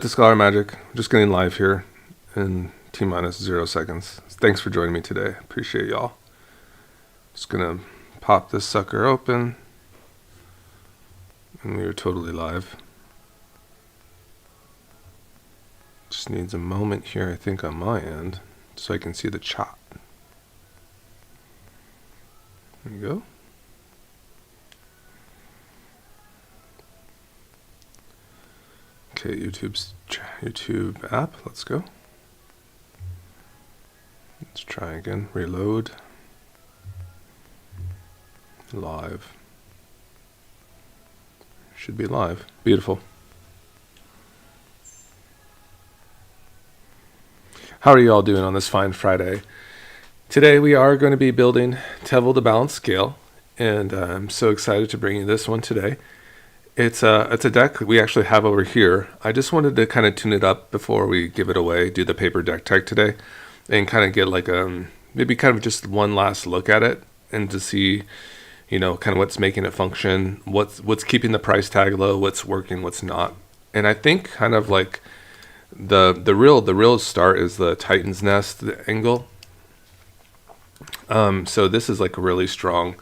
To Scholar Magic, just getting live here in T-minus 0 seconds. Thanks for joining me today. Appreciate y'all. Just gonna pop this sucker open, and we are totally live. Just needs a moment here, I think, on my end, so I can see the chat. There you go. Okay, YouTube app, let's go. Let's try again, reload. Live. Should be live, beautiful. How are you all doing on this fine Friday? Today we are going to be building Teval the Balanced Scale, and I'm so excited to bring you this one today. It's a deck we actually have over here. I just wanted to kind of tune it up before we give it away, do the paper deck tech today, and kind of get like maybe kind of just one last look at it and to see, you know, kind of what's making it function, what's keeping the price tag low, what's working, what's not. And I think kind of like the real start is the Titan's Nest angle. So this is like really strong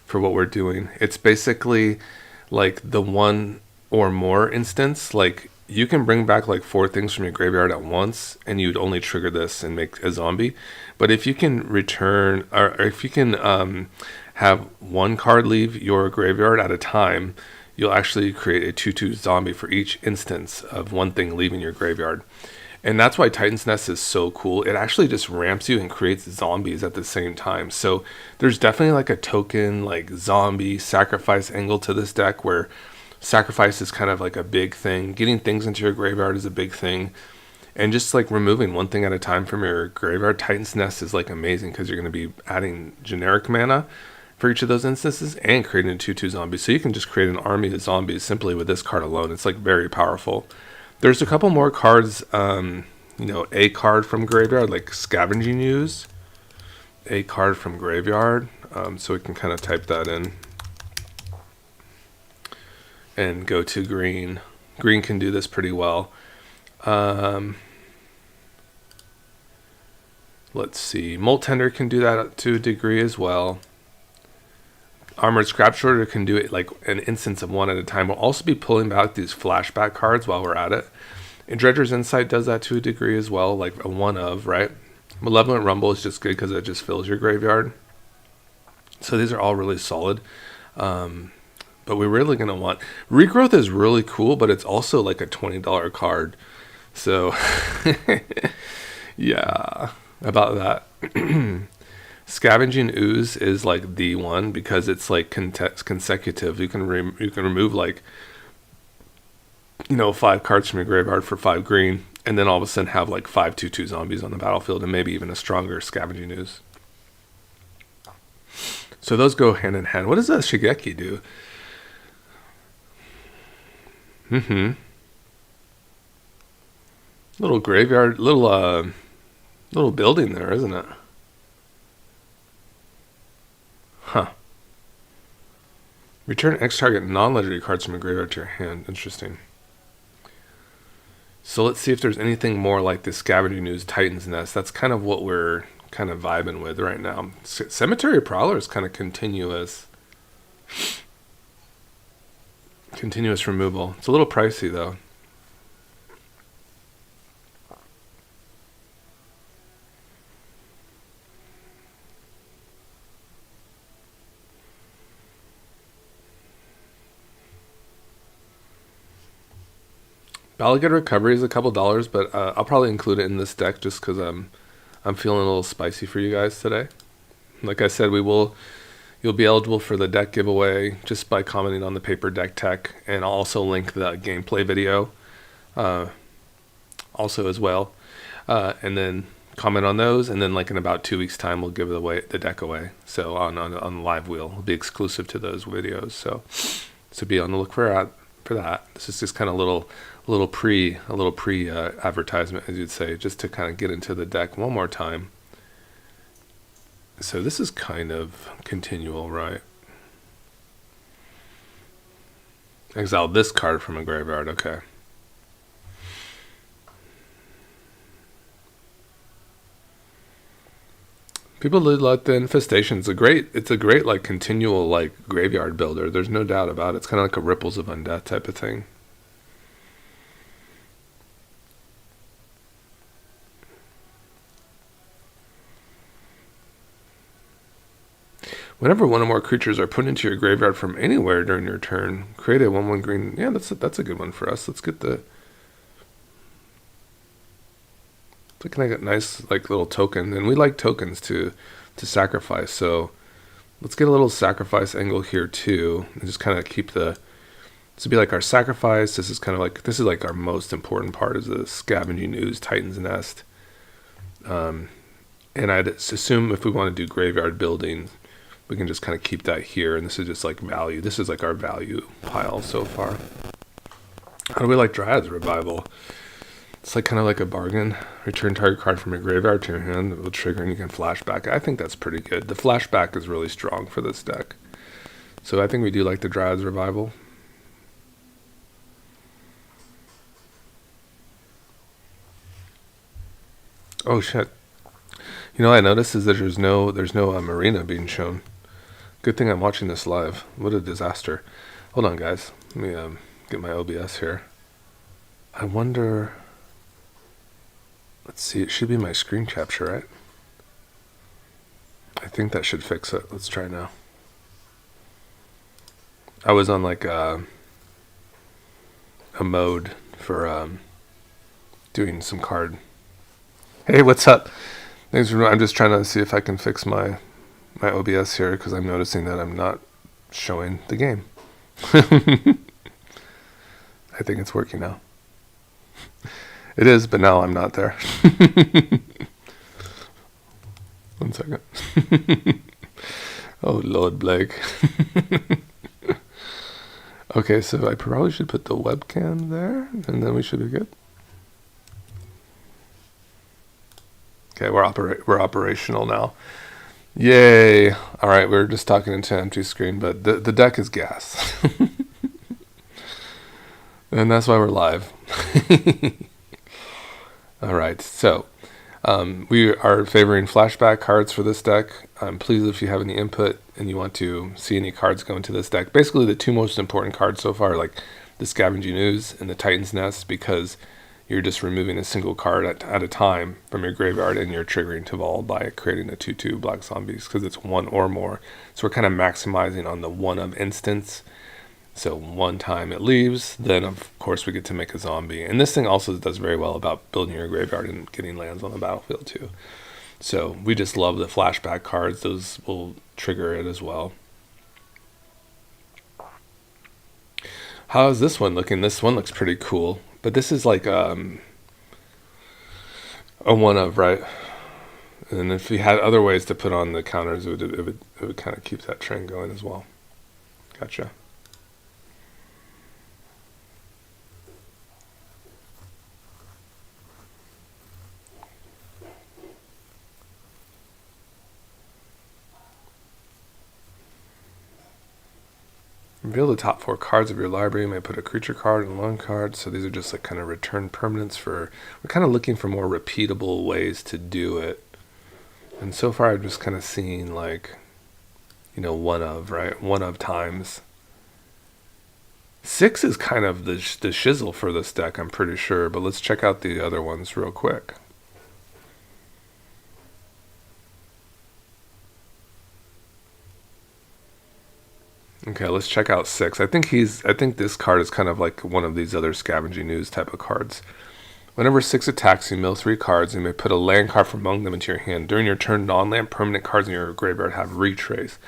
for what we're doing. It's basically like the one or more instance, like you can bring back like 4 things from your graveyard at once and you'd only trigger this and make a zombie. But if you can return, or if you can have one card leave your graveyard at a time, you'll actually create a 2/2 zombie for each instance of one thing leaving your graveyard. And that's why Titan's Nest is so cool. It actually just ramps you and creates zombies at the same time. So there's definitely like a token, like zombie sacrifice angle to this deck where sacrifice is kind of like a big thing. Getting things into your graveyard is a big thing. And just like removing one thing at a time from your graveyard, Titan's Nest is like amazing because you're going to be adding generic mana for each of those instances and creating a 2/2 zombie. So you can just create an army of zombies simply with this card alone. It's like very powerful. There's a couple more cards, you know, a card from graveyard, like Scavenging Ooze. A card from graveyard, so we can kind of type that in. And go to green. Green can do this pretty well. Let's see, Molt Tender can do that to a degree as well. Armored Scrap Shorter can do it like an instance of one at a time. We'll also be pulling back these flashback cards while we're at it. And Dredger's Insight does that to a degree as well, like a one of, right? Malevolent Rumble is just good because it just fills your graveyard. So these are all really solid. But we're really going to want... Regrowth is really cool, but it's also like a $20 card. So, yeah, about that. Scavenging Ooze is like the one because it's like consecutive. You can remove like, you know, 5 cards from your graveyard for 5 green, and then all of a sudden have like 5 2/2 zombies on the battlefield, and maybe even a stronger Scavenging Ooze. So those go hand in hand. What does that Shigeki do? Little graveyard, little building there, isn't it? Huh. Return X target non-legendary cards from a graveyard to your hand. Interesting. So let's see if there's anything more like this Scavenging Ooze Titan's Nest. That's kind of what we're kind of vibing with right now. Cemetery Prowler is kind of continuous. Continuous removal. It's a little pricey though. Balliget Recovery is a couple dollars, but I'll probably include it in this deck just because I'm feeling a little spicy for you guys today. Like I said, you'll be eligible for the deck giveaway just by commenting on the paper deck tech, and I'll also link the gameplay video also as well, and then comment on those, and then like in about 2 weeks time we'll give the deck away. So on the live wheel, it'll be exclusive to those videos. So be on the look for that. This is just kind of a little pre advertisement, as you'd say, just to kind of get into the deck one more time. So this is kind of continual, right? Exile this card from a graveyard, okay. People let the infestation. It's a great like continual like graveyard builder. There's no doubt about it. It's kind of like a Ripples of Undeath type of thing. Whenever one or more creatures are put into your graveyard from anywhere during your turn, create a 1/1 green. Yeah, that's a good one for us. Let's get the. Can I get nice like little token? And we like tokens to sacrifice. So let's get a little sacrifice angle here too, and just kind of keep the. This would be like our sacrifice. This is like our most important part is the Scavenging Ooze Titan's Nest. And I'd assume if we want to do graveyard building, we can just kind of keep that here. And this is just like value. This is like our value pile so far. How do we like Dryad's Revival? It's like kind of like a bargain. Return target card from your graveyard to your hand. It will trigger and you can flashback. I think that's pretty good. The flashback is really strong for this deck. So I think we do like the Dryad's Revival. Oh shit. You know what I noticed is that there's no marina being shown. Good thing I'm watching this live. What a disaster. Hold on guys. Let me get my OBS here. I wonder... Let's see, it should be my screen capture, right? I think that should fix it. Let's try now. I was on like a mode for doing some card. Hey, what's up? Thanks for. I'm just trying to see if I can fix my OBS here because I'm noticing that I'm not showing the game. I think it's working now. It is, but now I'm not there. 1 second. Oh, Lord Blake. Okay, so I probably should put the webcam there, and then we should be good. Okay, we're operational now. Yay! All right, we're just talking into empty screen, but the deck is gas. And that's why we're live. All right, so we are favoring flashback cards for this deck. Please, if you have any input and you want to see any cards go into this deck, basically the two most important cards so far are like the Scavenging Ooze and the Titan's Nest, because you're just removing a single card at a time from your graveyard and you're triggering Teval by creating the 2/2 black zombies because it's one or more. So we're kind of maximizing on the one of instance. So one time it leaves, then of course we get to make a zombie. And this thing also does very well about building your graveyard and getting lands on the battlefield too. So we just love the flashback cards. Those will trigger it as well. How is this one looking? This one looks pretty cool. But this is like a one of, right? And if you had other ways to put on the counters, it would kind of keep that trend going as well. Gotcha. Reveal the top 4 cards of your library. You may put a creature card and a loan card. So these are just like kind of return permanents for... We're kind of looking for more repeatable ways to do it. And so far I've just kind of seen like, you know, one of, right? One of times. 6 is kind of the shizzle for this deck, I'm pretty sure. But let's check out the other ones real quick. Okay, let's check out 6. I think this card is kind of like one of these other Scavenging Ooze type of cards. Whenever 6 attacks, you mill 3 cards and you may put a land card from among them into your hand. During your turn, non-land permanent cards in your graveyard have retrace.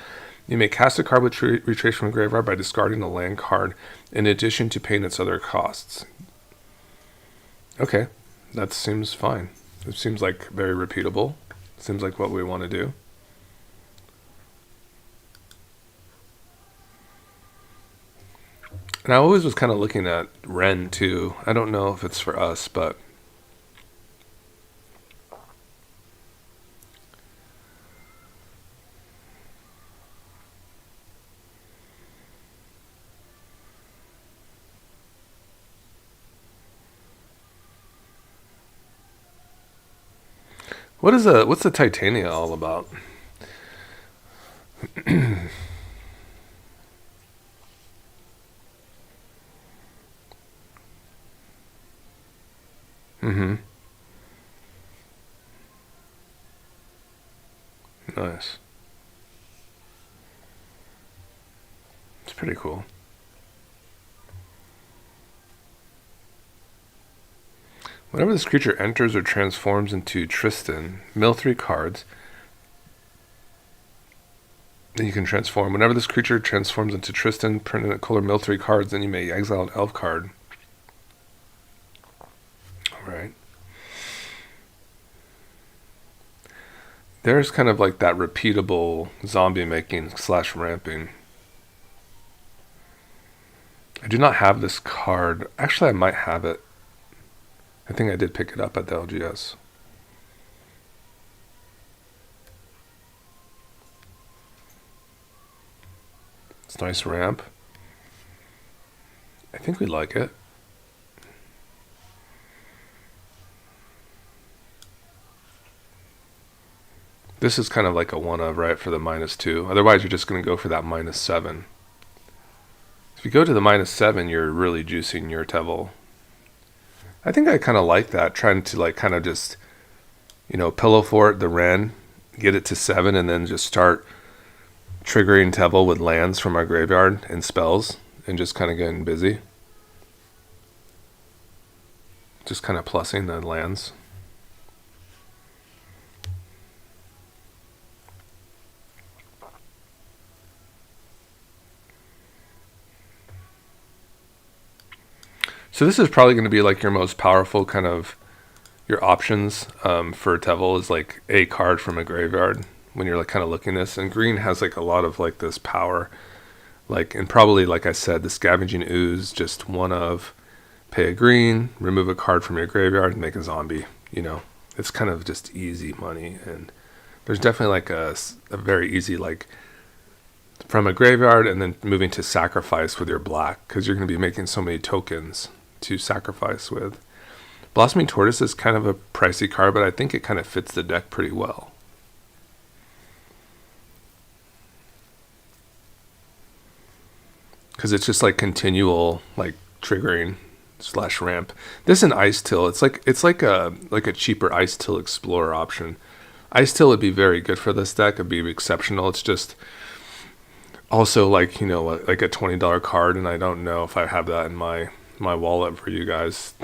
You may cast a card with retrace from a graveyard by discarding a land card in addition to paying its other costs. Okay, that seems fine. It seems like very repeatable. Seems like what we want to do. And I always was kind of looking at Ren too. I don't know if it's for us, but What's the Titania all about? Mm-hmm. Nice. It's pretty cool. Whenever this creature enters or transforms into Tristan, mill 3 cards. Then you can transform. Whenever this creature transforms into Tristan, permanent color, mill 3 cards, then you may exile an elf card. Alright. There's kind of like that repeatable zombie making / ramping. I do not have this card. Actually, I might have it. I think I did pick it up at the LGS. It's nice ramp. I think we like it. This is kind of like a one of, right, for the -2. Otherwise, you're just going to go for that -7. If you go to the -7, you're really juicing your Teval. I think I kind of like that, trying to like kind of just, pillow fort the Ren, get it to 7, and then just start triggering Teval with lands from our graveyard and spells, and just kind of getting busy. Just kind of plussing the lands. So this is probably going to be like your most powerful kind of your options for Teval is like a card from a graveyard when you're like kind of looking at this. And green has like a lot of like this power, like, and probably like I said, the Scavenging Ooze, just one of, pay a green, remove a card from your graveyard, and make a zombie. It's kind of just easy money, and there's definitely like a very easy like from a graveyard and then moving to sacrifice with your black, because you're going to be making so many tokens to sacrifice with. Blossoming Tortoise is kind of a pricey card, but I think it kind of fits the deck pretty well. Because it's just like continual like triggering / ramp. This and Ice Till, it's like a cheaper Ice Till Explorer option. Ice Till would be very good for this deck. It'd be exceptional. It's just also like like a $20 card, and I don't know if I have that in my wallet for you guys,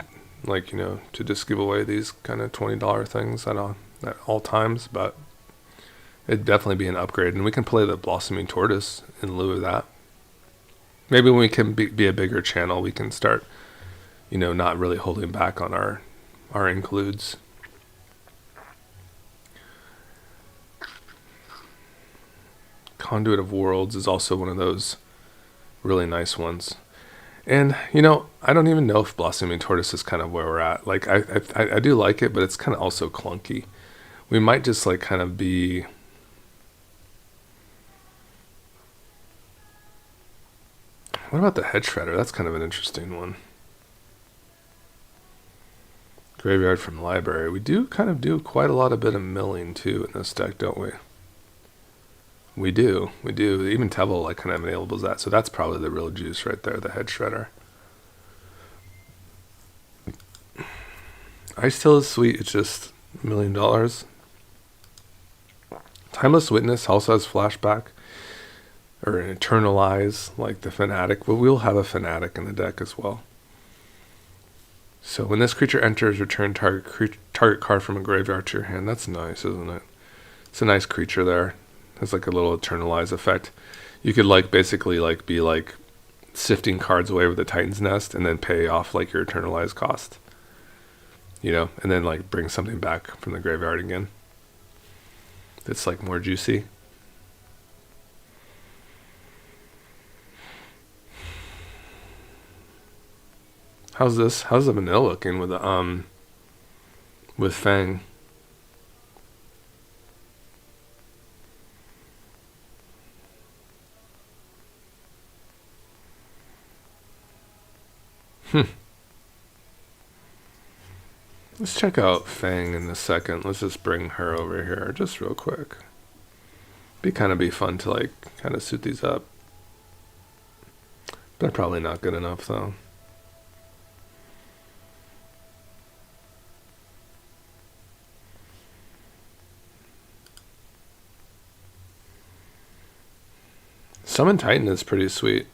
like to just give away these kind of $20 things at all times. But it'd definitely be an upgrade, and we can play the Blossoming Tortoise in lieu of that. Maybe when we can be a bigger channel, we can start not really holding back on our includes. Conduit of Worlds is also one of those really nice ones. And, I don't even know if Blossoming Tortoise is kind of where we're at. Like, I do like it, but it's kind of also clunky. We might just, like, kind of be... What about the Head Shredder? That's kind of an interesting one. Graveyard from Library. We do kind of do quite a lot of bit of milling, too, in this deck, don't we? We do. Even Teval like kind of enables that. So that's probably the real juice right there, the Head Shredder. Ice Till is sweet. It's just $1 million. Timeless Witness also has flashback or an Eternalize, like the Fanatic. But we'll have a Fanatic in the deck as well. So when this creature enters, return target card from a graveyard to your hand. That's nice, isn't it? It's a nice creature there. Has like a little Eternalize effect. You could like basically like be like sifting cards away with the Titan's Nest and then pay off like your Eternalize cost. And then like bring something back from the graveyard again. It's like more juicy. How's the vanilla looking with Fang? Let's check out Fang in a second. Let's just bring her over here just real quick. Be fun to like kind of suit these up. They're probably not good enough though. Summon Titan is pretty sweet.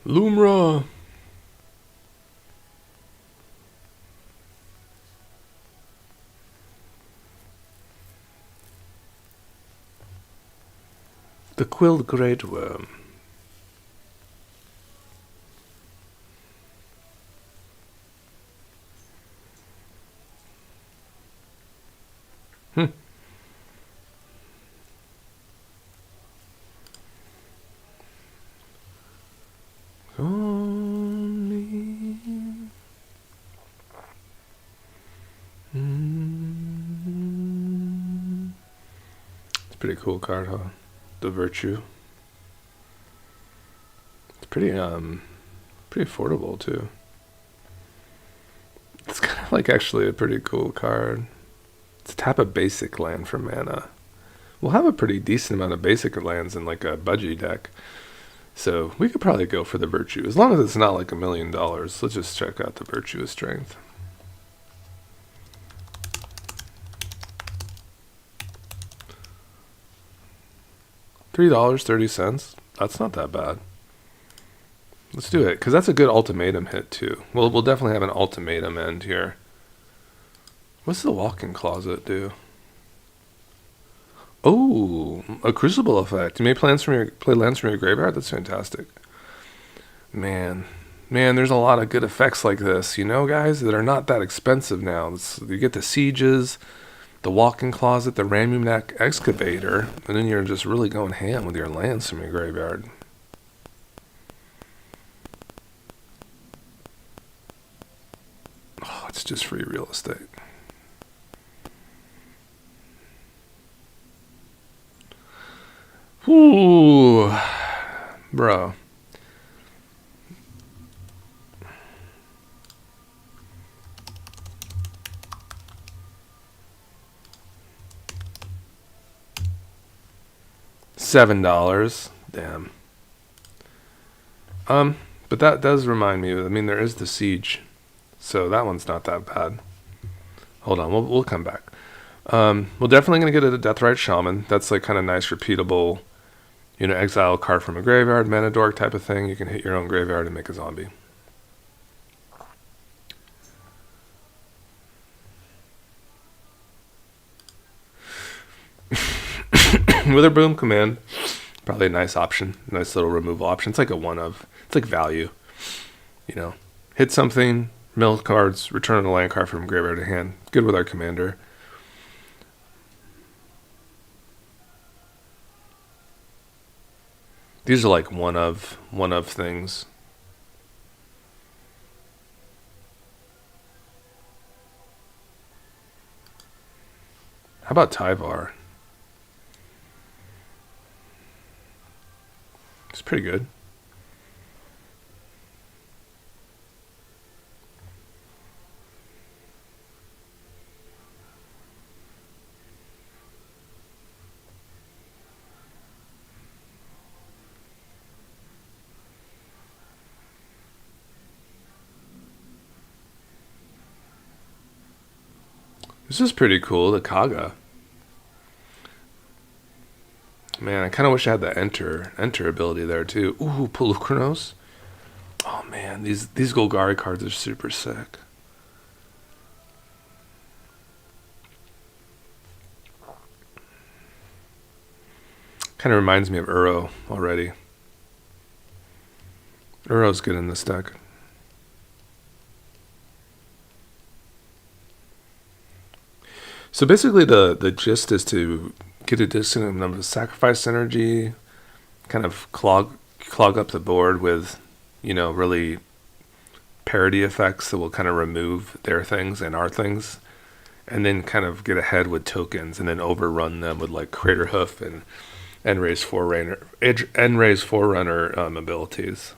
Lumra. The Quilled Great Worm. It's a pretty cool card, huh? The Virtue. It's pretty affordable too. It's kind of like actually a pretty cool card. It's tap a basic land for mana. We'll have a pretty decent amount of basic lands in like a budgie deck. So we could probably go for the Virtue. As long as it's not like $1 million. Let's just check out the Virtuous Strength. $3.30. That's not that bad. Let's do it, because that's a good ultimatum hit too. We'll definitely have an ultimatum end here. What's the Walk-in Closet do? Oh, a Crucible effect. You may play lands from your graveyard? That's fantastic. Man, there's a lot of good effects like this, you know, guys, that are not that expensive now. You get the Sieges, the Walk-in Closet, the Ramunek Excavator, and then you're just really going ham with your lands from your graveyard. Oh, it's just free real estate. Ooh, bro. $7. Damn. But that does remind me. I mean, there is the Siege, so that one's not that bad. Hold on, we'll come back. We're definitely gonna get a Deathrite Shaman. That's like kind of nice, repeatable. You know, exile a card from a graveyard, mana dork type of thing. You can hit your own graveyard and make a zombie. Witherboom Command, probably a nice option, nice little removal option. It's like it's like value. You know, hit something, mill cards, return a land card from graveyard to hand. Good with our commander. These are like one of things. How about Teval? It's pretty good. This is pretty cool, the Kaga. Man, I kind of wish I had the enter ability there too. Ooh, Polukranos. Oh man, these Golgari cards are super sick. Kind of reminds me of Uro already. Uro's good in this deck. So basically the gist is to get a decent number of sacrifice energy, kind of clog up the board with, really parody effects that will kind of remove their things and our things, and then kind of get ahead with tokens and then overrun them with like Crater Hoof and Raise Forerunner abilities.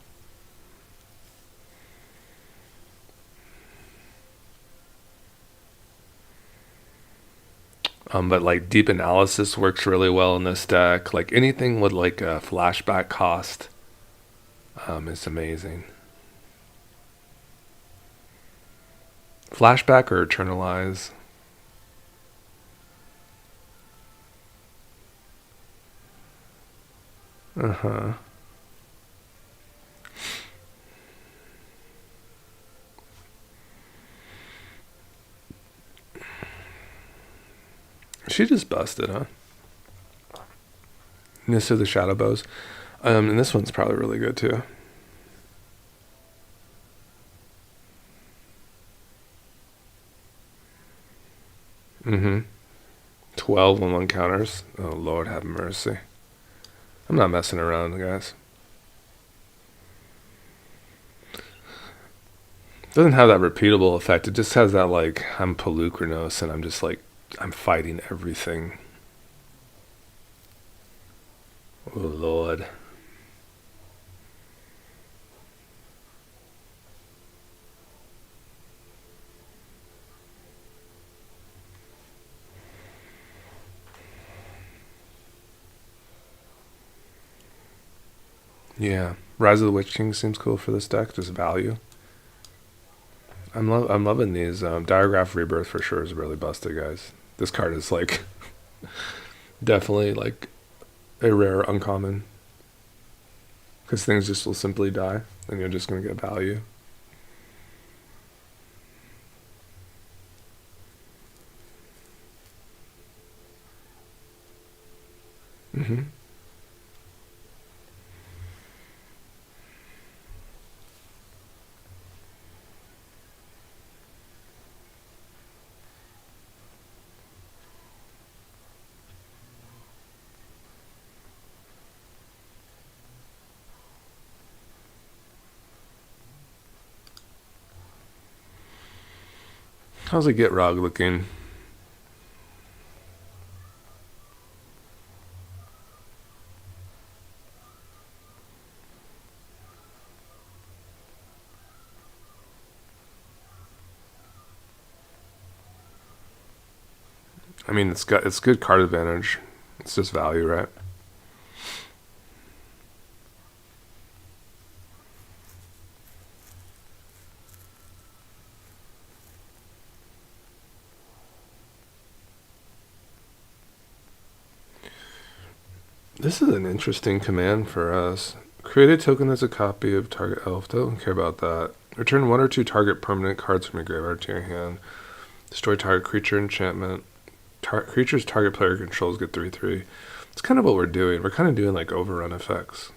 But like Deep Analysis works really well in this deck. Like anything with like a flashback cost is amazing. Flashback or Eternalize. Uh-huh. She just busted, huh? This is the Shadow Bows. And this one's probably really good too. Mm-hmm. 12 on 1 counters. Oh, Lord have mercy. I'm not messing around, guys. It doesn't have that repeatable effect. It just has that, like, I'm Pelucranos and I'm just like, I'm fighting everything. Oh, Lord. Yeah. Rise of the Witch King seems cool for this deck. Just value. I'm loving these. Diagraph Rebirth for sure is really busted, guys. This card is like definitely like a rare uncommon, because things just will simply die and you're just going to get value. Mm-hmm. How's the Get Rog looking? I mean, it's good card advantage. It's just value, right? This is an interesting command for us. Create a token as a copy of target elf. Don't care about that. Return 1 or 2 target permanent cards from your graveyard to your hand. Destroy target creature enchantment. Creatures target player controls get 3/3. It's kind of what we're doing. We're kind of doing like overrun effects.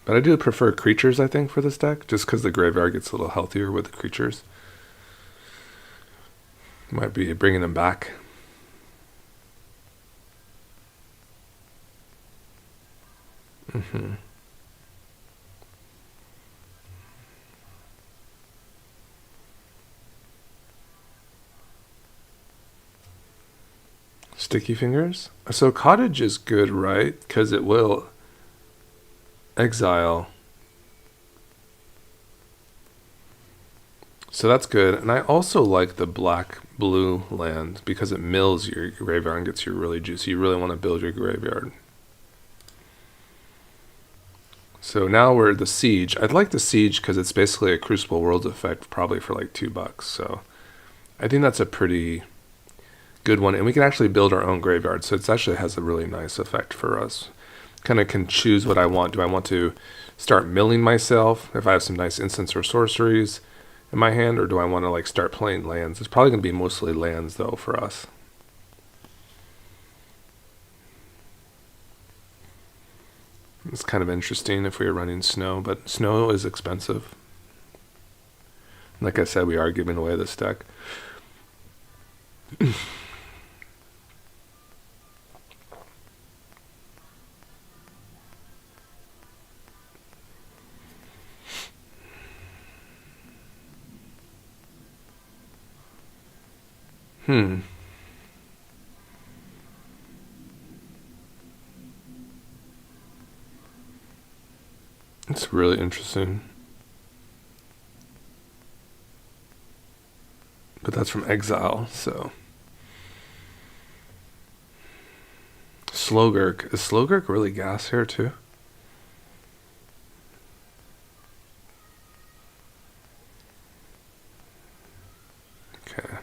But I do prefer creatures, I think, for this deck, just because the graveyard gets a little healthier with the creatures. Might be bringing them back. Mm-hmm. Sticky Fingers? So Cottage is good, right? Because it will exile. So that's good. And I also like the black-blue land because it mills your graveyard and gets you really juicy. You really want to build your graveyard. So now we're the Siege. I'd like the Siege because it's basically a Crucible Worlds effect, probably for like $2. So I think that's a pretty good one. And we can actually build our own graveyard. So it actually has a really nice effect for us. Kind of can choose what I want. Do I want to start milling myself if I have some nice instants or sorceries in my hand, or do I want to like start playing lands? It's probably going to be mostly lands though for us. It's kind of interesting if we were running snow, but snow is expensive. Like I said, we are giving away this deck. Hmm. It's really interesting. But that's from Exile, so. Slogurk. Is Slogurk really gas here too? Okay.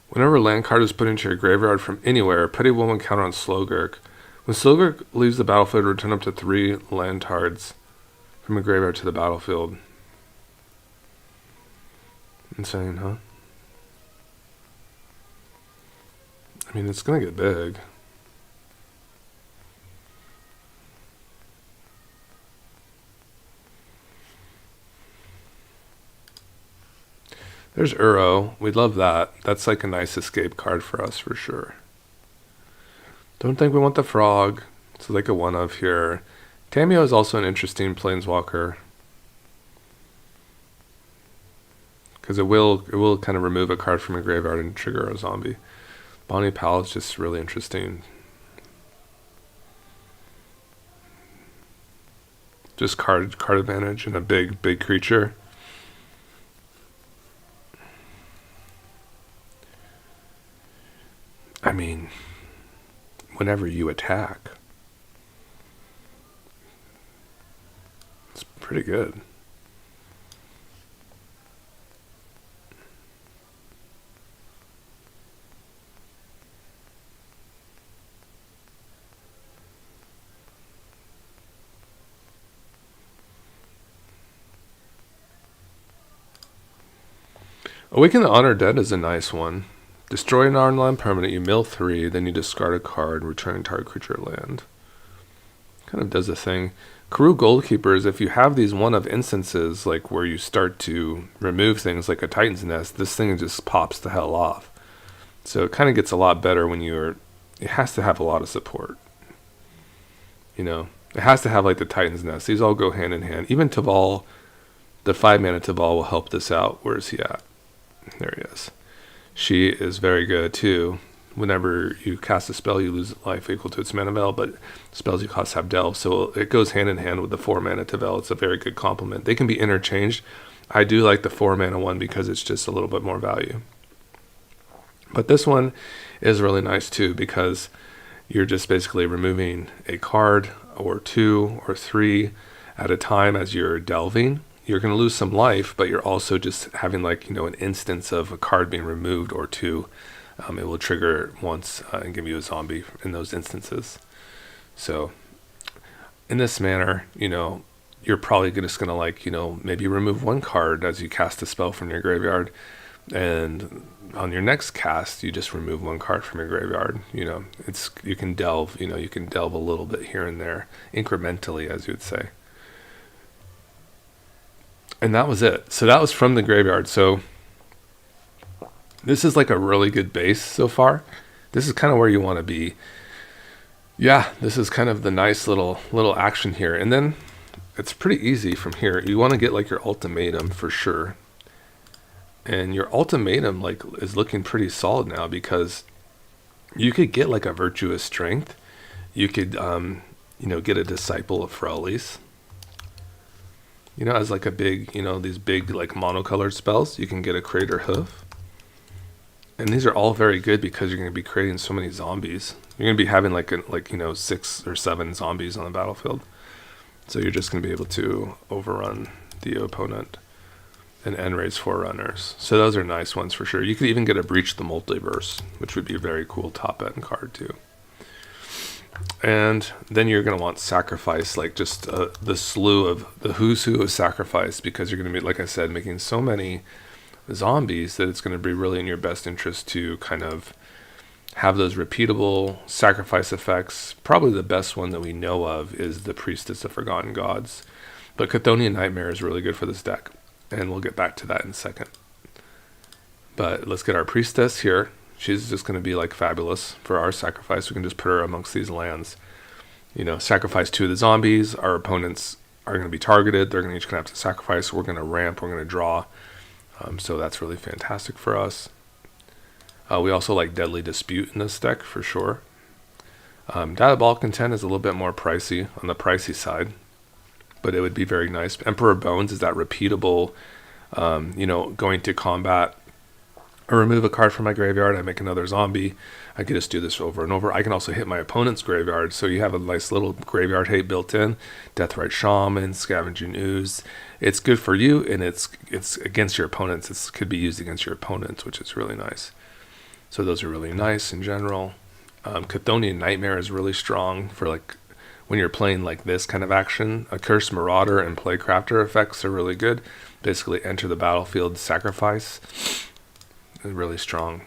Whenever a land card is put into your graveyard from anywhere, put a 1/1 counter on Slogurk. When Slogurk leaves the battlefield, return up to 3 land cards from a graveyard to the battlefield. Insane, huh? I mean, it's gonna get big. There's Uro. We'd love that. That's like a nice escape card for us for sure. Don't think we want the frog. So like a one of here. Tamio is also an interesting planeswalker. Because it will kind of remove a card from your graveyard and trigger a zombie. Bonnie Pal is just really interesting. Just card advantage and a big creature. I mean, whenever you attack, it's pretty good. Awaken the Honored Dead is a nice one. Destroy an online permanent, you mill 3, then you discard a card, return target creature land. Kind of does a thing. Karoo Goldkeeper is if you have these one of instances, like where you start to remove things like a Titan's Nest, this thing just pops the hell off. So it kind of gets a lot better when it has to have a lot of support. You know, it has to have like the Titan's Nest. These all go hand in hand. Even Teval, the 5-mana Teval will help this out. Where is he at? There he is. She is very good too. Whenever you cast a spell, you lose life equal to its mana value, but spells you cost have delve, so it goes hand in hand with the 4-mana Tevel. It's a very good complement. They can be interchanged. I do like the 4-mana one because it's just a little bit more value. But this one is really nice too because you're just basically removing a card or 2 or 3 at a time as you're delving. You're going to lose some life, but you're also just having like, an instance of a card being removed or 2. It will trigger once and give you a zombie in those instances. So in this manner, you're probably just going to like, maybe remove 1 card as you cast a spell from your graveyard. And on your next cast, you just remove 1 card from your graveyard. You can delve, you can delve a little bit here and there incrementally, as you would say. And that was it. So that was from the graveyard. So this is like a really good base so far. This is kind of where you want to be. Yeah, this is kind of the nice little action here. And then it's pretty easy from here. You want to get like your ultimatum for sure. And your ultimatum like is looking pretty solid now because you could get like a virtuous strength. You could get a disciple of Frellies. As like a big, these big like monocolored spells, you can get a Crater Hoof. And these are all very good because you're going to be creating so many zombies. You're going to be having like 6 or 7 zombies on the battlefield. So you're just going to be able to overrun the opponent and end raise Forerunners. So those are nice ones for sure. You could even get a Breach the Multiverse, which would be a very cool top end card too. And then you're going to want Sacrifice, like just the slew of the who's who of Sacrifice, because you're going to be, like I said, making so many zombies that it's going to be really in your best interest to kind of have those repeatable sacrifice effects. Probably the best one that we know of is the Priestess of Forgotten Gods. But Chthonian Nightmare is really good for this deck, and we'll get back to that in a second. But let's get our Priestess here. She's just going to be like fabulous for our sacrifice. We can just put her amongst these lands. Sacrifice 2 of the zombies. Our opponents are going to be targeted. They're each going to have to sacrifice. We're going to ramp. We're going to draw. So that's really fantastic for us. We also like Deadly Dispute in this deck for sure. Diabolic Intent is a little bit more pricey, on the pricey side, but it would be very nice. Emperor Bones is that repeatable, going to combat. I remove a card from my graveyard, I make another zombie. I can just do this over and over. I can also hit my opponent's graveyard, so you have a nice little graveyard hate built in. Deathrite Shaman, Scavenging Ooze. It's good for you, and it's against your opponents. It could be used against your opponents, which is really nice. So those are really nice in general. Chthonian Nightmare is really strong for like when you're playing like this kind of action. Accursed Marauder and Playcrafter effects are really good. Basically enter the battlefield, sacrifice. Really strong.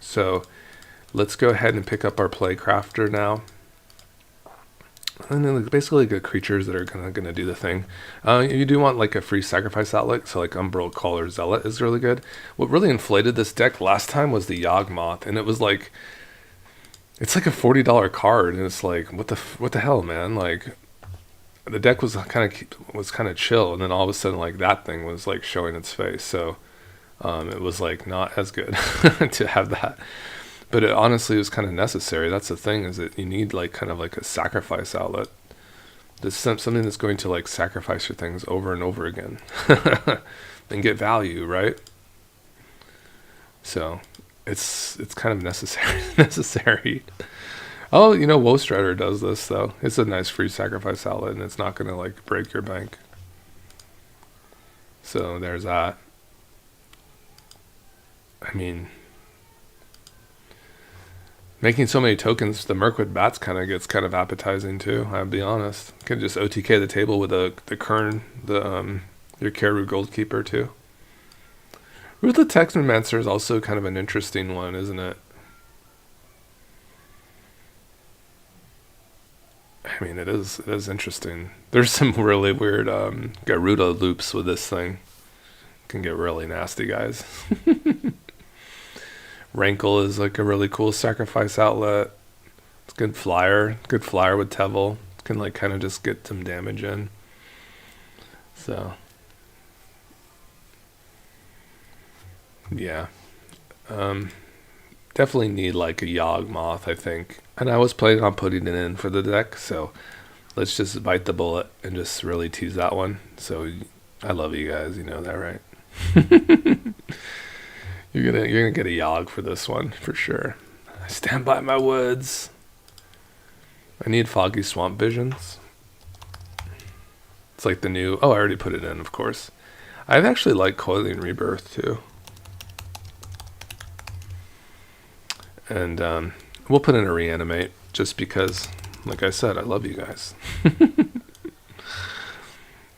So let's go ahead and pick up our Playcrafter now. And then basically good creatures that are going to do the thing. You do want like a free sacrifice outlet, so like Umbral Caller Zealot is really good. What really inflated this deck last time was the Yawgmoth, and it was like, it's like a $40 card, and it's like, what the hell, man? Like, the deck was kind of chill, and then all of a sudden, like, that thing was like showing its face. So it was like not as good to have that. But it honestly was kind of necessary. That's the thing, is that you need like kind of like a sacrifice outlet. There's something that's going to like sacrifice your things over and over again and get value, right? So it's kind of necessary. Oh, Woe Strider does this though. It's a nice free sacrifice outlet, and it's not going to like break your bank. So there's that. I mean, making so many tokens, the Mirkwood Bats gets kind of appetizing too. I'll be honest. You can just OTK the table with the Kern, your Keru Goldkeeper too. Ruthless Technomancer is also kind of an interesting one, isn't it? I mean, it is interesting. There's some really weird Garuda loops with this thing. Can get really nasty, guys. Rankle is like a really cool sacrifice outlet. It's good flyer with Teval. Can like kind of just get some damage in. So yeah, definitely need like a Yawgmoth, I think. And I was planning on putting it in for the deck, so let's just bite the bullet and just really tease that one. So I love you guys, you know that, right? You're gonna get a Yawg for this one for sure. I stand by my woods. I need Foggy Swamp Visions. It's like the new. Oh, I already put it in, of course. I've actually liked Coiling Rebirth too. And we'll put in a Reanimate just because, like I said, I love you guys. I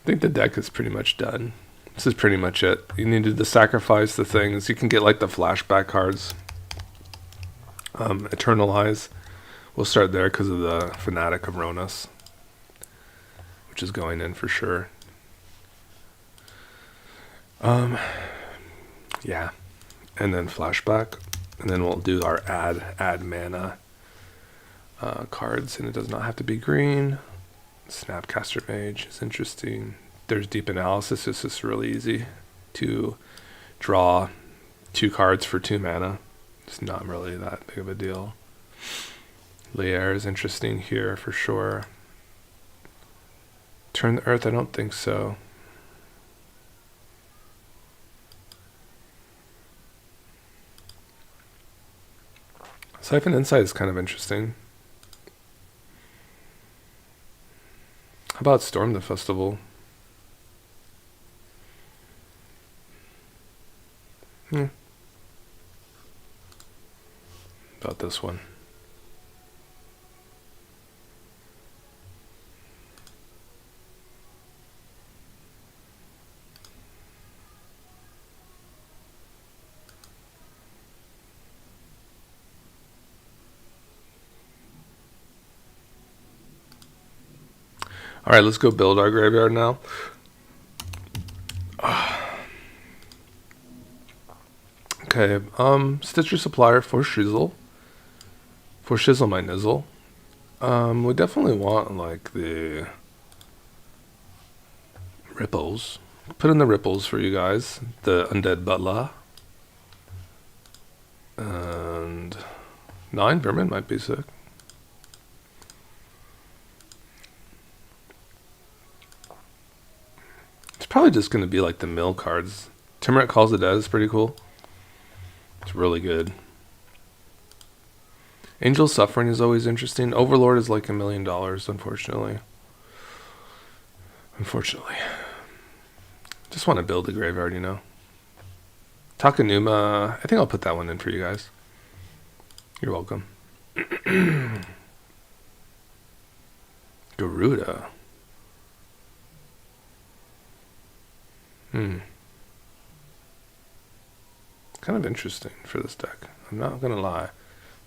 think the deck is pretty much done. This is pretty much it. You needed to sacrifice the things. You can get like the flashback cards. Eternalize. We'll start there because of the Fanatic of Ronas, which is going in for sure. Yeah. And then flashback. And then we'll do our add mana cards. And it does not have to be green. Snapcaster Mage is interesting. There's Deep Analysis. It's just really easy to draw 2 cards for 2 mana. It's not really that big of a deal. Lier is interesting here for sure. Turn the Earth, I don't think so. Siphon Insight is kind of interesting. How about Storm the Festival? About this one. All right, let's go build our graveyard now. Okay, Stitcher Supplier for Shizzle. For Shizzle my Nizzle. We definitely want like the Ripples. Put in the ripples for you guys. The undead butler. And 9 vermin might be sick. It's probably just going to be like the mill cards. Timurit Calls the Dead is pretty cool. It's really good. Angel Suffering is always interesting. Overlord is like $1 million, unfortunately. Just want to build the graveyard, you know. Takanuma, I think I'll put that one in for you guys. You're welcome. Garuda. Kind of interesting for this deck. I'm not going to lie.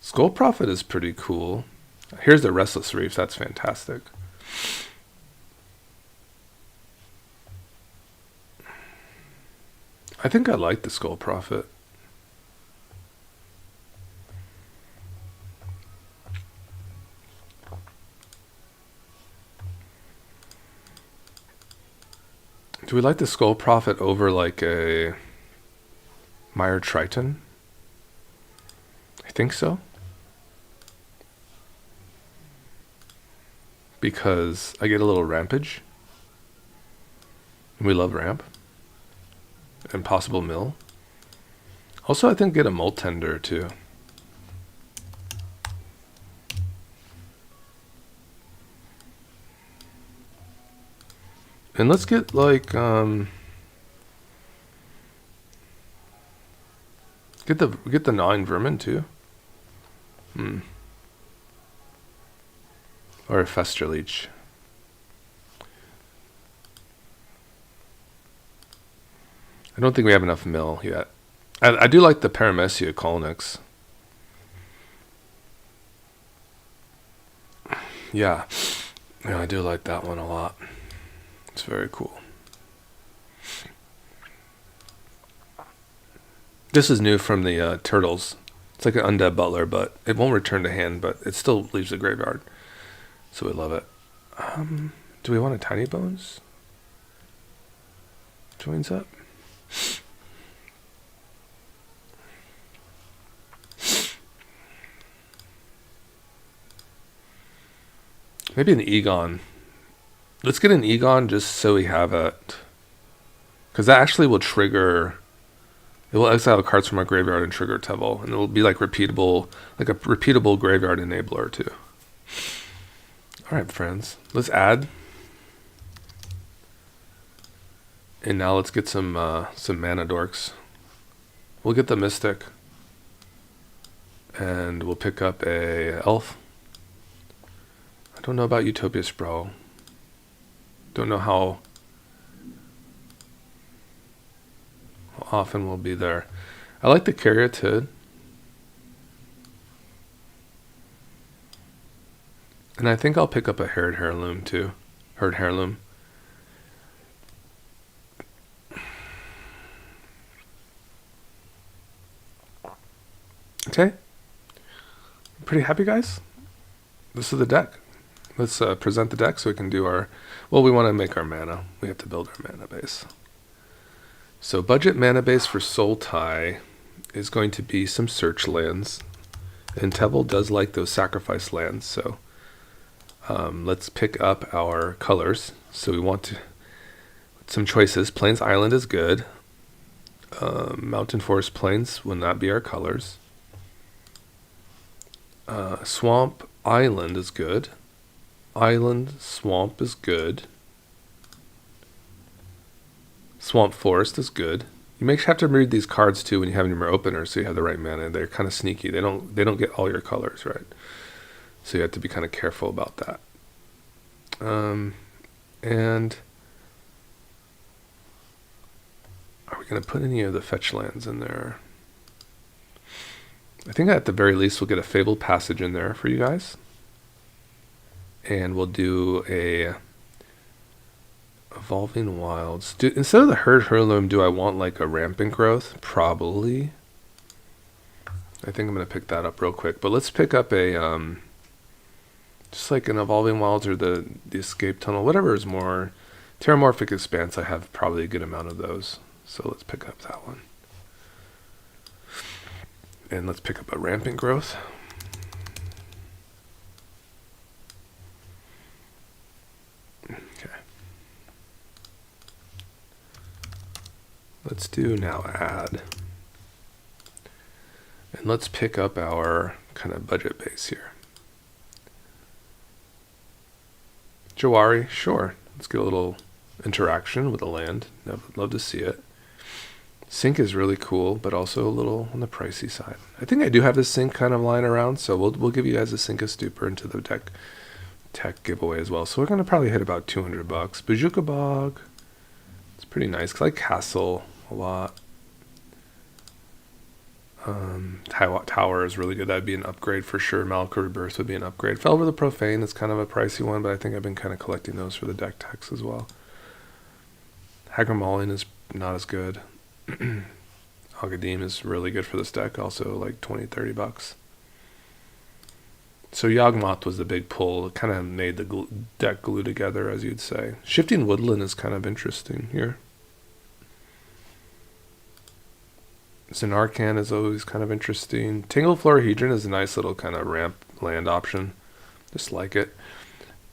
Skull Prophet is pretty cool. Here's the Restless Reef. That's fantastic. I think I like the Skull Prophet. Do we like the Skull Prophet over like a Mire Triton? I think so. Because I get a little rampage. We love ramp. Impossible mill. Also, I think get a Molt Tender too. And let's get like get the 9 vermin too. Or a Fester Leech. I don't think we have enough mill yet. I do like the Paramecia Colnix. Yeah, I do like that one a lot. It's very cool. This is new from the Turtles. It's like an undead butler, but it won't return to hand, but it still leaves the graveyard. So we love it. Do we want a Tiny Bones? Joins up. Maybe an Egon. Let's get an Egon just so we have it. Because that actually will trigger... It will exile cards from our graveyard and trigger Teval. And it will be like repeatable, like a repeatable graveyard enabler too. Alright, friends. Let's add. And now let's get some mana dorks. We'll get the Mystic. And we'll pick up a Elf. I don't know about Utopia Sprawl. Don't know how often we'll be there. I like the Caryatid. And I think I'll pick up a Herd Heirloom too. Herd Heirloom. Okay. Pretty happy, guys? This is the deck. Let's present the deck so we can do our... Well, we want to make our mana. We have to build our mana base. So budget mana base for Sultai is going to be some search lands. And Teval does like those sacrifice lands, so let's pick up our colors. So we want to... Some choices. Plains Island is good. Mountain Forest Plains will not be our colors. Swamp Island is good. Island Swamp is good. Swamp Forest is good. You may have to read these cards too when you have them in your opener, so you have the right mana. They're kind of sneaky. They don't get all your colors right, so you have to be kind of careful about that. And are we going to put any of the fetch lands in there? I think at the very least we'll get a Fabled Passage in there for you guys. And we'll do a Evolving Wilds. Instead of the Herd Heirloom, do I want like a Rampant Growth? Probably. I think I'm going to pick that up real quick. But let's pick up a, just like an Evolving Wilds or the Escape Tunnel. Whatever is more Terramorphic Expanse, I have probably a good amount of those. So let's pick up that one. And let's pick up a Rampant Growth. Okay. Let's do now add. And let's pick up our kind of budget base here. Jawari, sure. Let's get a little interaction with the land. Love to see it. Sync is really cool, but also a little on the pricey side. I think I do have this sync kind of lying around, so we'll give you guys a sync of Stupor into the tech giveaway as well. So we're going to probably hit about $200. Bajuka Bog. It's pretty nice because I like Castle a lot. Tower is really good. That'd be an upgrade for sure. Malika Rebirth would be an upgrade. Fell over the Profane. It's kind of a pricey one, but I think I've been kind of collecting those for the deck techs as well. Hagramaulin is not as good. Agadim is really good for this deck, also like $20-30. So Yawgmoth was the big pull. It kind of made the deck glue together, as you'd say. Shifting Woodland is kind of interesting here. Xenarcan is always kind of interesting. Tingle Florahedron is a nice little kind of ramp land option. Just like it.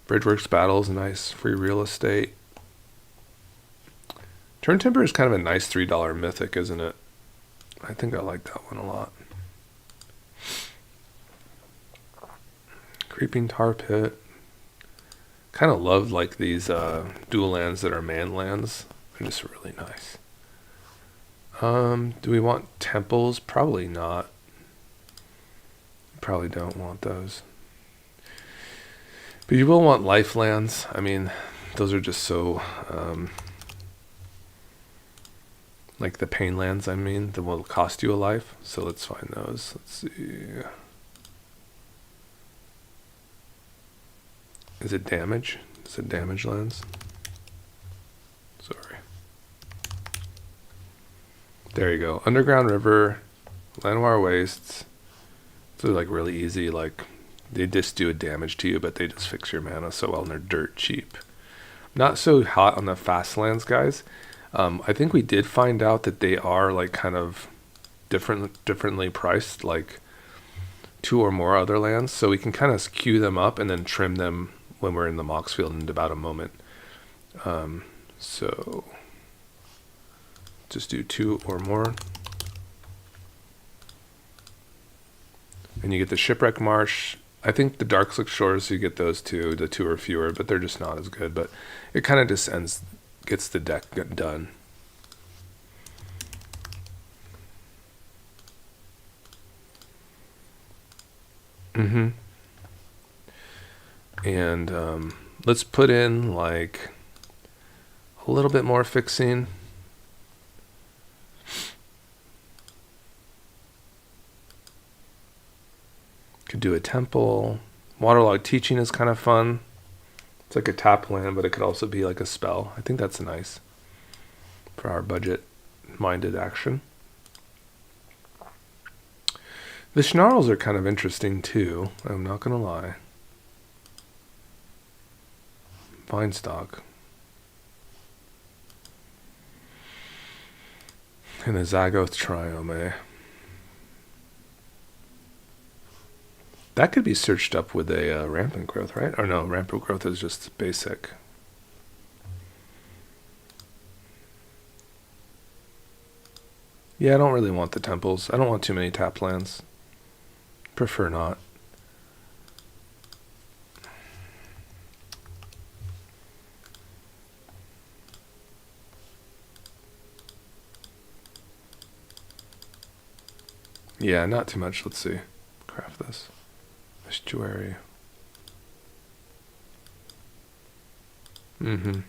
Bridgeworks Battle is a nice free real estate. Turn Timber is kind of a nice $3 mythic, isn't it? I think I like that one a lot. Creeping Tar Pit. Kind of love like these dual lands that are man lands. They're just really nice. Do we want temples? Probably not. Probably don't want those. But you will want life lands. I mean, those are just so like the pain lands, I mean, that will cost you a life. So let's find those. Let's see. Is it damage? Is it damage lands? Sorry. There you go. Underground River, Lanoir Wastes. So like really easy. Like they just do a damage to you, but they just fix your mana so well, and they're dirt cheap. Not so hot on the fast lands, guys. I think we did find out that they are like kind of differently priced, like 2 or more other lands. So we can kind of queue them up and then trim them when we're in the Mox field in about a moment. So just do 2 or more. And you get the Shipwreck Marsh. I think the Darkslick Shores, you get those too, the 2 or fewer, but they're just not as good. But it kind of just gets the deck done. And let's put in like a little bit more fixing. Could do a temple. Waterlog Teaching is kind of fun. It's like a tap land, but it could also be like a spell. I think that's nice for our budget-minded action. The Snarls are kind of interesting too. I'm not going to lie. Vinestock. And a Zagoth Triome. That could be searched up with a Rampant Growth, right? Or no, Rampant Growth is just basic. Yeah, I don't really want the temples. I don't want too many tap lands. Prefer not. Yeah, not too much. Let's see. Craft this. Estuary. I'm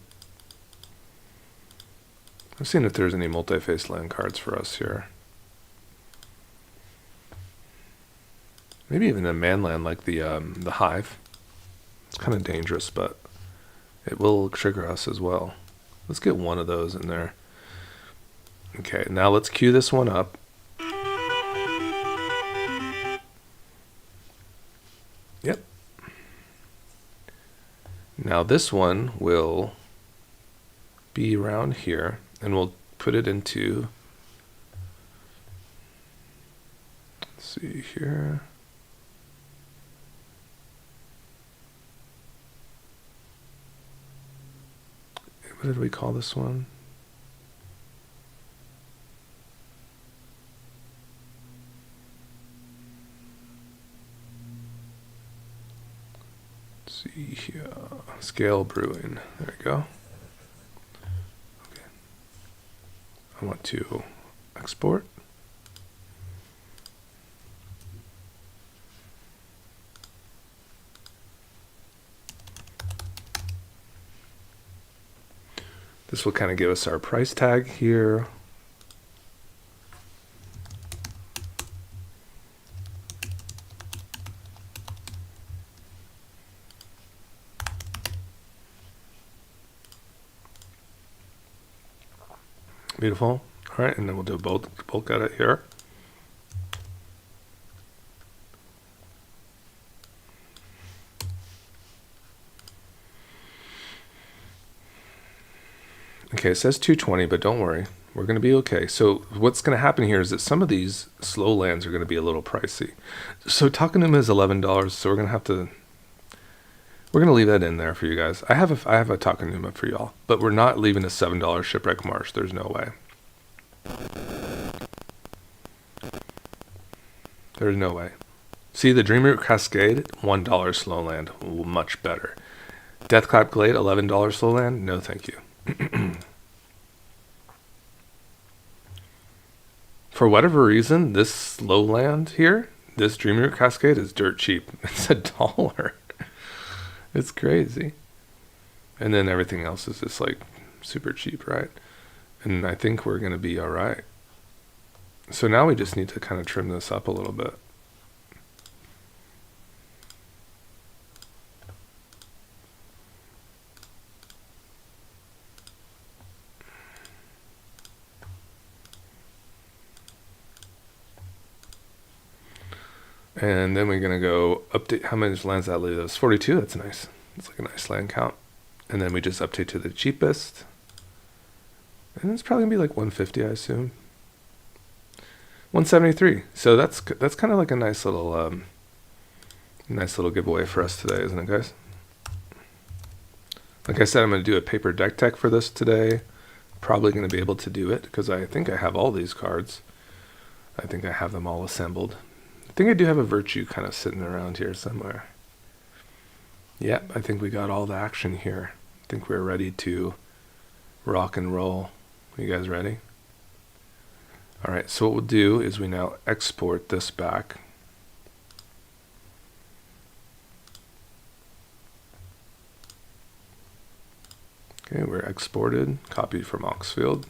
seeing if there's any multi-face land cards for us here. Maybe even a man land like the Hive. It's kind of dangerous, but it will trigger us as well. Let's get one of those in there. Okay, now let's queue this one up. Yep. Now this one will be around here, and we'll put it into, let's see here. What did we call this one? Let's see here. Scale Brewing. There we go. Okay. I want to export. This will kind of give us our price tag here. Beautiful. All right, and then we'll do a bulk edit here. Okay, it says 220, but don't worry. We're going to be okay. So what's going to happen here is that some of these slow lands are going to be a little pricey. So Takanuma is $11, so we're going to leave that in there for you guys. I have a Takanuma for y'all, but we're not leaving a $7 Shipwreck Marsh. There's no way. There's no way. See, the Dreamroot Cascade, $1 slow land, much better. Deathclap Glade, $11 slow land, no thank you. For whatever reason, this slow land here, this Dreamroot Cascade is dirt cheap. It's $1. It's crazy. And then everything else is just like super cheap, right? And I think we're going to be all right. So now we just need to kind of trim this up a little bit. And then we're going to go update. How many lands that leave us? 42. That's nice. It's like a nice land count. And then we just update to the cheapest. And it's probably going to be like 150, I assume. 173. So that's kind of like a nice little giveaway for us today, isn't it, guys? Like I said, I'm going to do a paper deck tech for this today. Probably going to be able to do it because I think I have all these cards. I think I have them all assembled. I think I do have a Virtue kind of sitting around here somewhere. Yep, I think we got all the action here. I think we're ready to rock and roll. You guys ready? All right, so what we'll do is we now export this back. Okay, we're exported, copied from Oxfield.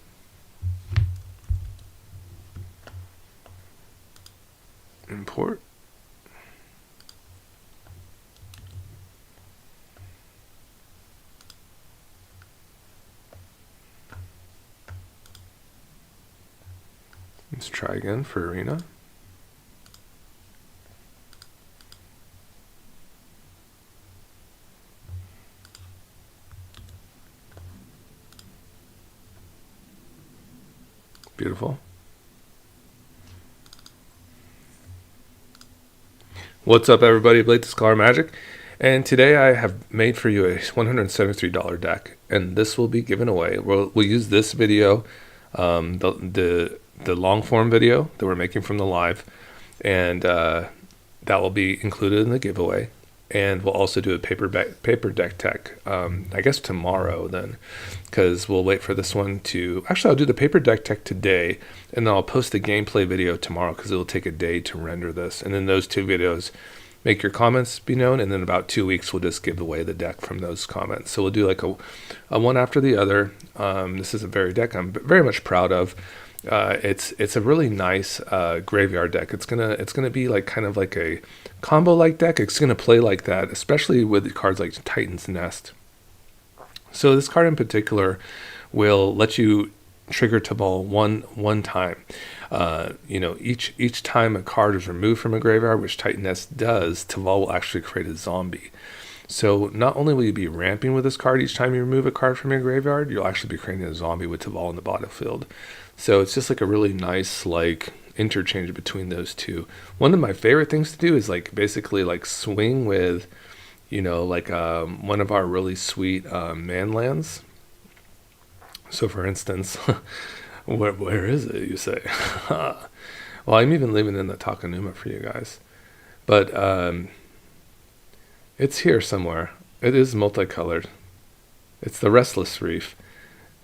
Import. Let's try again for Arena. Beautiful. What's up, everybody? Blake the Scholar Magic, and today I have made for you a $173 deck, and this will be given away. We'll use this video, the long form video that we're making from the live, and that will be included in the giveaway. And we'll also do a paper deck tech, I guess tomorrow then, because we'll wait for this one to, actually I'll do the paper deck tech today, and then I'll post the gameplay video tomorrow because it'll take a day to render this. And then those two videos, make your comments be known, and then about 2 weeks we'll just give away the deck from those comments. So we'll do like a one after the other. This is a very deck I'm very much proud of. It's a really nice graveyard deck. It's gonna be like kind of like a combo like deck. It's gonna play like that, especially with cards like Titan's Nest. So this card in particular will let you trigger Teval one time. Each time a card is removed from a graveyard, which Titan Nest does, Teval will actually create a zombie. So not only will you be ramping with this card each time you remove a card from your graveyard, you'll actually be creating a zombie with Teval in the battlefield. So it's just like a really nice like interchange between those two. One of my favorite things to do is like basically like swing with, you know, like one of our really sweet man lands. So for instance, where is it, you say? Well, I'm even leaving in the Takanuma for you guys. But it's here somewhere. It is multicolored. It's the Restless Reef.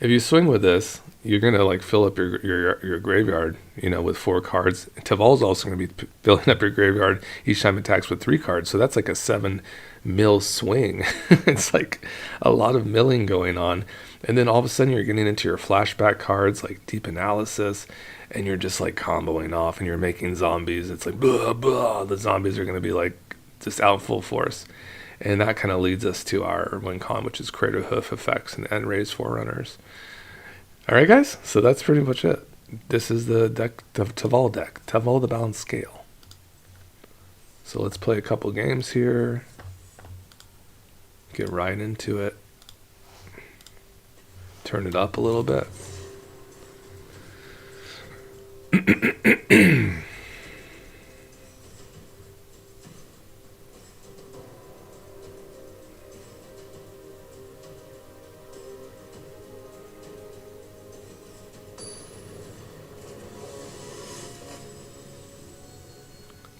If you swing with this, you're gonna like fill up your graveyard, you know, with 4 cards. Teval's also gonna be filling up your graveyard each time it attacks with 3 cards. So that's like a 7 mill swing. It's like a lot of milling going on. And then all of a sudden you're getting into your flashback cards like Deep Analysis, and you're just like comboing off and you're making zombies. It's like blah blah. The zombies are gonna be like just out full force. And that kind of leads us to our win con, which is Crater Hoof effects and end raise forerunners. All right, guys. So that's pretty much it. This is the deck, the Teval deck, Teval the Balanced Scale. So let's play a couple games here. Get right into it. Turn it up a little bit.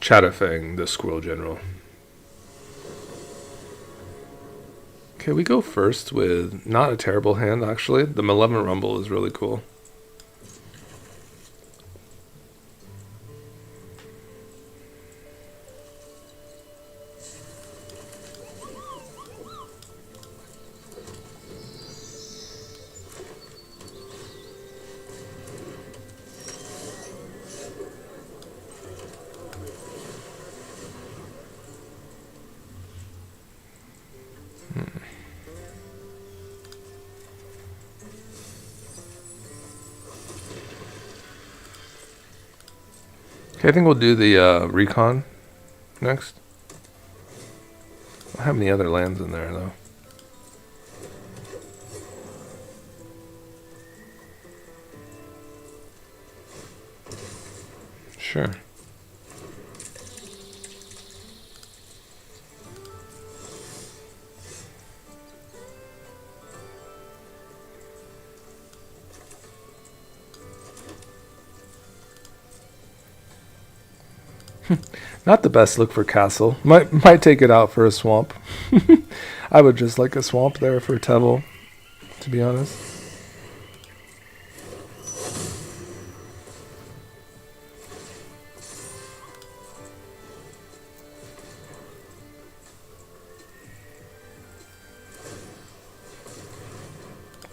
Chatterfang, the Squirrel General. Okay, we go first with not a terrible hand, actually. The Malevolent Rumble is really cool. Okay, I think we'll do the recon next. I don't have any other lands in there, though. Sure. Not the best look for castle. Might take it out for a swamp. I would just like a swamp there for Teval, to be honest.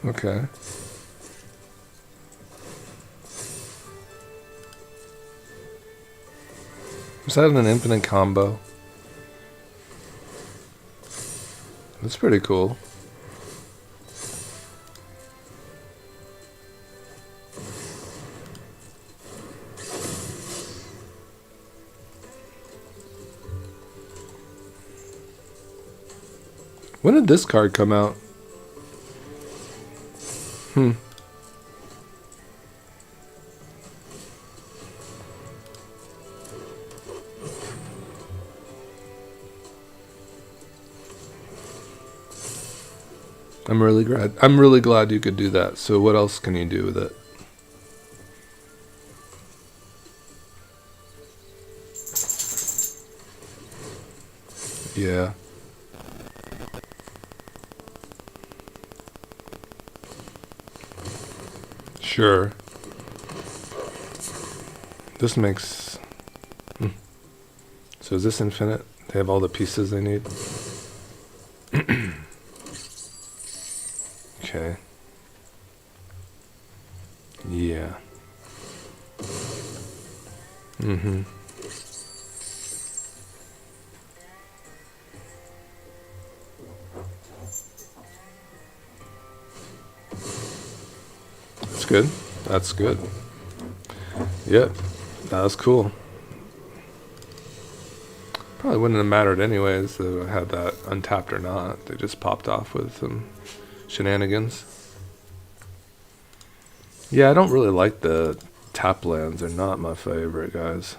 Okay. Is that an infinite combo? That's pretty cool. When did this card come out? I'm really glad you could do that. So what else can you do with it? Yeah. Sure. This makes... So is this infinite? They have all the pieces they need? Okay. Yeah. Mm-hmm. That's good. That's good. Yep. That was cool. Probably wouldn't have mattered anyways if I had that untapped or not. They just popped off with some shenanigans. Yeah, I don't really like the tap lands. They're not my favorite, guys.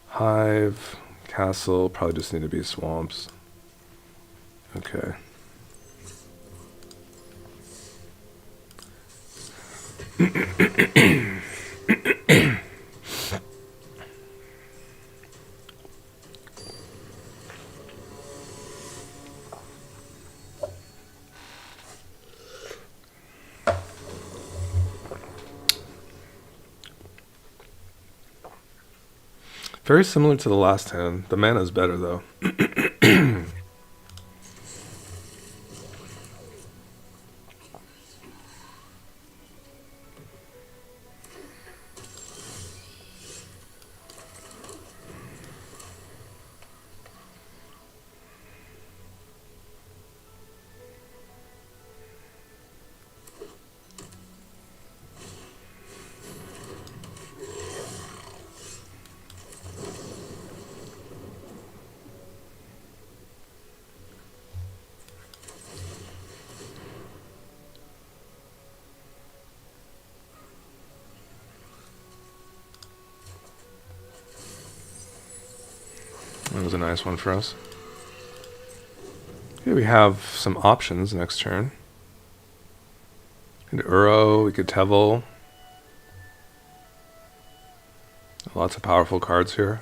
Hive, castle, probably just need to be swamps. Okay. Very similar to the last hand. The mana is better though. That was a nice one for us. Here we have some options next turn. We could Uro, we could Teval. Lots of powerful cards here.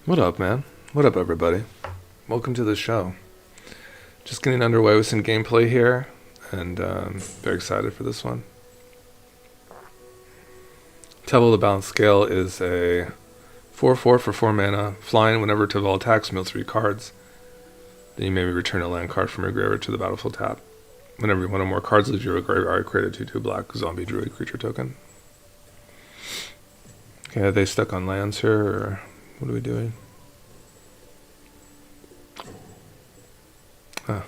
What up, man? What up, everybody? Welcome to the show. Just getting underway with some gameplay here, and very excited for this one. Teval the Balanced Scale is a 4/4 for 4 mana, flying. Whenever Teval attacks, mill 3 cards. Then you may return a land card from your graveyard to the battlefield tap. Whenever one or more cards leave your graveyard, create a 2/2 black zombie druid creature token. Okay, are they stuck on lands here, or what are we doing? Oh.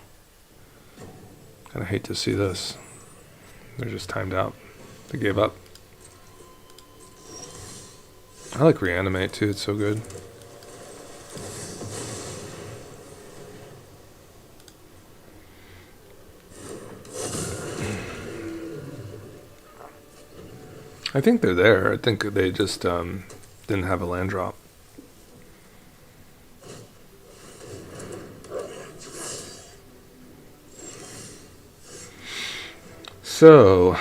Kind of hate to see this. They're just timed out. They gave up. I like Reanimate too, it's so good. I think they're there. I think they just didn't have a land drop. So,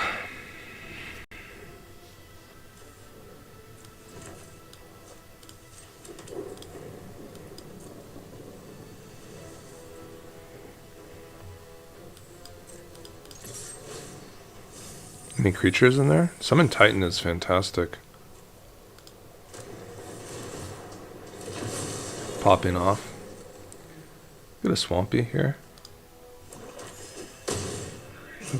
any creatures in there? Summon Titan is fantastic. Popping off. Get a Swampy here.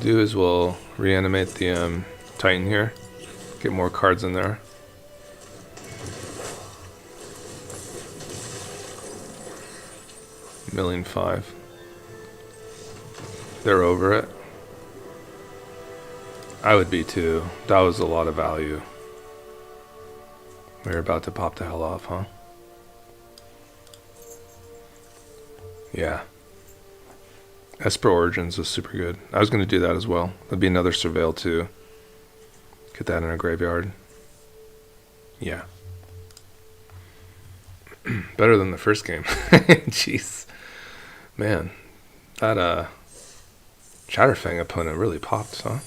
Do is we'll reanimate the Titan here. Get more cards in there. Milling 5. They're over it. I would be too. That was a lot of value. We're about to pop the hell off, huh? Yeah. Esper Origins was super good. I was going to do that as well. That'd be another Surveil too. Get that in our graveyard. Yeah. Better than the first game. Jeez. Man. That Chatterfang opponent really popped, huh?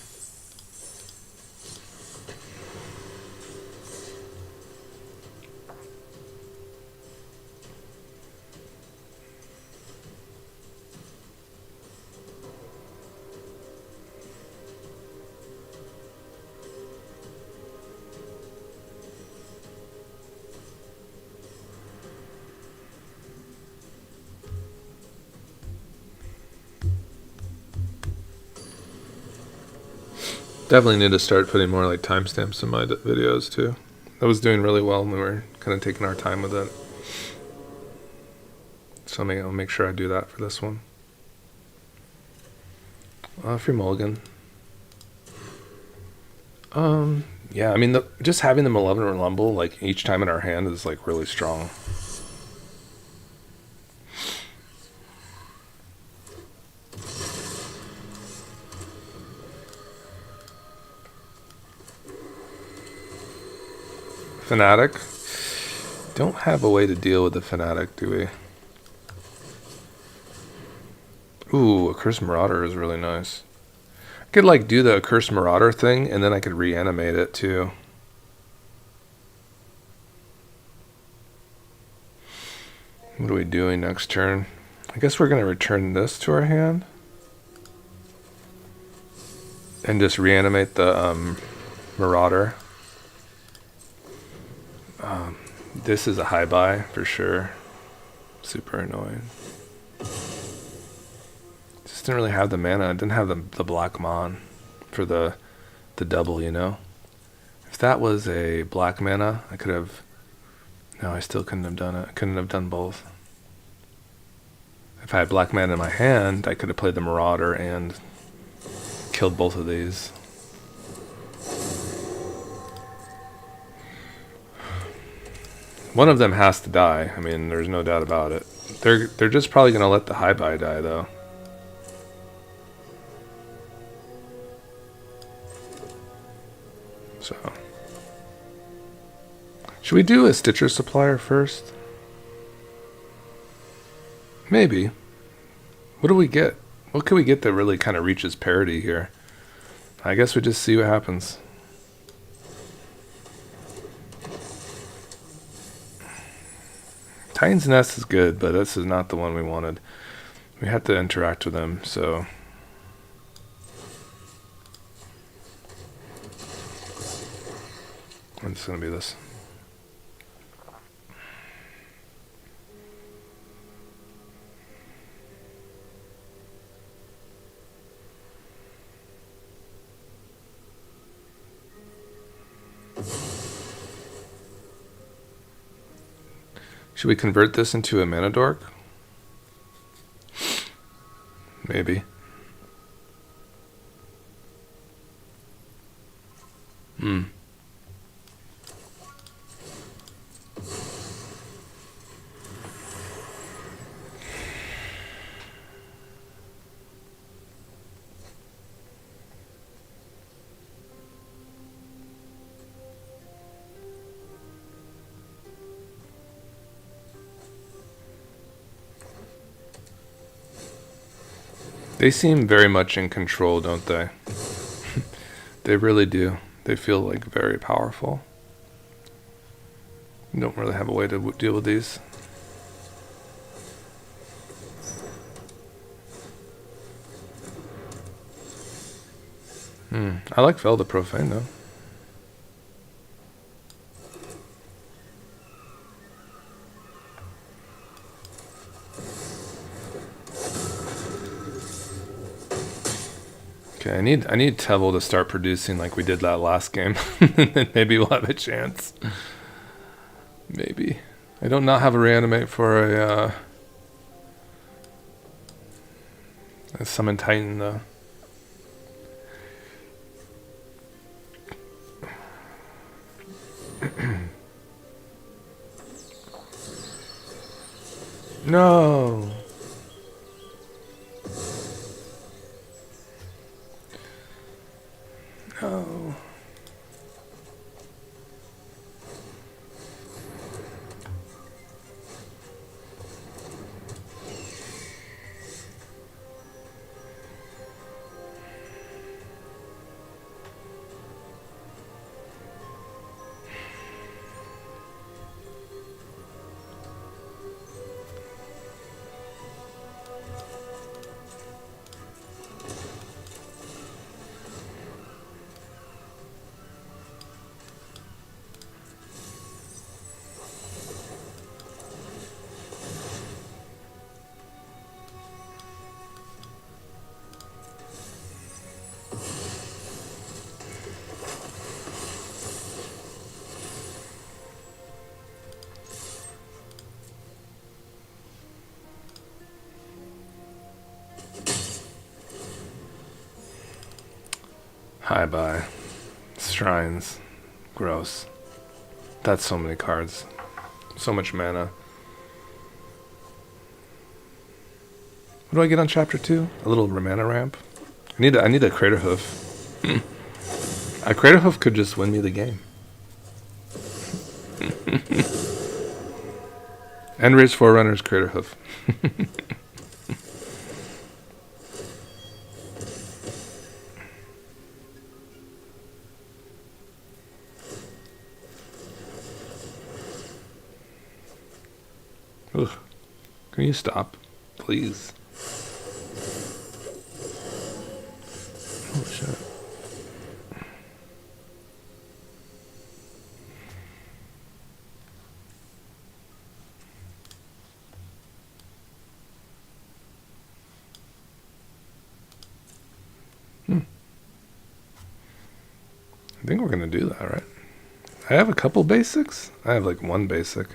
Definitely need to start putting more like timestamps in my videos too. I was doing really well when we were kind of taking our time with it. So I'll make sure I do that for this one. Free mulligan. Yeah, I mean, just having the Malevolent Rumble, like, each time in our hand is, like, really strong. Fanatic. Don't have a way to deal with the Fanatic, do we? Ooh, Accursed Marauder is really nice. I could, like, do the Accursed Marauder thing, and then I could reanimate it, too. What are we doing next turn? I guess we're going to return this to our hand. And just reanimate the Marauder. This is a high buy, for sure. Super annoying. Just didn't really have the mana. I didn't have the black mon for the double, you know? If that was a black mana, I could have... No, I still couldn't have done it. I couldn't have done both. If I had black mana in my hand, I could have played the Marauder and killed both of these. One of them has to die. I mean, there's no doubt about it. They're just probably going to let the high buy die, though. So, should we do a Stitcher Supplier first? Maybe. What do we get? What can we get that really kind of reaches parity here? I guess we just see what happens. Titan's Nest is good, but this is not the one we wanted. We had to interact with them, so... It's going to be this. Should we convert this into a mana dork? Maybe. They seem very much in control, don't they? They really do. They feel like very powerful. Don't really have a way to deal with these. I like Fel the Profane, though. Okay, I need Teval to start producing like we did that last game. Then maybe we'll have a chance. Maybe. I don't not have a reanimate for a Summon Titan though. No. No. Hi bye. Shrines. Gross. That's so many cards. So much mana. What do I get on chapter 2? A little mana ramp? I need a Crater Hoof. A Crater Hoof could just win me the game. Enraged Forerunners, Crater Hoof. Ugh. Can you stop, please? Oh shit. I think we're gonna do that, right? I have a couple basics. I have like one basic.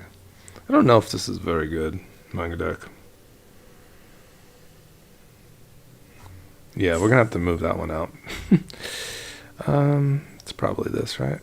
I don't know if this is very good, manga deck. Yeah, we're gonna have to move that one out. It's probably this, right?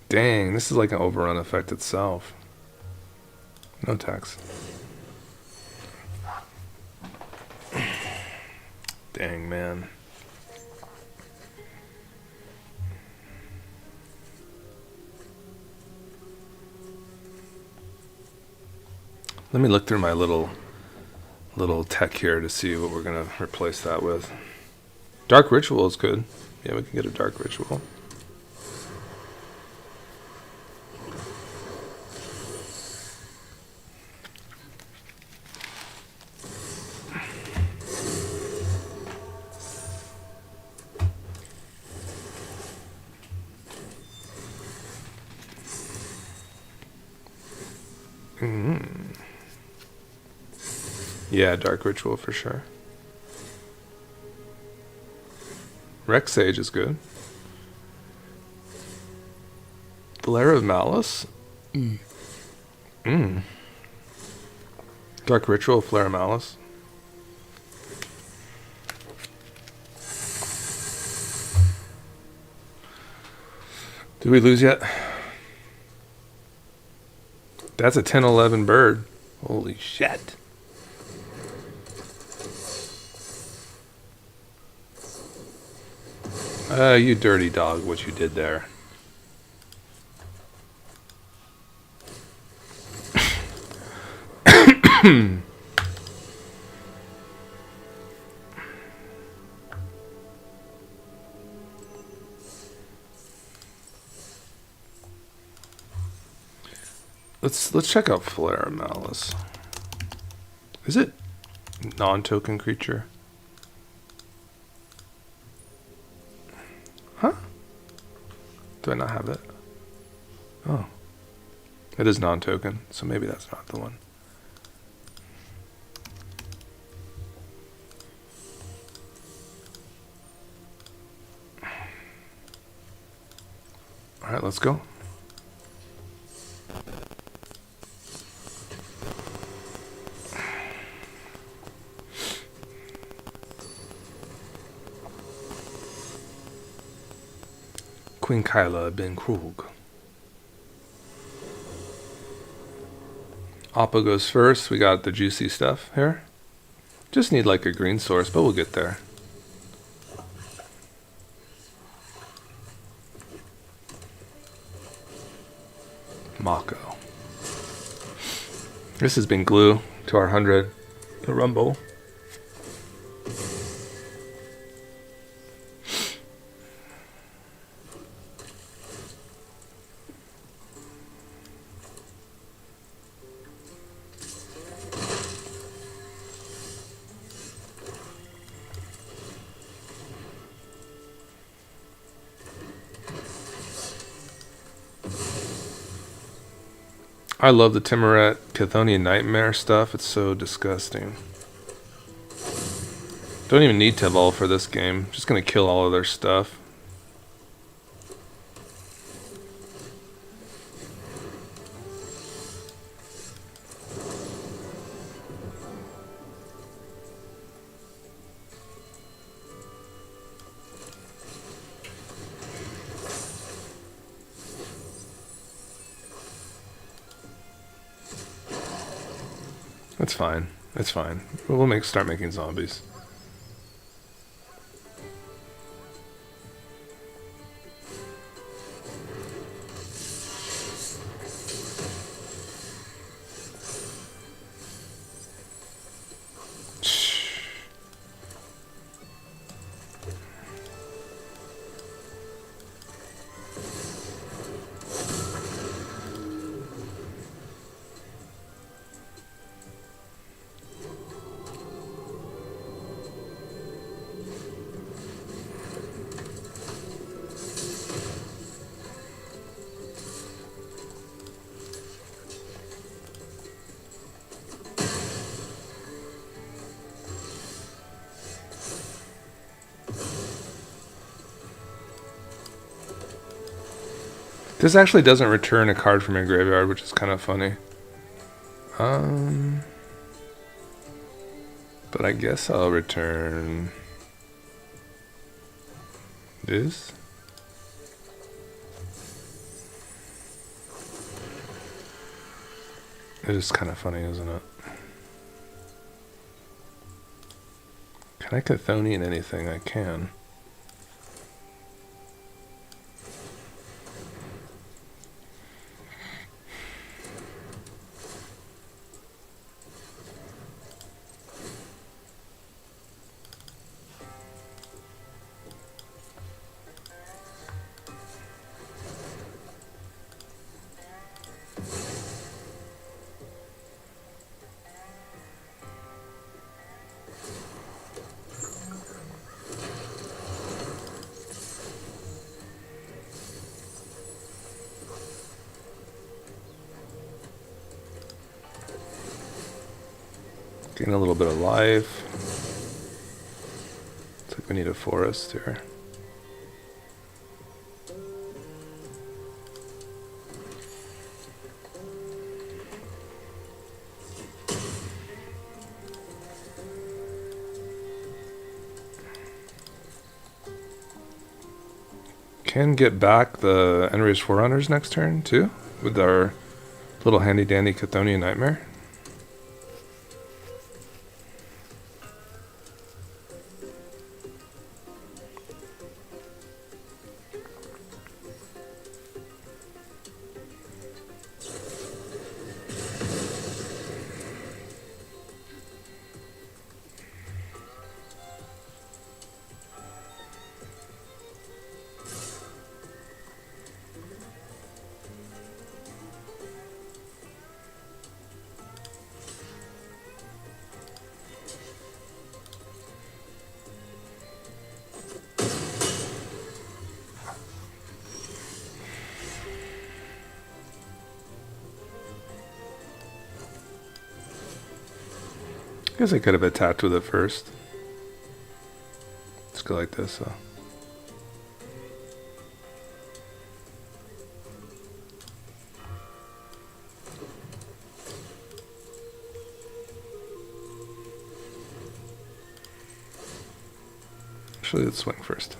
Dang, this is like an overrun effect itself. No tax. Dang, man. Let me look through my little tech here to see what we're gonna replace that with. Dark Ritual is good. Yeah, we can get a Dark Ritual. Yeah, Dark Ritual for sure. Rex Sage is good. Flare of Malice? Dark Ritual, Flare of Malice. Did we lose yet? That's a 10-11 bird. Holy shit. You dirty dog, what you did there. Let's check out Flare of Malice. Is it non-token creature? Huh? Do I not have it? Oh. It is non-token, so maybe that's not the one. Alright, let's go. Queen Kyla Ben Krug. Appa goes first. We got the juicy stuff here. Just need like a green source, but we'll get there. Mako. This has been glue to our 100. The Rumble. I love the Timuret Chthonian Nightmare stuff. It's so disgusting. Don't even need Teval for this game. Just gonna kill all of their stuff. It's fine. It's fine. We'll start making zombies. This actually doesn't return a card from your graveyard, which is kind of funny. But I guess I'll return this. It is kind of funny, isn't it? Can I Chthonian anything? I can. Gain a little bit of life. Looks like we need a forest here. Can get back the Enria's Forerunners next turn too, with our little handy dandy Chthonian Nightmare. I guess I could have attacked with it first. Let's go like this, though. Actually, let's swing first.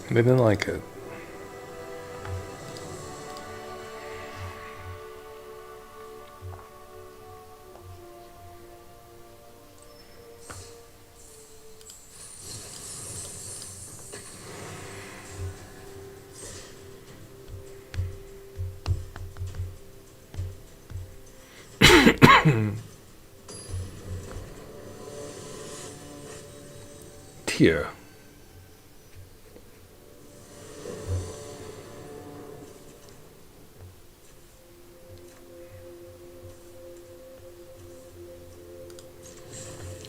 They didn't like it. you.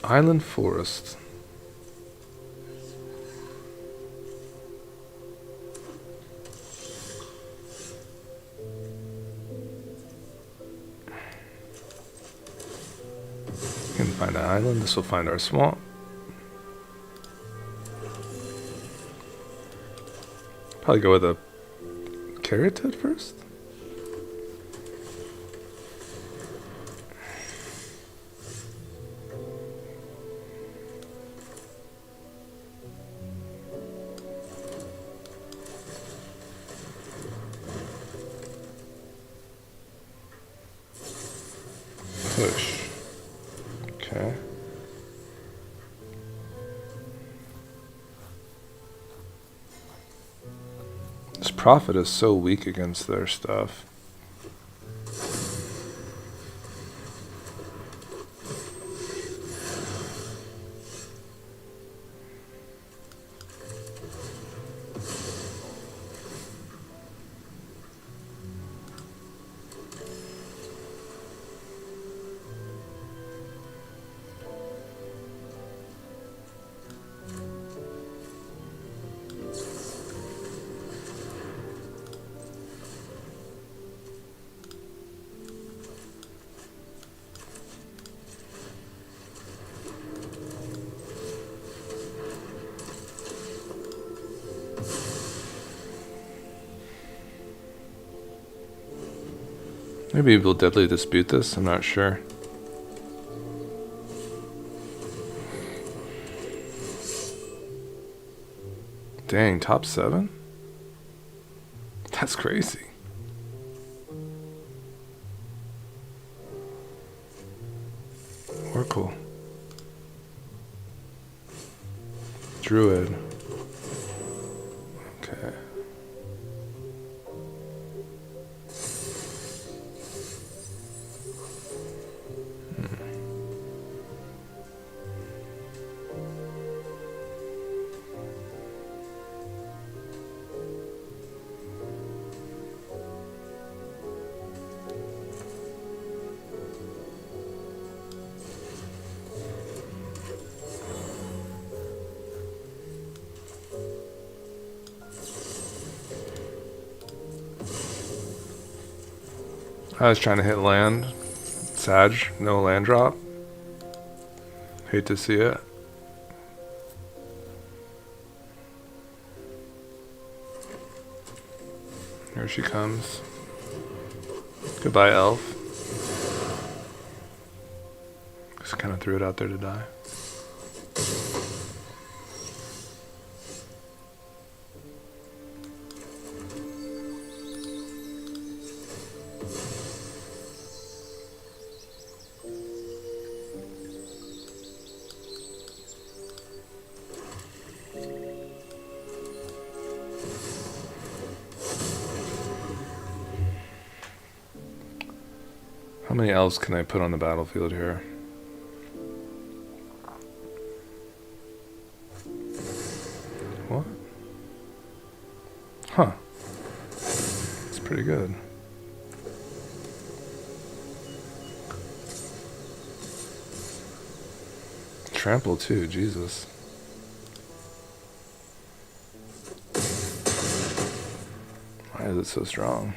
Island Forest. Can find an island. This will find our swamp. Probably go with a carotid first. Push. Okay. This prophet is so weak against their stuff. Maybe we'll deadly dispute this, I'm not sure. Dang, top 7? That's crazy. Oracle. Druid. Okay. I was trying to hit land. Sag, no land drop. Hate to see it. Here she comes. Goodbye, elf. Just kind of threw it out there to die. How many elves can I put on the battlefield here? What? Huh. That's pretty good. Trample too, Jesus. Why is it so strong?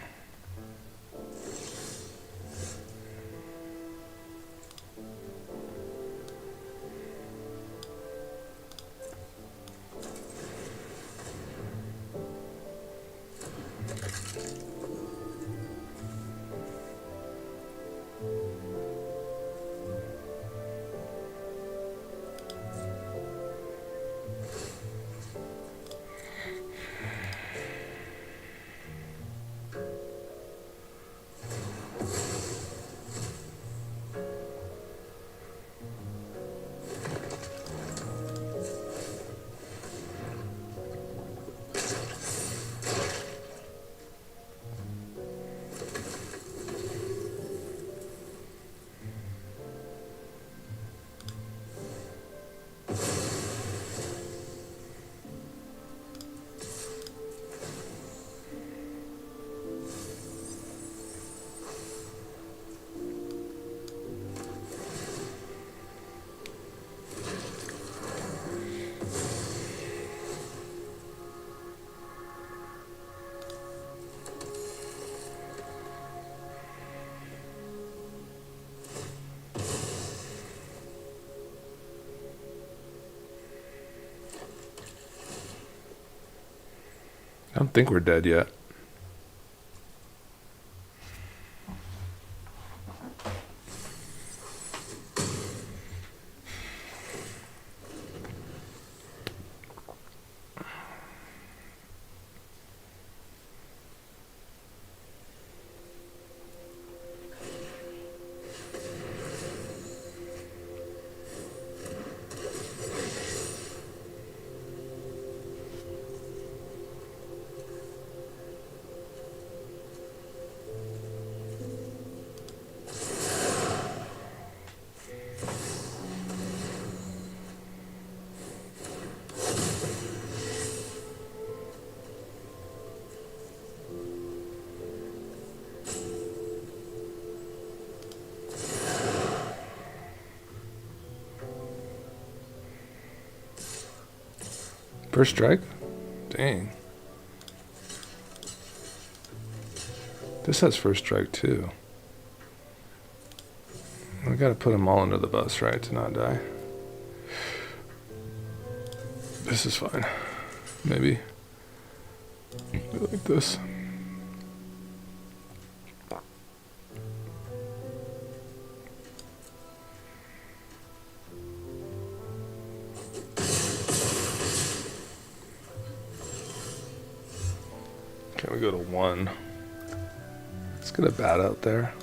I don't think we're dead yet. First strike? Dang. This has first strike too. I gotta put them all under the bus, right, to not die. This is fine. Maybe. Like this. Can we go to 1? Let's get a bat out there.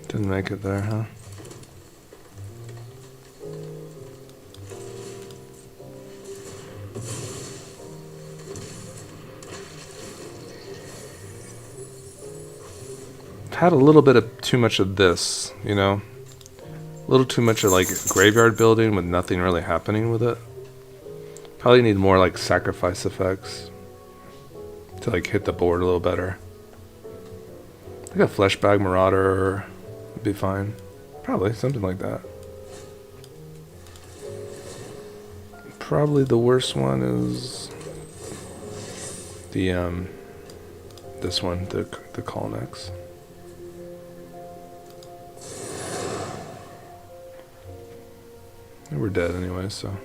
Didn't make it there, huh? Had a little bit of too much of this, you know? A little too much of like graveyard building with nothing really happening with it. Probably need more like sacrifice effects to like hit the board a little better. I think a fleshbag marauder would be fine. Probably something like that. Probably the worst one is the this one, the Colnex. We're dead anyway, so.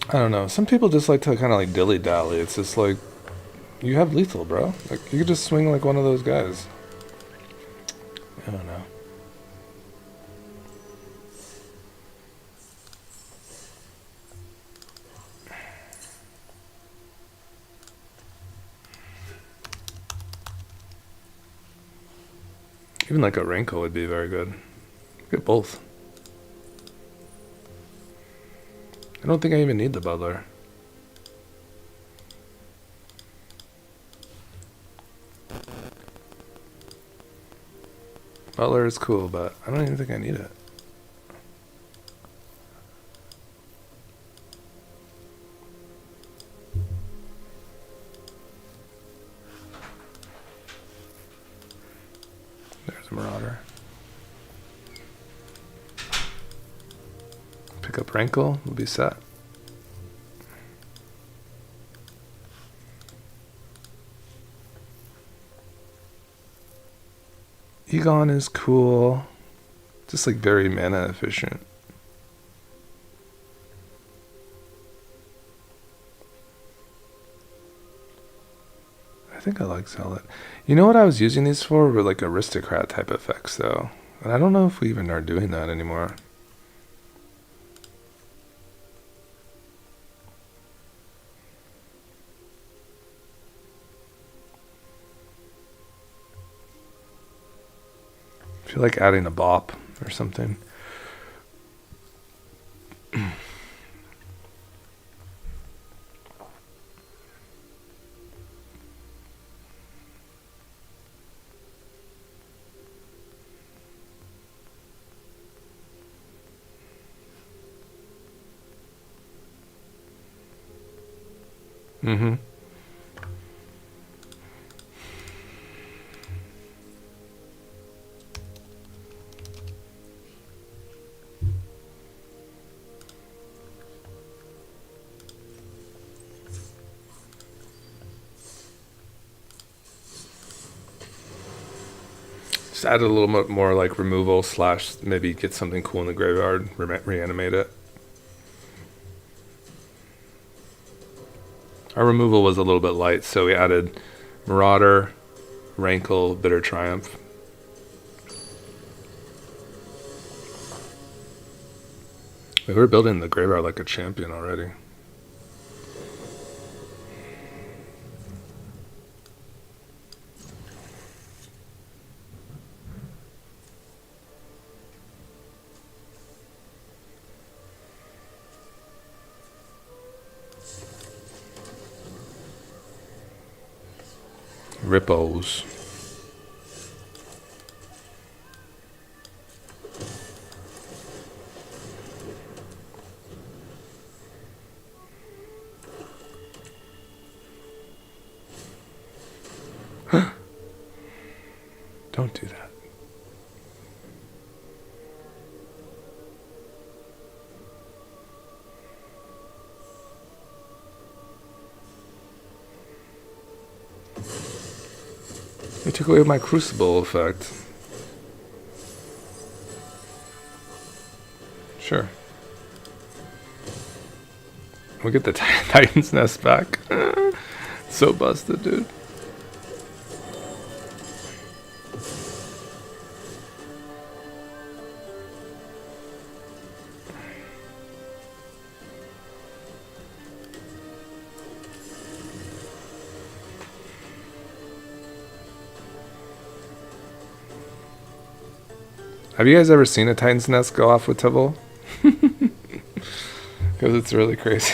I don't know. Some people just like to kind of like dilly-dally. It's just like, you have lethal, bro. Like, you could just swing like one of those guys. I don't know. Even like a Renko would be very good. Get both. I don't think I even need the Butler. Butler is cool, but I don't even think I need it. There's a Marauder. Pick up Rankle, we'll be set. Egon is cool, just like very mana efficient. think I like Zealot. You know what I was using these for? Were like aristocrat type effects, though. And I don't know if we even are doing that anymore. I feel like adding a bop or something. Mm-hmm. Just add a little bit more like removal / maybe get something cool in the graveyard, reanimate it. Our removal was a little bit light, so we added Marauder, Rankle, Bitter Triumph. We were building the graveyard like a champion already. Rippos. Don't do that. They took away my crucible effect. Sure. We'll get the Titan's Nest back. So busted, dude. Have you guys ever seen a Titan's Nest go off with Teval? Because it's really crazy.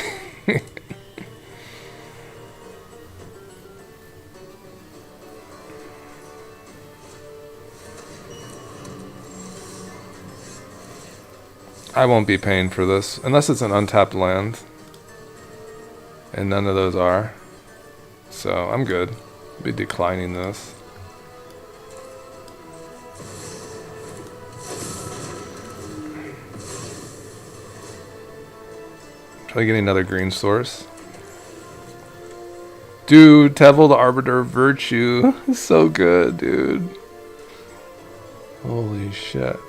I won't be paying for this unless it's an untapped land, and none of those are, so I'm good. I'll be declining this. Try getting another green source. Dude, Teval the Arbiter of Virtue. So good, dude. Holy shit.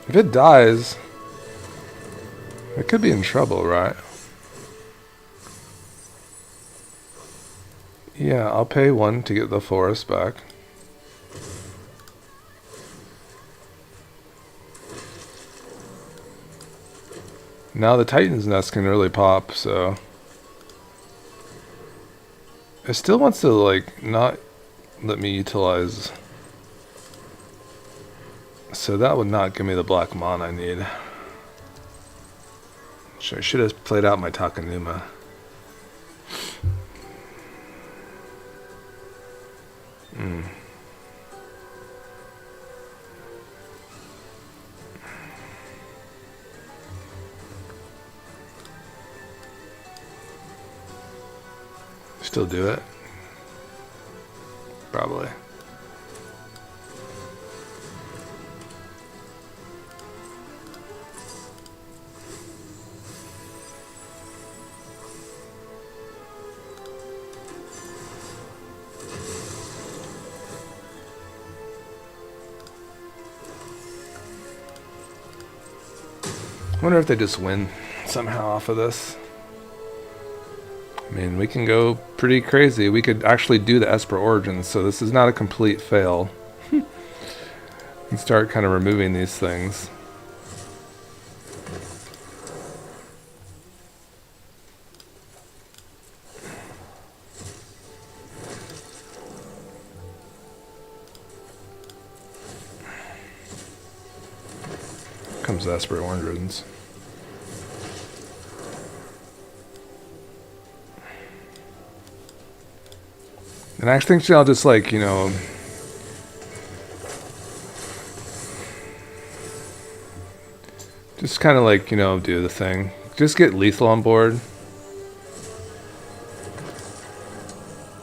If it dies, it could be in trouble, right? Yeah, I'll pay 1 to get the forest back. Now the Titan's Nest can really pop, so... It still wants to, like, not let me utilize... So that would not give me the black mana I need. I should have played out my Takenuma. Still do it? Probably. Wonder if they just win somehow off of this. I mean, we can go pretty crazy. We could actually do the Esper Origins, so this is not a complete fail. And start kind of removing these things. Comes the Esper Origins. And I think I'll just, like, you know, just kind of, like, you know, do the thing. Just get lethal on board.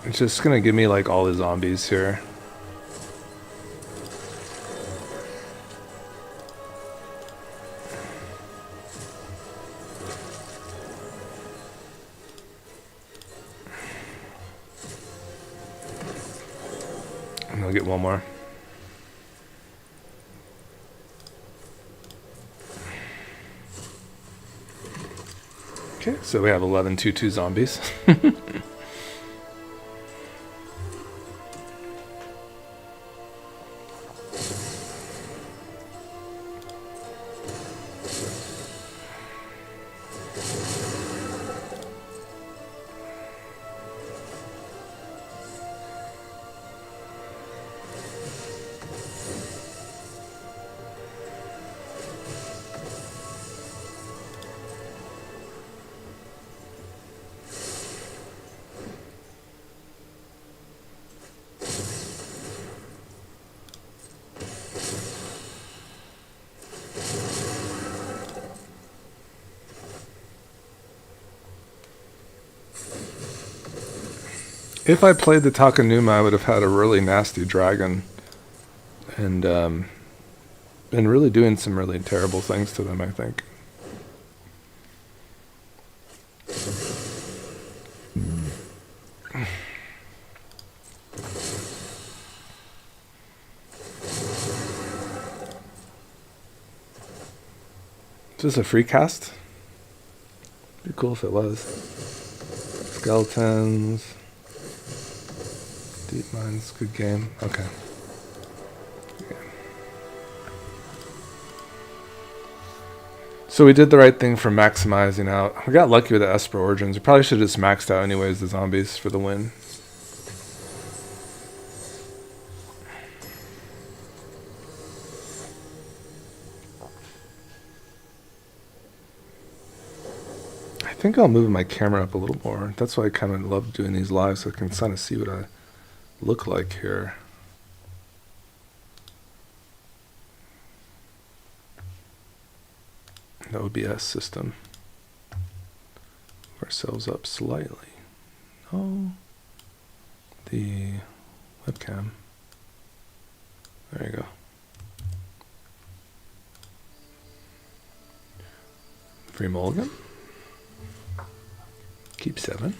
It's just gonna give me, like, all the zombies here. And I'll get one more. Okay, so we have 11 2/2 zombies. If I played the Takanuma, I would have had a really nasty dragon. And been really doing some really terrible things to them, I think. Is this a free cast? Be cool if it was. Skeletons. Deep Mines, good game. Okay. So we did the right thing for maximizing out. We got lucky with the Esper Origins. We probably should have just maxed out anyways the zombies for the win. I think I'll move my camera up a little more. That's why I kind of love doing these lives, so I can kind of see what I look like here. The OBS system. Move ourselves up slightly. Oh, the webcam. There you go. Free mulligan. Keep 7.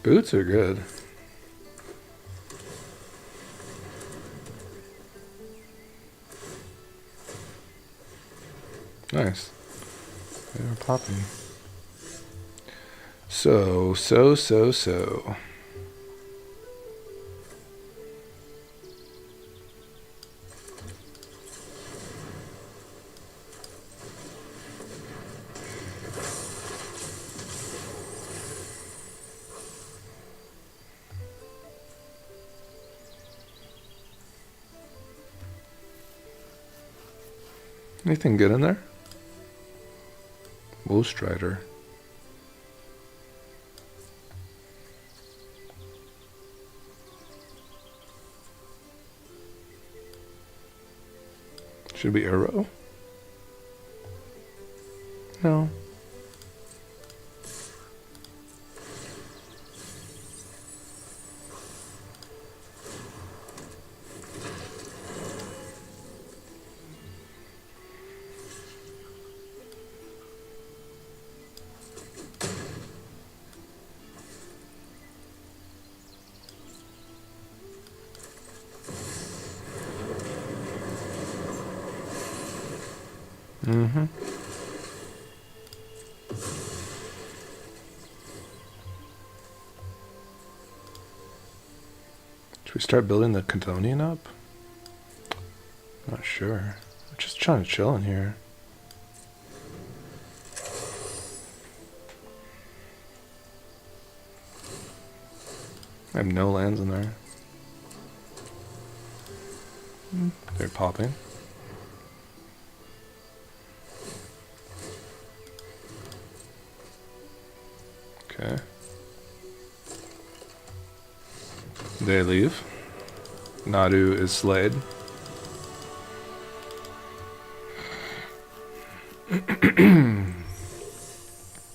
Boots are good. Nice. They're popping. So. Anything good in there? Wool Strider. Should be arrow? No. Mm-hmm. Should we start building the Cantonian up? Not sure. I'm just trying to chill in here. I have no lands in there. They're popping. Okay. They leave. Nadu is slayed.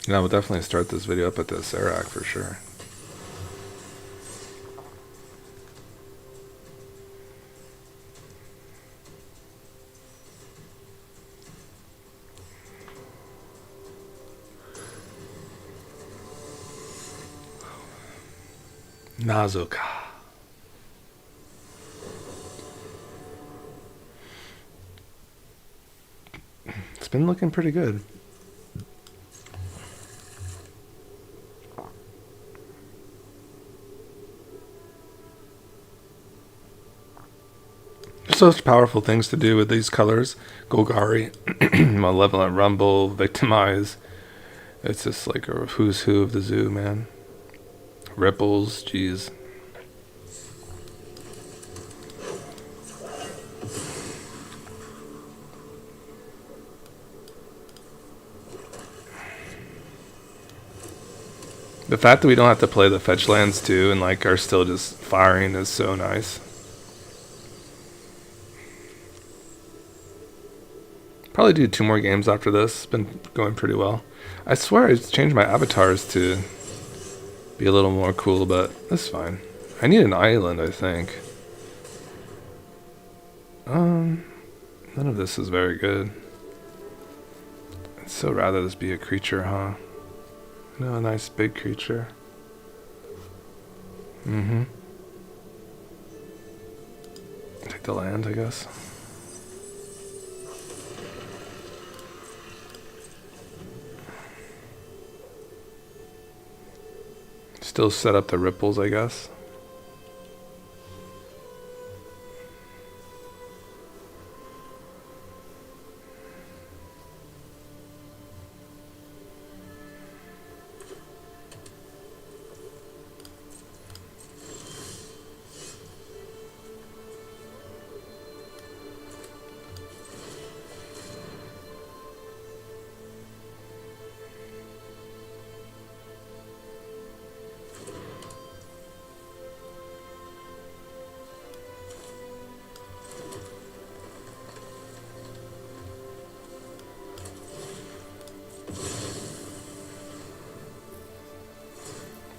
Yeah, we'll definitely start this video up at the Serac for sure. Nazuka. It's been looking pretty good. Such powerful things to do with these colors. Golgari, Malevolent Rumble, Victimize. It's just like a who's who of the zoo, man. Ripples, jeez. The fact that we don't have to play the fetch lands too and like are still just firing is so nice. Probably do 2 more games after this. It's been going pretty well. I swear I changed my avatars to be a little more cool, but that's fine. I need an island, I think. None of this is very good. I'd so rather this be a creature, huh? No, a nice big creature. Mm-hmm. Take the land, I guess. Still set up the ripples, I guess.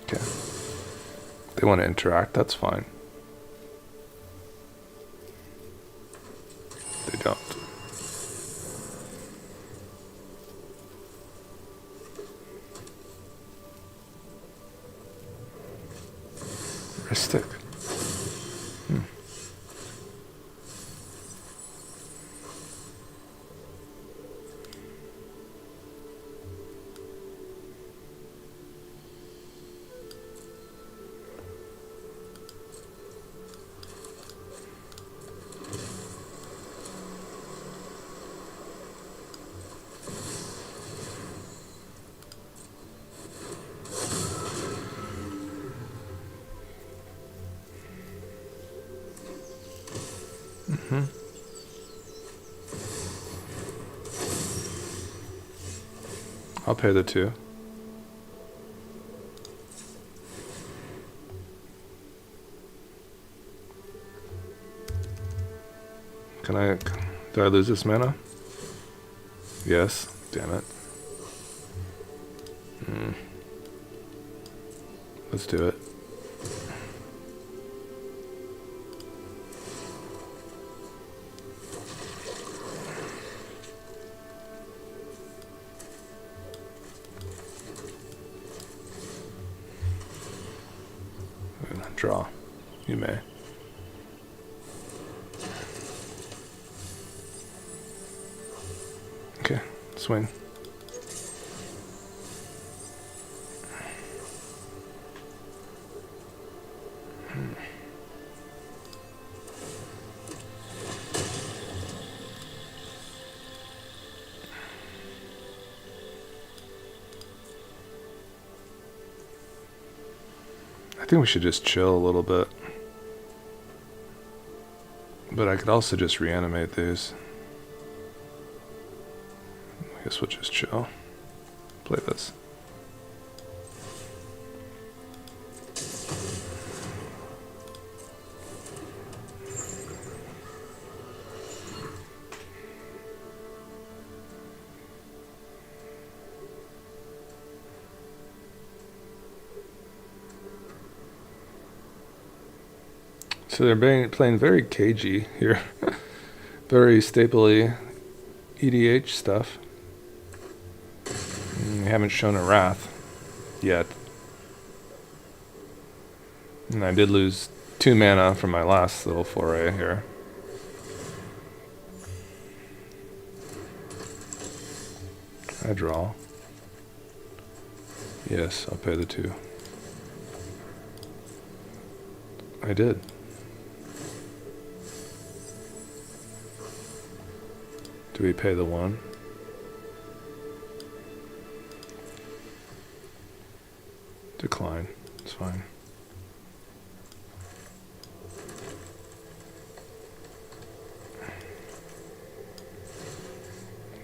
Okay. They want to interact, that's fine. They don't. Stick. I'll pay the 2. Do I lose this mana? Yes. Damn it. Let's do it. Draw. You may. Okay, swing. I think we should just chill a little bit. But I could also just reanimate these. I guess we'll just chill. Play this. So they're playing very cagey here. Very stapley EDH stuff. We haven't shown a Wrath yet. And I did lose 2 mana from my last little foray here. I draw. Yes, I'll pay the 2. I did. Do we pay the 1? Decline. It's fine.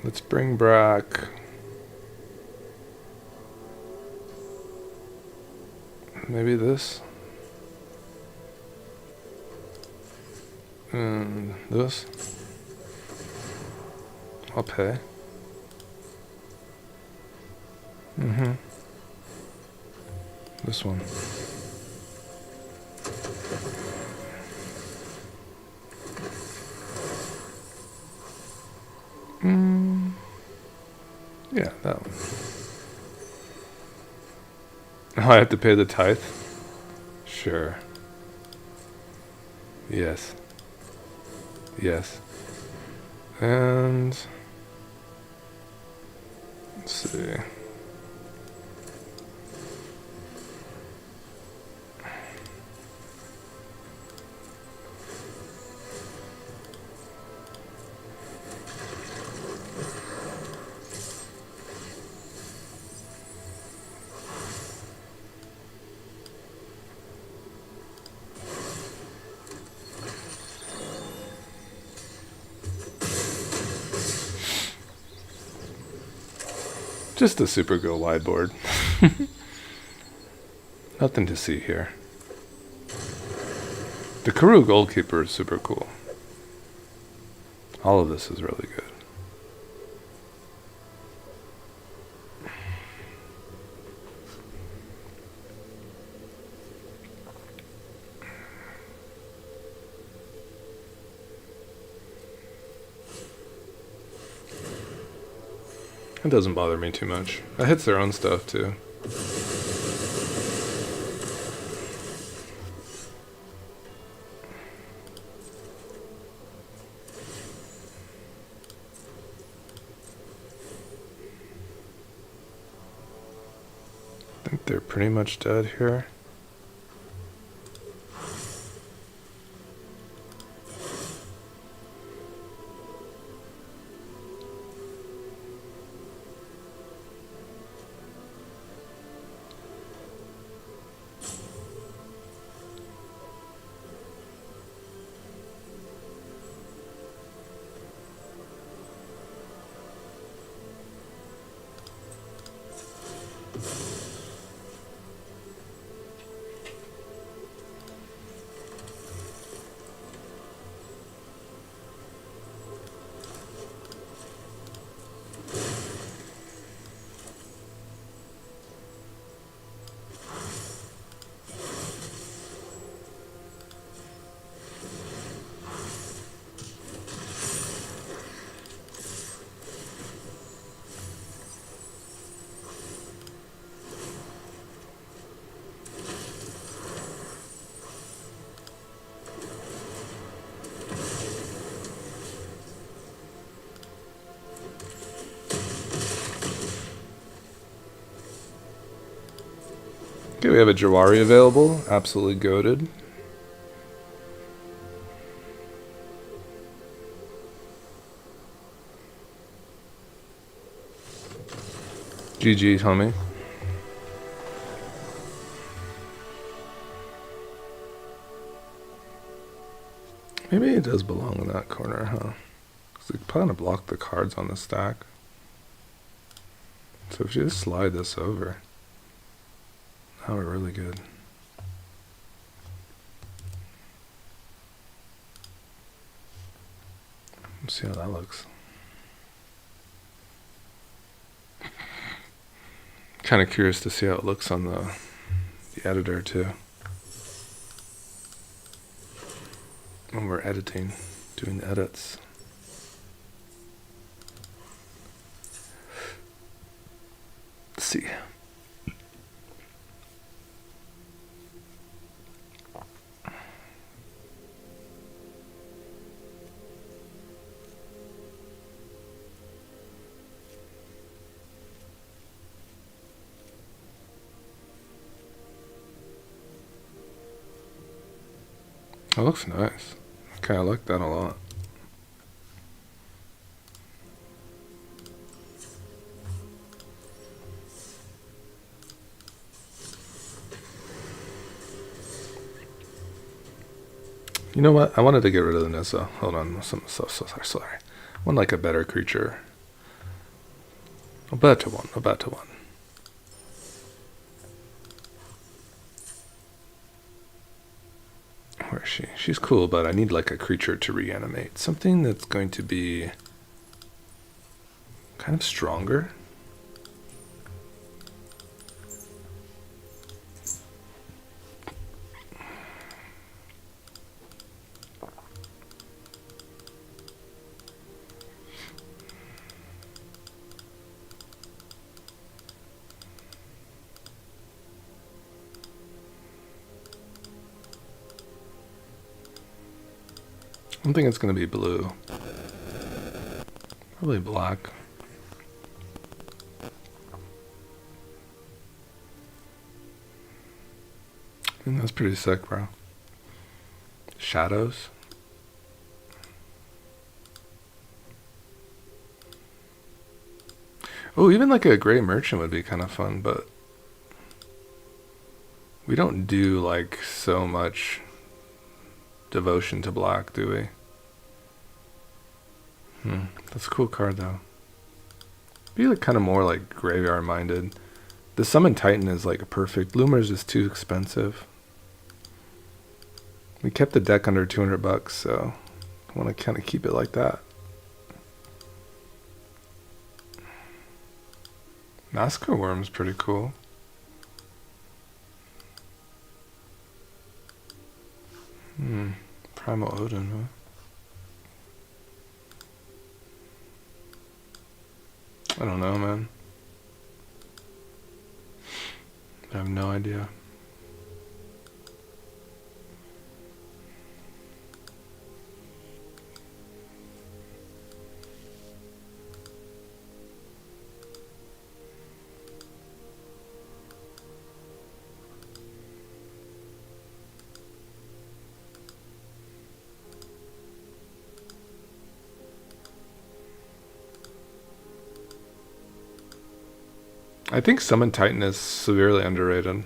Let's bring back maybe this and this. I'll pay. This one. Yeah, that one. Oh, I have to pay the tithe? Sure. Yes. Yes. And let's see. Just a super go wide board. Nothing to see here. The Karoo Goalkeeper is super cool. All of this is really good. It doesn't bother me too much. It hits their own stuff too. I think they're pretty much dead here. we have a Jawari available. Absolutely goated. GG, homie. Maybe it does belong in that corner, huh? Because we kind of block the cards on the stack. So if you just slide this over, now we're really good. Let's see how that looks. Kind of curious to see how it looks on the editor too. When we're editing, doing the edits. Let's see. It looks nice. I kind of like that a lot. You know what? I wanted to get rid of the Nissa. Hold on. So sorry. I want like a better creature. A better one. Where is she? She's cool, but I need like a creature to reanimate. Something that's going to be kind of stronger. I don't think it's going to be blue. Probably black. I think that's pretty sick, bro. Shadows. Oh, even like a gray merchant would be kind of fun, but we don't do like so much devotion to black, do we? That's a cool card though. Be like kind of more like graveyard minded. The Summon Titan is like a perfect. Loomer's is too expensive. We kept the deck under $200, so I want to kind of keep it like that. Massacre Worm's pretty cool. Primal Odin, huh? I don't know, man. I have no idea. I think Summon Titan is severely underrated.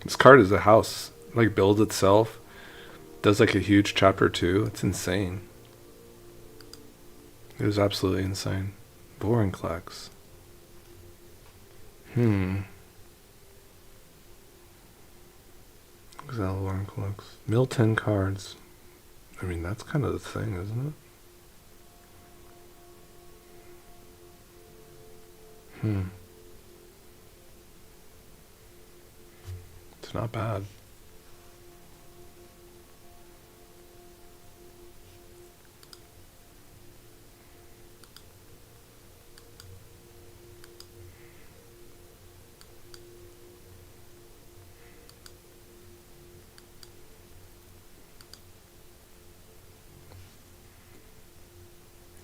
This card is a house. Like builds itself. Does like a huge chapter 2. It's insane. It was absolutely insane. Boring Klex. Exile Boring Klex. Mill 10 cards. I mean, that's kind of the thing, isn't it? It's not bad.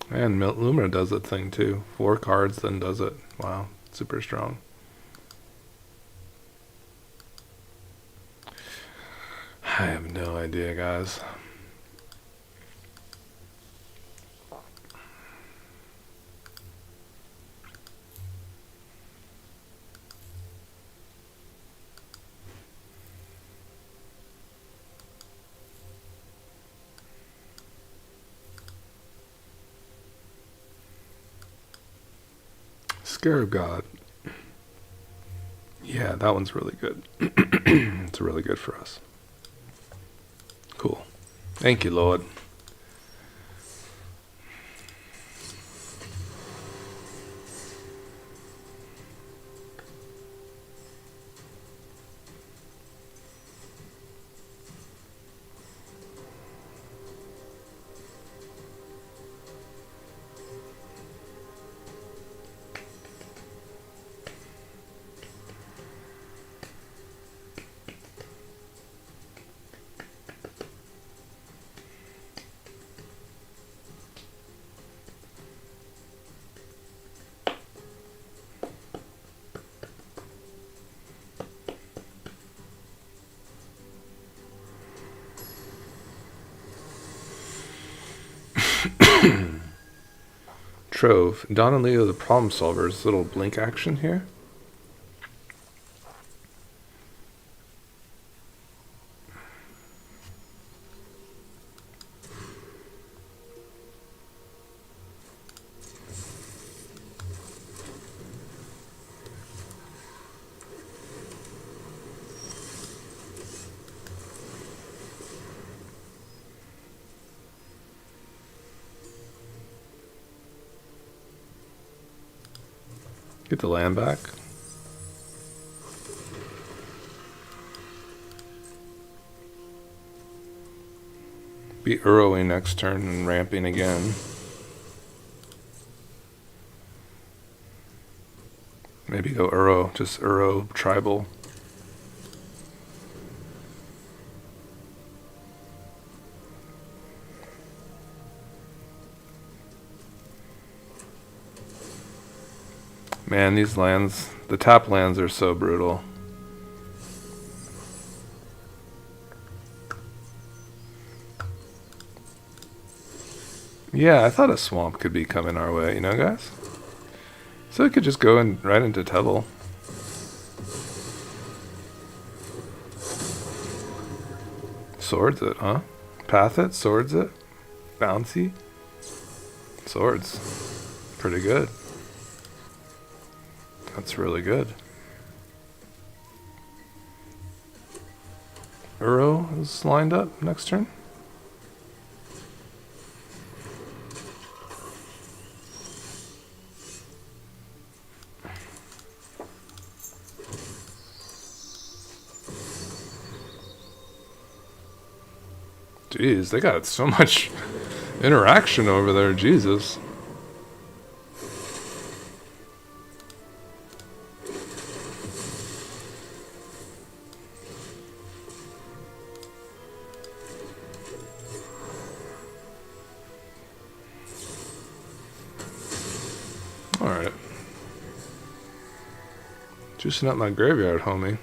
And Luma does that thing too. 4 cards, then does it. Wow, super strong. I have no idea, guys. Scarab God. Yeah, that one's really good. It's really good for us. Cool. Thank you, Lord. Trove. Don and Leo, the problem solvers. Little blink action here. Get the land back. Be Uroing next turn and ramping again. Maybe go Uro, just Uro tribal. Man, these lands, the tap lands are so brutal. Yeah, I thought a swamp could be coming our way, you know, guys? So we could just go right into Teval. Swords it, huh? Path it, swords it. Bouncy. Swords. Pretty good. That's really good. Uro is lined up next turn. Jeez, they got so much interaction over there, Jesus. Alright. Juicing up my graveyard, homie.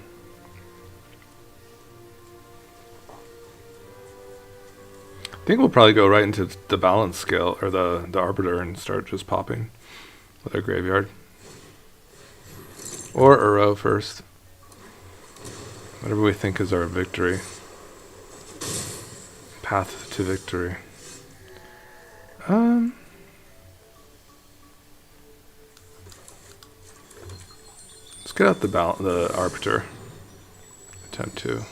I think we'll probably go right into the balance scale, or the arbiter, and start just popping with our graveyard. Or Uro first. Whatever we think is our victory. Path to victory. Let's get out the arbiter. Attempt to.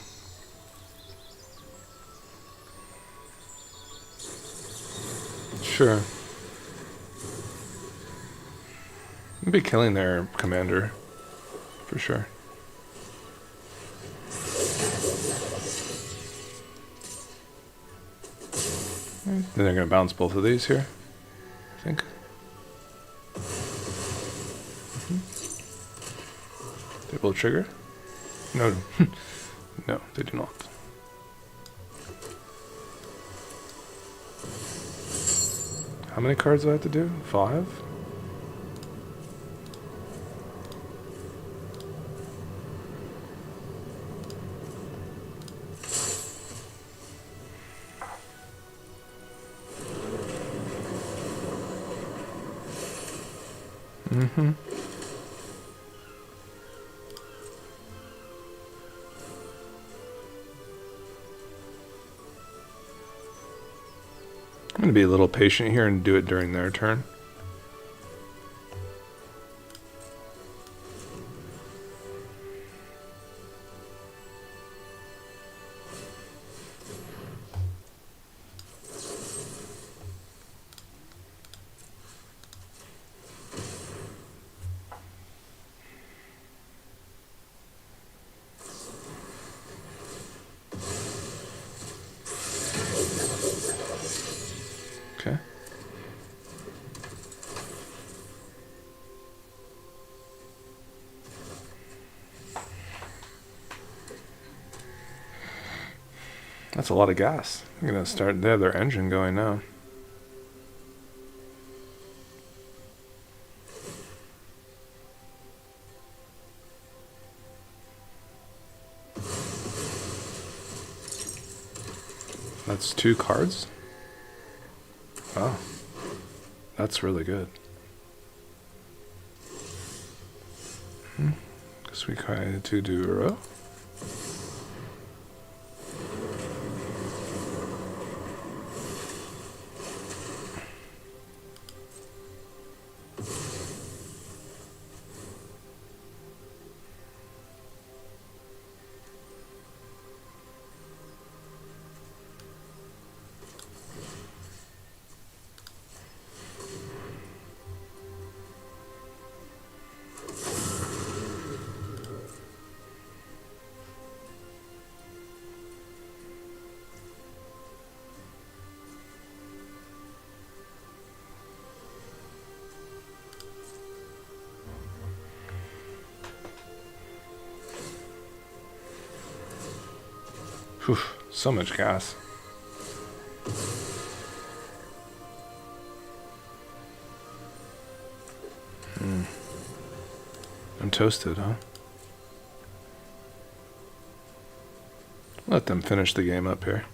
Sure. I'd be killing their commander. For sure. Then they're going to bounce both of these here, I think. They will trigger? No. No, they do not. How many cards do I have to do? 5? Mm-hmm. I'm going to be a little patient here and do it during their turn. Okay. That's a lot of gas. I'm going to start, they have their engine going now. That's 2 cards? Wow. That's really good. Guess we try to do a row. Whew, so much gas. I'm toasted, huh? Let them finish the game up here.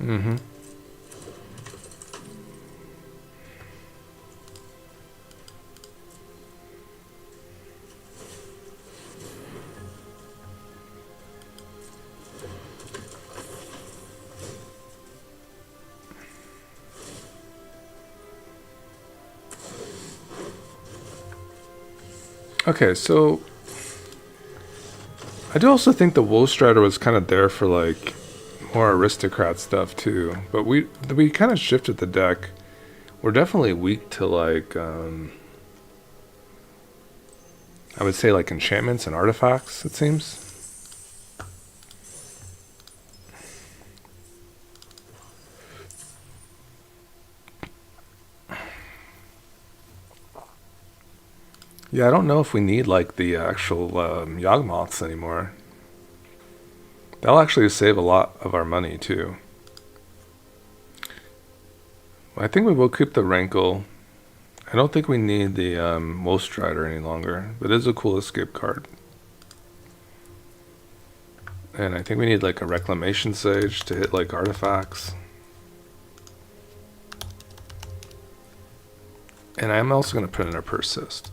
Mm-hmm. Okay, so I do also think the Wool Strider was kind of there for like more aristocrat stuff too, but we kind of shifted the deck. We're definitely weak to like I would say like enchantments and artifacts, it seems. Yeah, I don't know if we need like the actual Yawgmoths anymore. That'll actually save a lot of our money too. I think we will keep the Rankle. I don't think we need the Wool Strider any longer, but it is a cool escape card. And I think we need like a Reclamation Sage to hit like artifacts. And I'm also going to put in a Persist.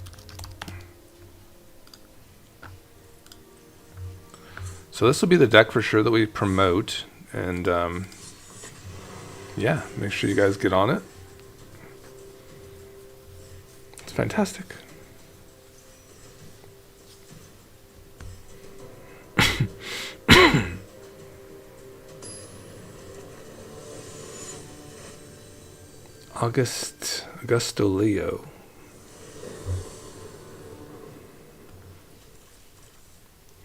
So this will be the deck for sure that we promote, and yeah, make sure you guys get on it. It's fantastic. Augusto Leo.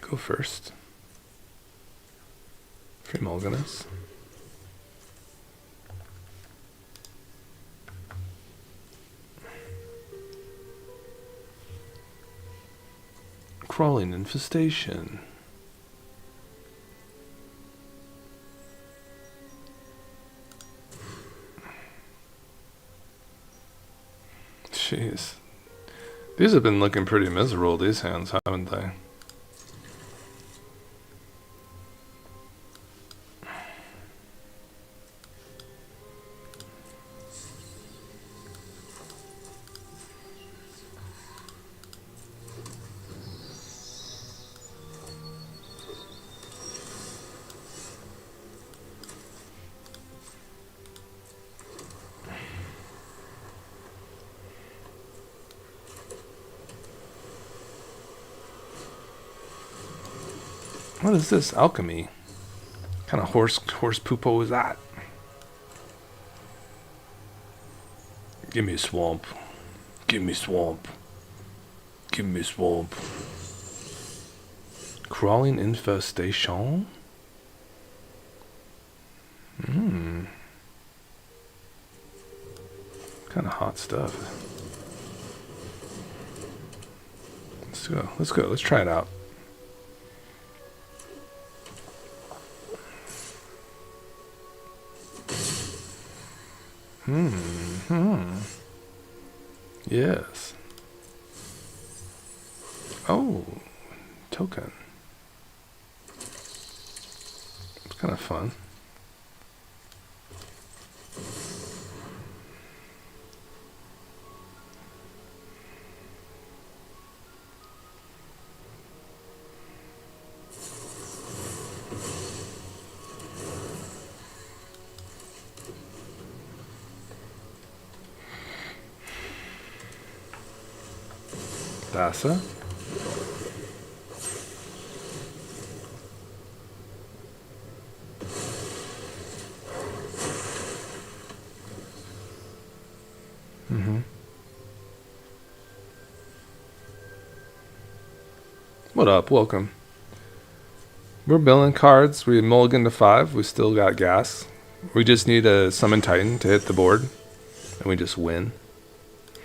Go first. Mulganus. Crawling Infestation. Jeez. These have been looking pretty miserable, these hands, haven't they? What is this? Alchemy. What kind of horse poopo is that? Give me swamp. Give me swamp. Give me swamp. Crawling infestation? Kind of hot stuff. Let's go. Let's go. Let's try it out. Yes. Oh, token. It's kind of fun. Dasa. What up? Welcome. We're billing cards. We mulligan to 5. We still got gas. We just need a summon titan to hit the board, and we just win.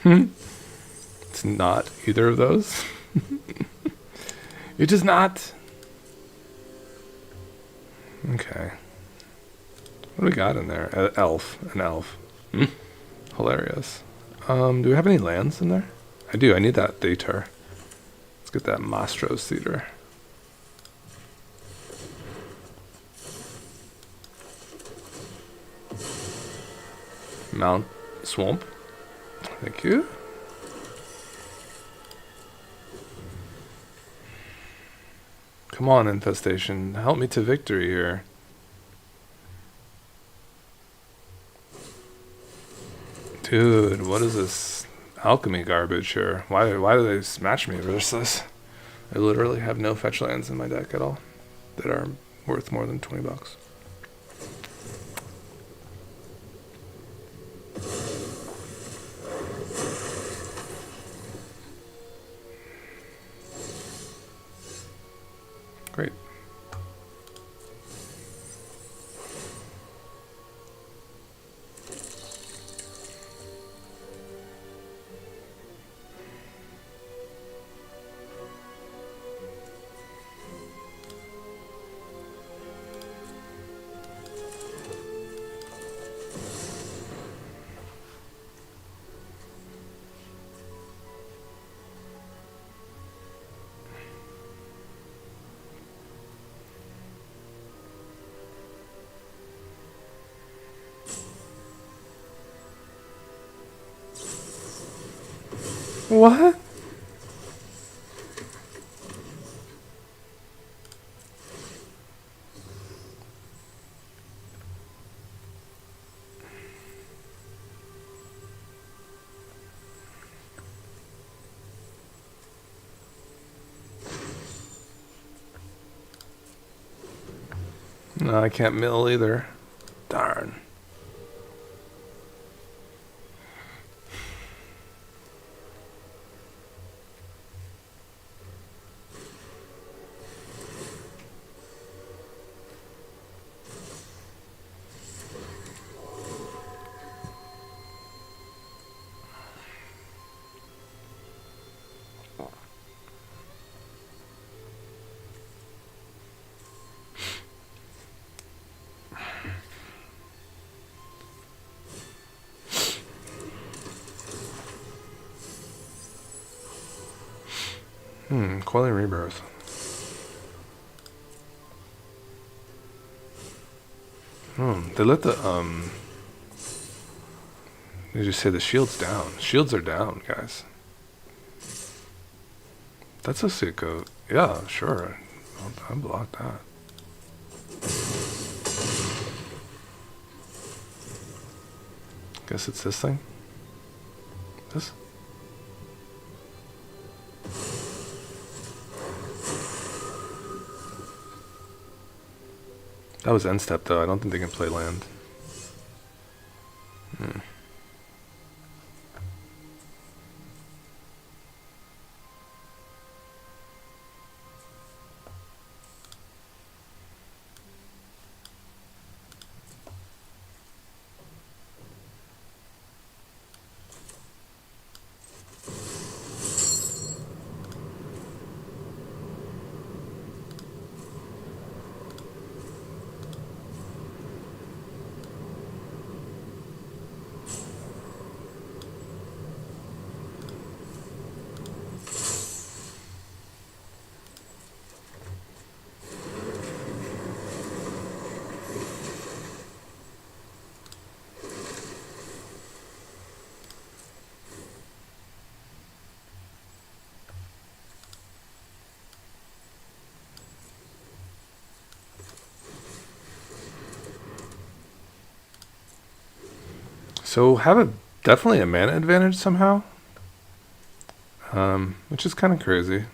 It's not either of those. It is not. Okay. What do we got in there? An elf. Hilarious. Do we have any lands in there? I do. I need that theater. Let's get that Mastro's Theater. Mount Swamp. Thank you. Come on, Infestation. Help me to victory here. Dude, what is this alchemy garbage here? Why do they smash me versus this? I literally have no fetch lands in my deck at all that are worth more than $20. Great. What? No, I can't mill either. Darn. Quelling Rebirth. They let the, they just say the shield's down. Shields are down, guys. That's a sicko. Yeah, sure. I'll block that. Guess it's this thing? This? That was end step though. I don't think they can play land. So have a definitely a mana advantage somehow, which is kind of crazy,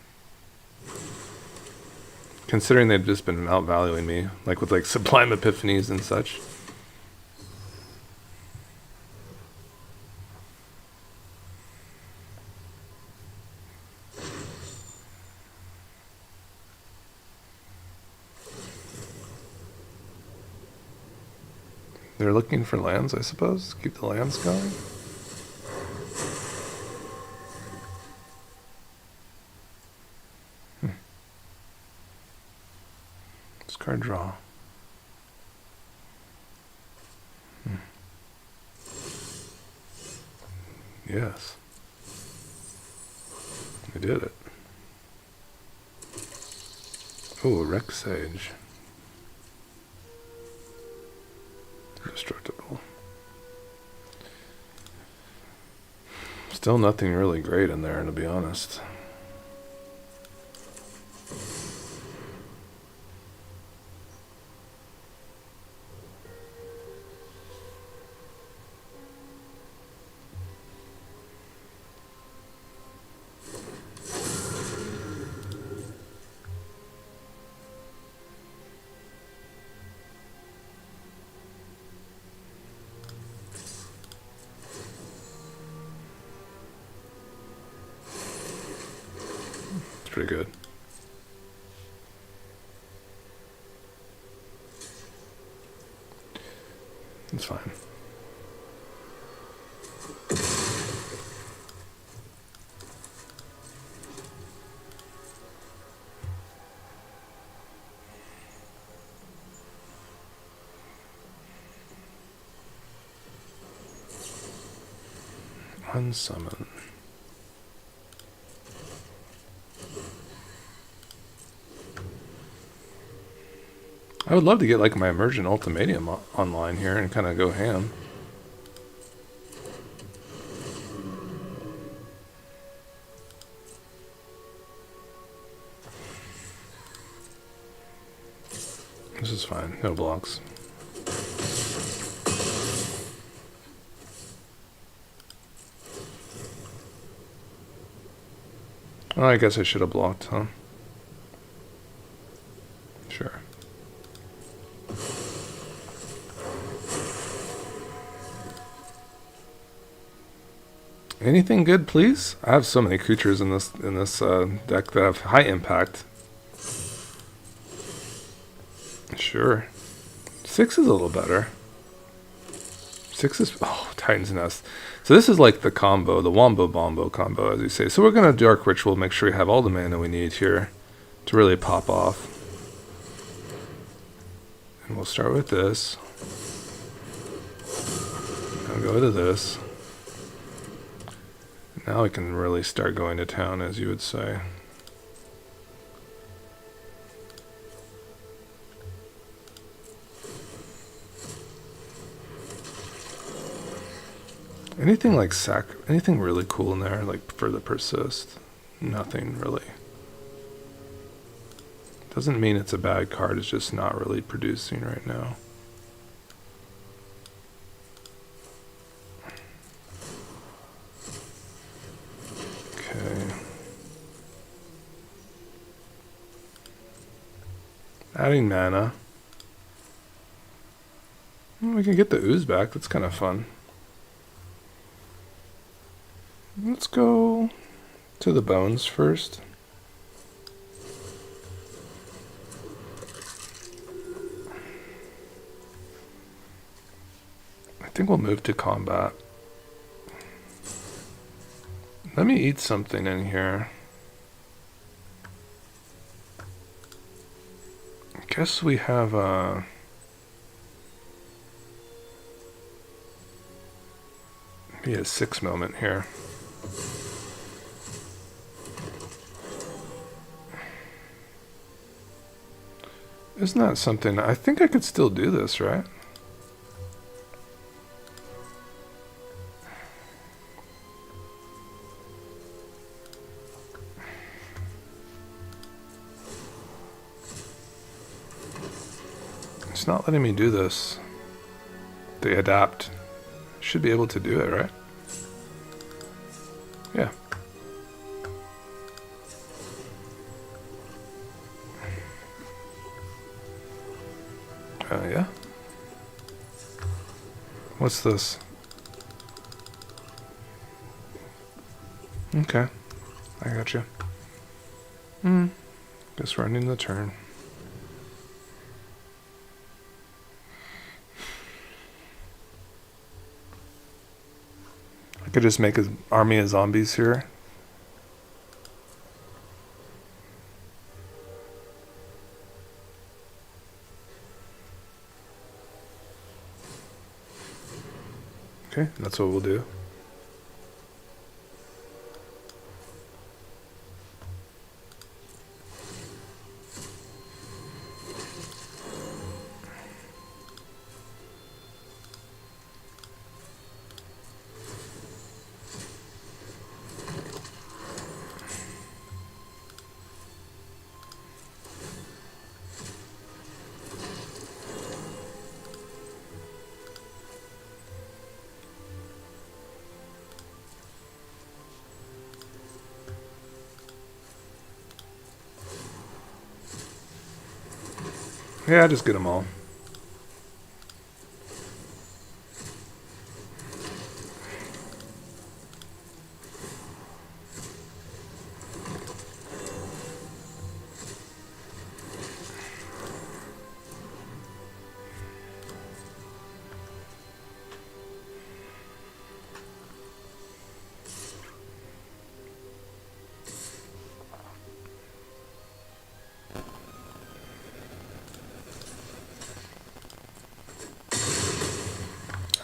considering they've just been outvaluing me, like with like Sublime Epiphanies and such. They're looking for lands, I suppose. Keep the lands going. Discard draw. Yes. I did it. Oh, a Rex Sage. Indestructible. Still nothing really great in there, to be honest. Pretty good. It's fine. Unsummon. I would love to get like my Emergent Ultimatum online here and kind of go ham. This is fine. No blocks. Oh, I guess I should have blocked, huh? Sure. Anything good, please? I have so many creatures in this deck that have high impact. Sure. 6 is a little better. 6 is... Oh, Titan's Nest. So this is like the combo, the Wombo Bombo combo, as you say. So we're going to Dark Ritual, make sure we have all the mana we need here to really pop off. And we'll start with this. I'll go to this. Now we can really start going to town, as you would say. Anything like anything really cool in there, like for the persist? Nothing really. Doesn't mean it's a bad card, it's just not really producing right now. Okay. Adding mana. We can get the ooze back. That's kind of fun. Let's go to the bones first. I think we'll move to combat. Let me eat something in here. I guess we have maybe a 6 moment here. Isn't that something? I think I could still do this, right? It's not letting me do this. The adapt. Should be able to do it, right? Yeah. Yeah. What's this? Okay. I got you. Guess we're ending the turn. I could just make an army of zombies here. Okay, that's what we'll do. Yeah, just get them all.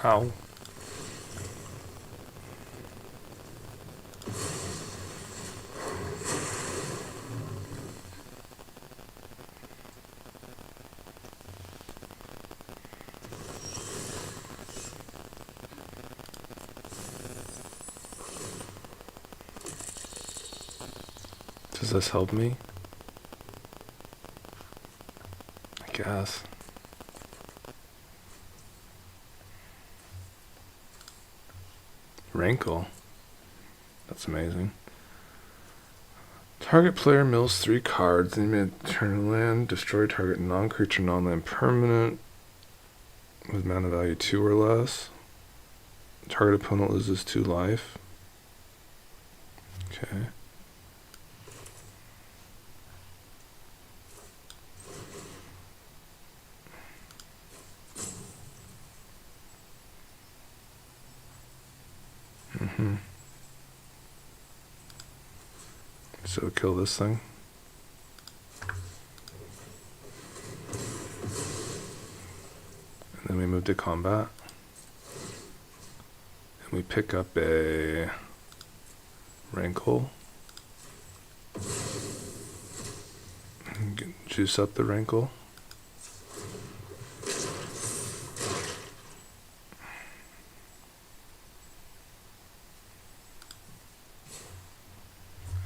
Ow. Does this help me? I guess. Rankle. That's amazing. Target player mills 3 cards. They may turn land. Destroy target non-creature, non-land permanent with mana value 2 or less. Target opponent loses 2 life. Okay. So kill this thing. And then we move to combat. And we pick up a rankle. Juice up the rankle.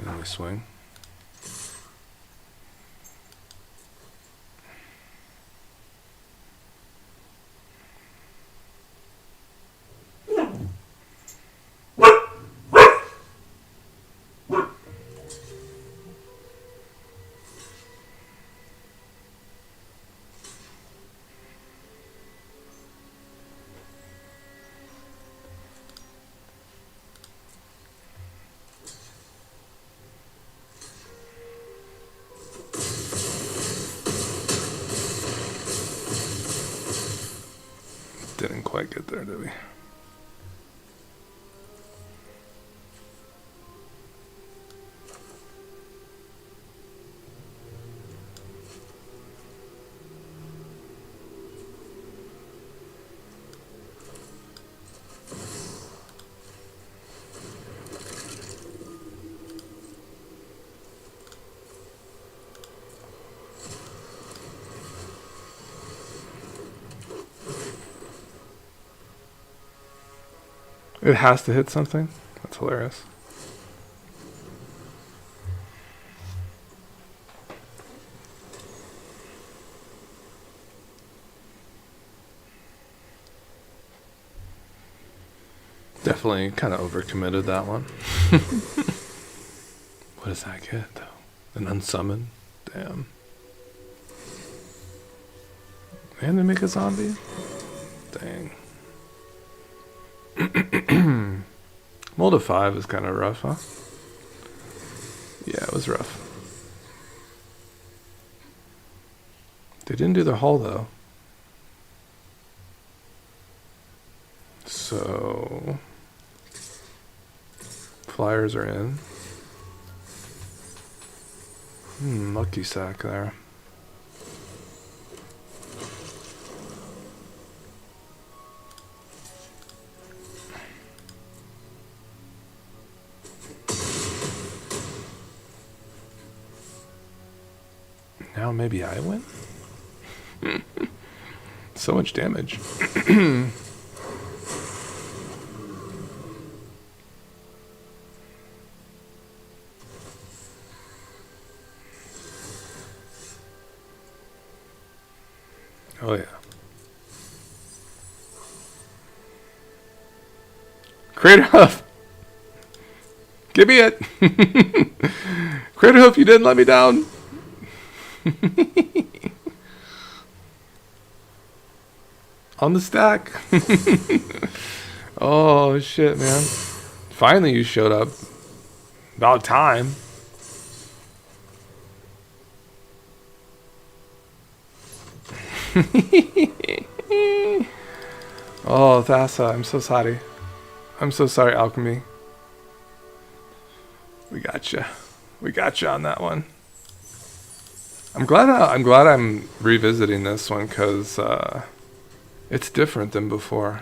And we swing. quite get there, did we? It has to hit something? That's hilarious. Definitely kind of overcommitted that one. What does that get, though? An unsummoned? Damn. And they make a zombie? Dang. Mold of 5 is kind of rough, huh? Yeah, it was rough. They didn't do their hull, though. So... Flyers are in. Lucky sack there. Now maybe I win? So much damage. Oh yeah. Crater Hoof! Give me it! Crater Hoof, you didn't let me down! On the stack. Oh shit, man. Finally you showed up. About time. Oh, Thassa, I'm so sorry. I'm so sorry, Alchemy. We gotcha. We gotcha on that one. I'm glad I'm revisiting this one because it's different than before.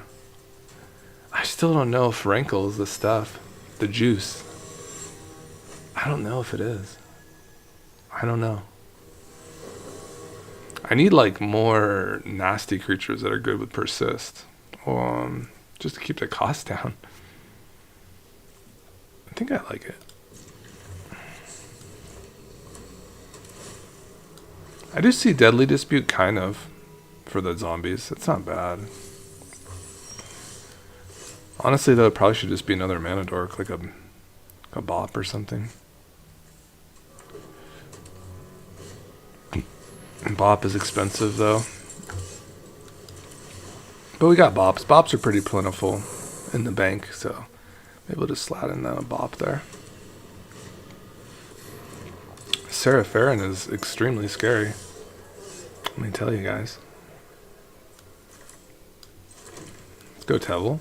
I still don't know if Rankle is the stuff, the juice. I don't know if it is. I don't know. I need like more nasty creatures that are good with persist, just to keep the cost down. I think I like it. I do see Deadly Dispute kind of for the zombies. It's not bad. Honestly, though, it probably should just be another mana dork, like a bop or something. Bop is expensive, though. But we got bops. Bops are pretty plentiful in the bank, so maybe we'll just slide in a bop there. Serapharin is extremely scary. Let me tell you guys. Let's go Teval.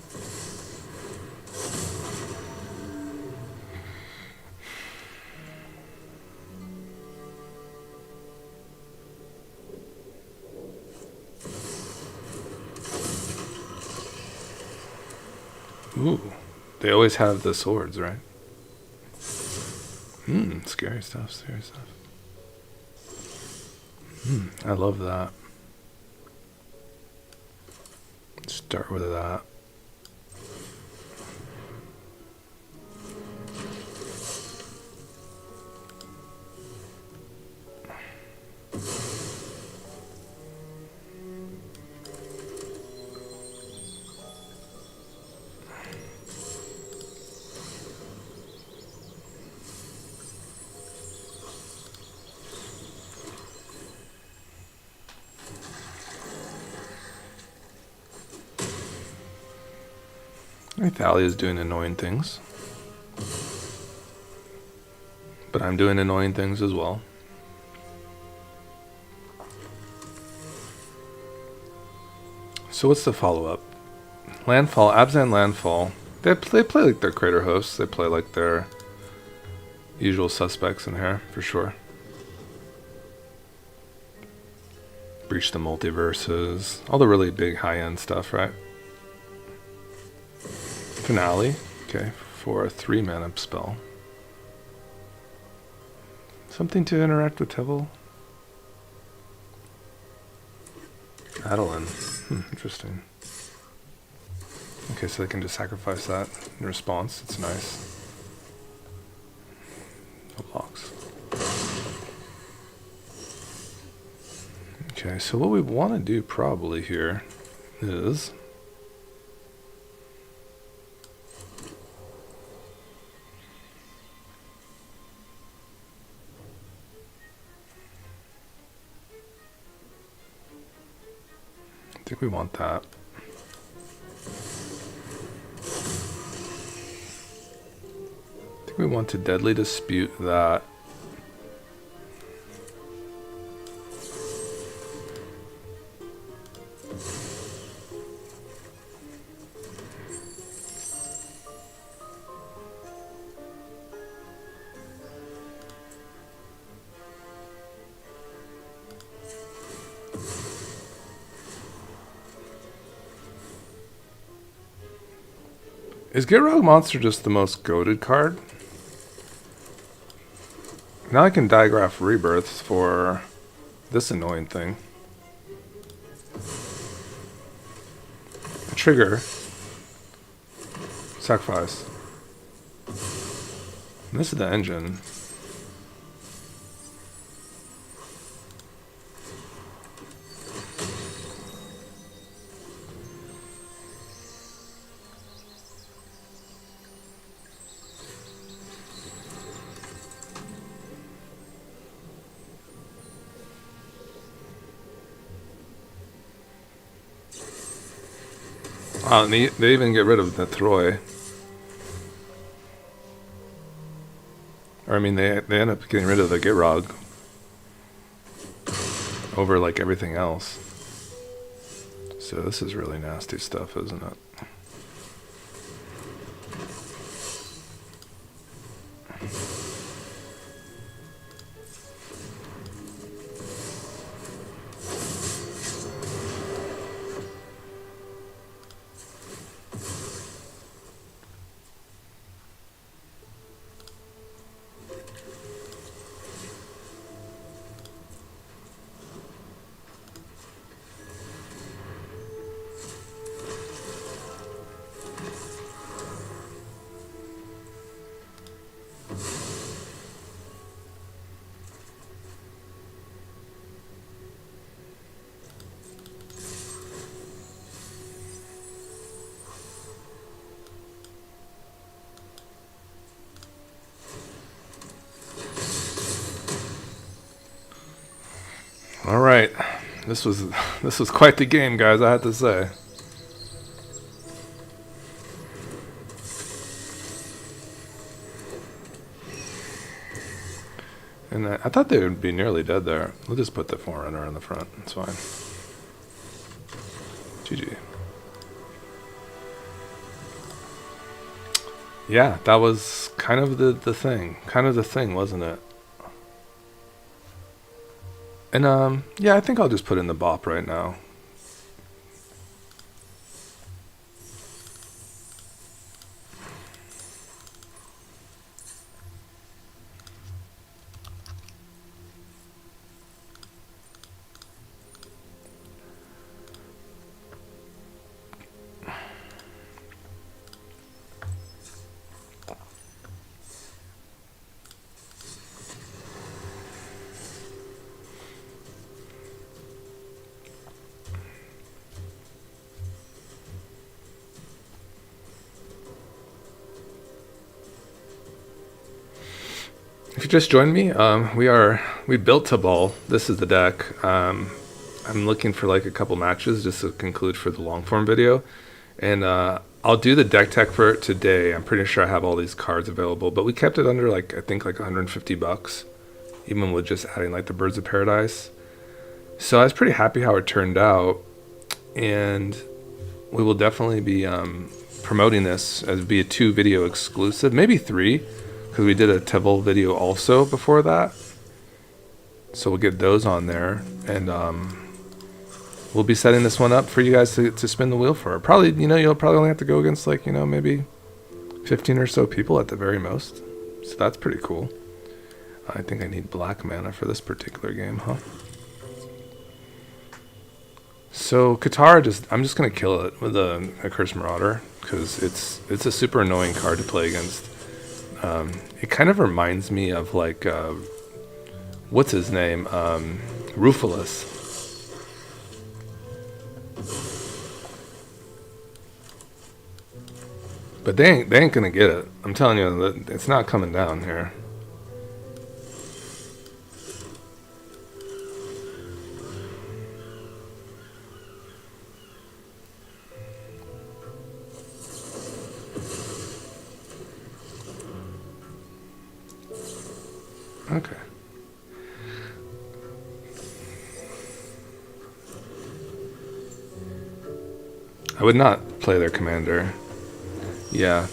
Ooh, they always have the swords, right? Scary stuff, scary stuff. I love that. Start with that. Thalia's doing annoying things. But I'm doing annoying things as well. So what's the follow-up? Landfall, Abzan Landfall. They play like their Crater hosts. They play like their usual suspects in here, for sure. Breach the Multiverses. All the really big high-end stuff, right? Finale. Okay, for a 3-mana spell. Something to interact with Teval. Adeline. Interesting. Okay, so they can just sacrifice that in response. It's nice. No blocks. Okay, so what we want to do probably here is I think we want that. I think we want to Deadly Dispute that. Is Gitrog Monster just the most goated card? Now I can digraph Rebirths for this annoying thing. A trigger. Sacrifice. And this is the engine. And they even get rid of the Troy. Or I mean, they end up getting rid of the Gitrog over like everything else. So this is really nasty stuff, isn't it? All right, this was quite the game, guys. I have to say. And I thought they would be nearly dead there. We'll just put the Forerunner in the front. It's fine. GG. Yeah, that was kind of the thing. Kind of the thing, wasn't it? And yeah, I think I'll just put in the bop right now. If you just joined me, we built Teval. This is the deck. I'm looking for like a couple matches just to conclude for the long form video, and I'll do the deck tech for it today. I'm pretty sure I have all these cards available, but we kept it under like I think like $150, even with just adding like the Birds of Paradise. So I was pretty happy how it turned out, and we will definitely be promoting this as be a 2 video exclusive, maybe 3, because we did a Teval video also before that. So we'll get those on there, and we'll be setting this one up for you guys to spin the wheel for. Probably, you'll probably only have to go against like, maybe 15 or so people at the very most. So that's pretty cool. I think I need black mana for this particular game, huh? So Katara, I'm just gonna kill it with a Curse Marauder because it's a super annoying card to play against. It kind of reminds me of like what's his name, Rufalus. But they ain't gonna get it. I'm telling you, that it's not coming down here. Okay. I would not play their commander. Yeah.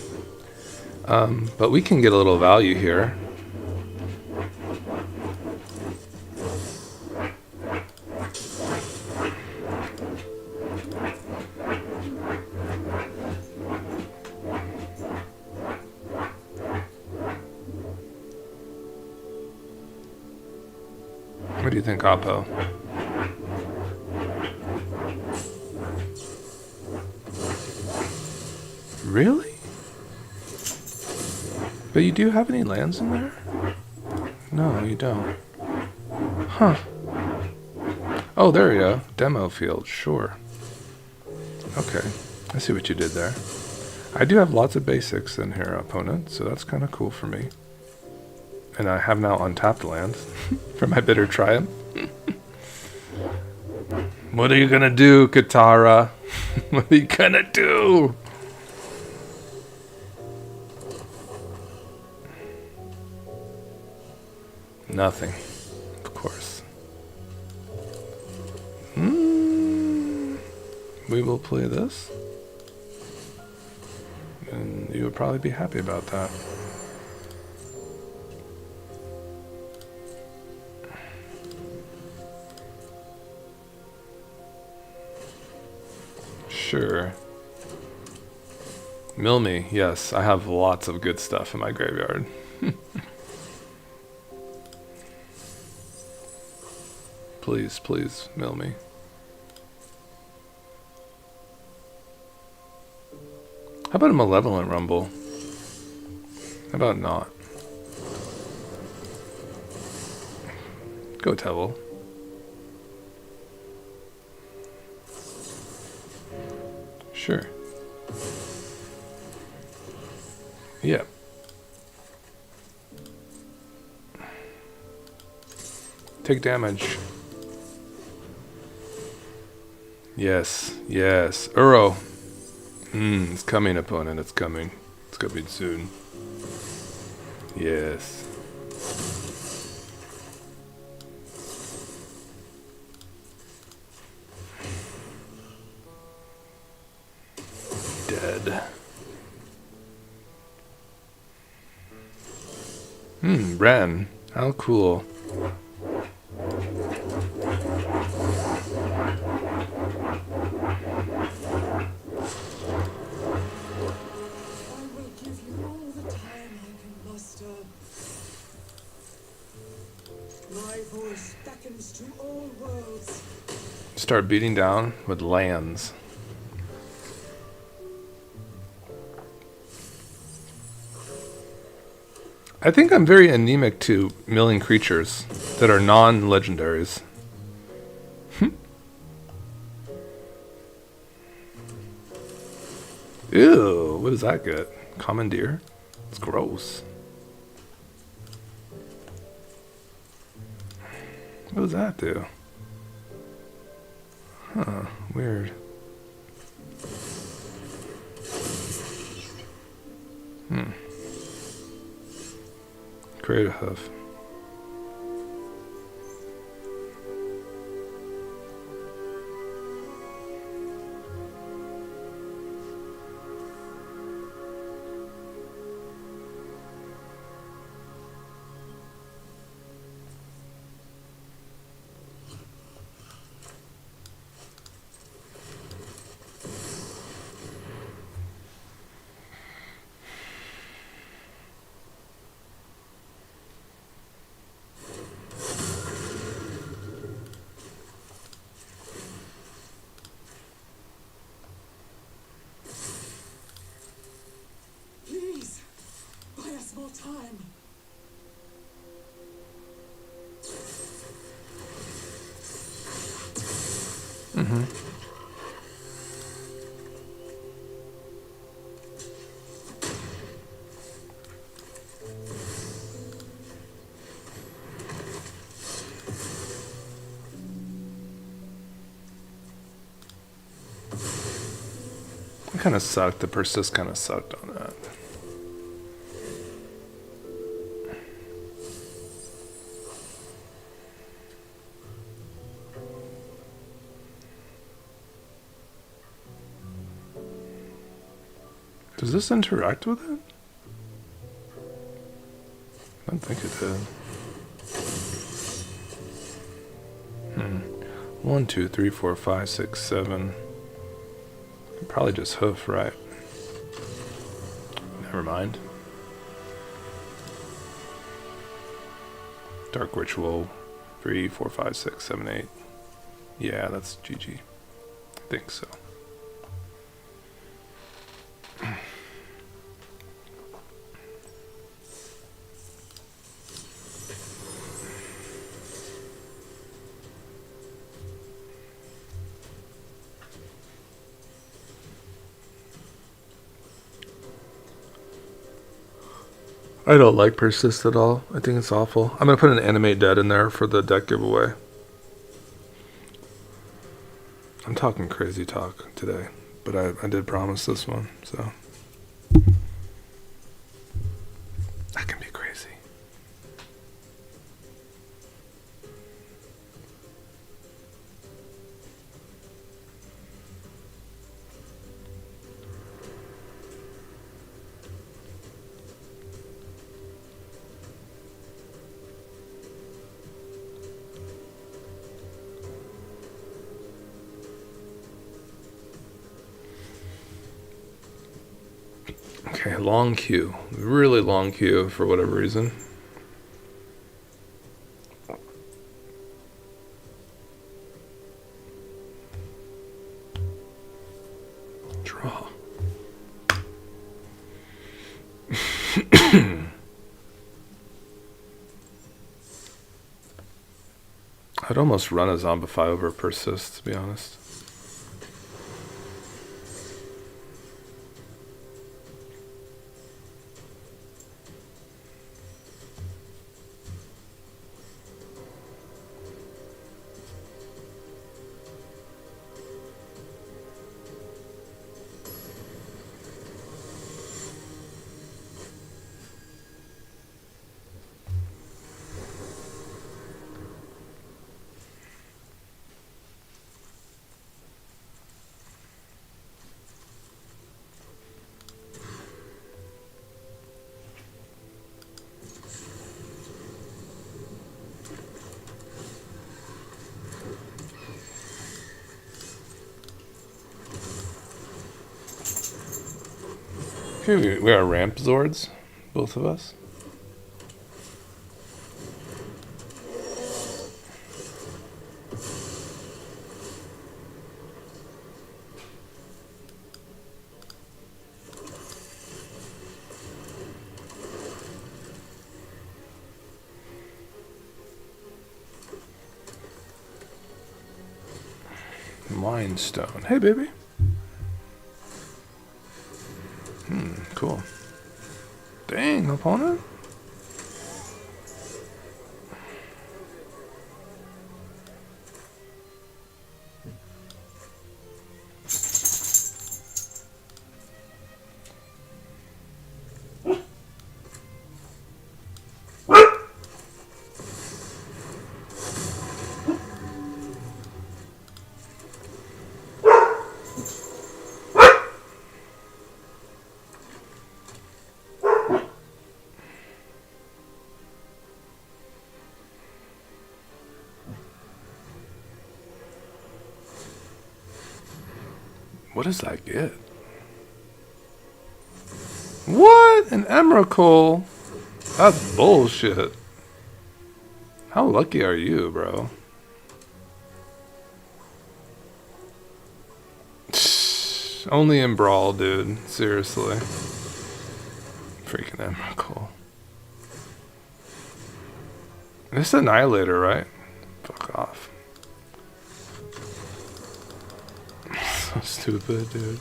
But we can get a little value here. What do you think, Oppo? Really? But you do have any lands in there? No, you don't. Huh. Oh, there you go. Demo field, sure. Okay, I see what you did there. I do have lots of basics in here, opponent, so that's kind of cool for me. And I have now untapped lands for my bitter triumph. What are you gonna do, Katara? What are you gonna do? Nothing, of course. We will play this. And you would probably be happy about that. Sure. Mill me, yes. I have lots of good stuff in my graveyard. Please, please, mill me. How about a Malevolent Rumble? How about not? Go Teval. Sure. Yep. Take damage. Yes, yes. Uro. It's coming, opponent. It's coming. It's coming soon. Yes. Dead. Ren. How cool. Start beating down with lands. I think I'm very anemic to milling creatures that are non-legendaries. Ew, what does that get? Commandeer? It's gross. What does that do? Huh, weird. Create a hoof. Mm-hmm. It kind of sucked. The persist kind of sucked on that. Does this interact with it? I don't think it did. 1, 2, 3, 4, 5, 6, 7. Probably just hoof, right? Never mind. Dark Ritual, 3, 4, 5, 6, 7, 8. Yeah, that's GG. I think so. I don't like persist at all. I think it's awful. I'm going to put an animate dead in there for the deck giveaway. I'm talking crazy talk today, but I did promise this one, so. I can be crazy. Okay, long queue. Really long queue for whatever reason. Draw. I'd almost run a Zombify over persist, to be honest. Okay, we are ramp Zords, both of us. Mind Stone. Hey, baby. Cool. Dang, opponent. What does that get? What? An Emrakul? That's bullshit. How lucky are you, bro? Only in Brawl, dude. Seriously. Freaking Emrakul. This is Annihilator, right? Fuck off. So stupid, dude.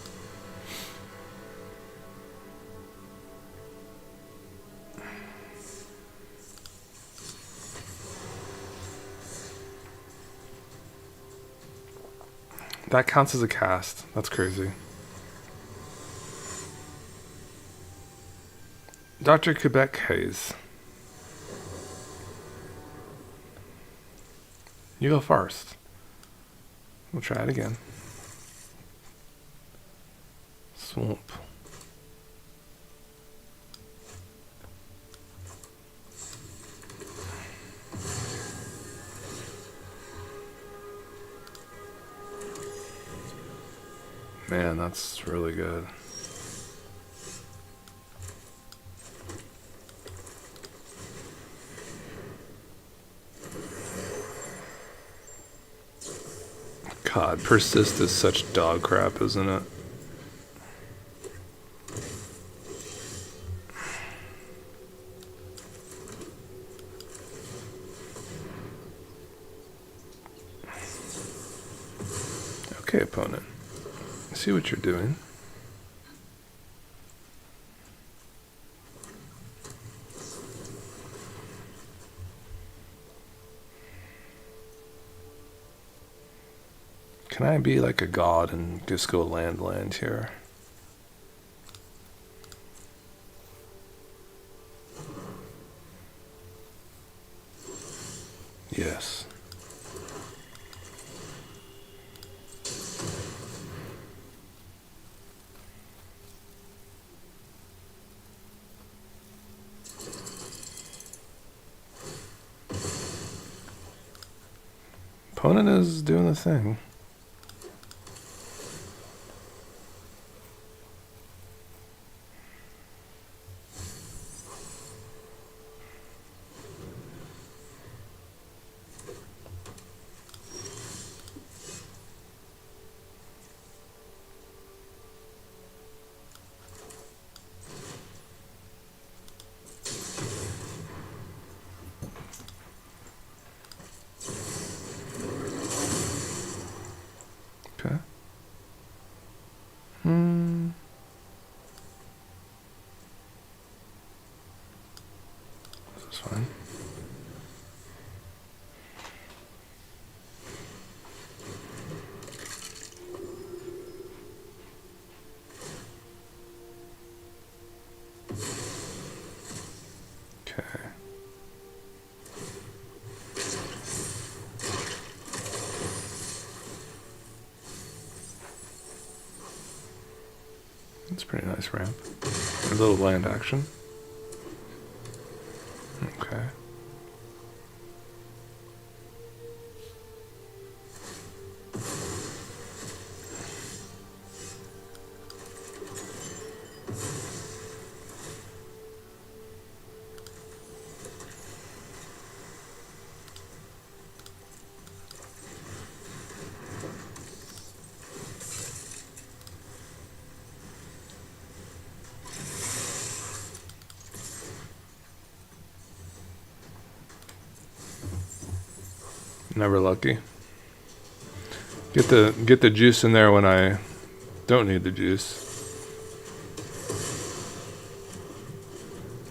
That counts as a cast. That's crazy. Dr. Quebec Hayes. You go first. We'll try it again. Swamp. Man, that's really good. God, persist is such dog crap, isn't it? Okay, opponent. I see what you're doing. Can I be like a god and just go land here? Yes. Opponent is doing the thing. Okay. This is fine. Okay. That's a pretty nice ramp. A little land action. Okay. Never lucky. Get the juice in there when I don't need the juice.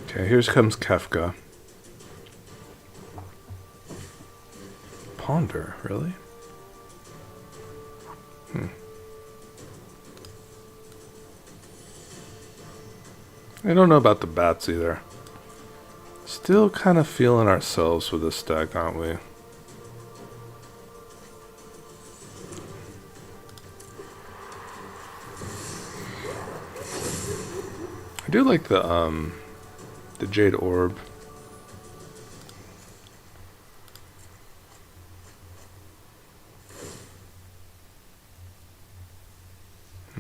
Okay, here comes Kefka. Ponder, really? I don't know about the bats either. Still kind of feeling ourselves with this deck, aren't we? I do like the Jade Orb.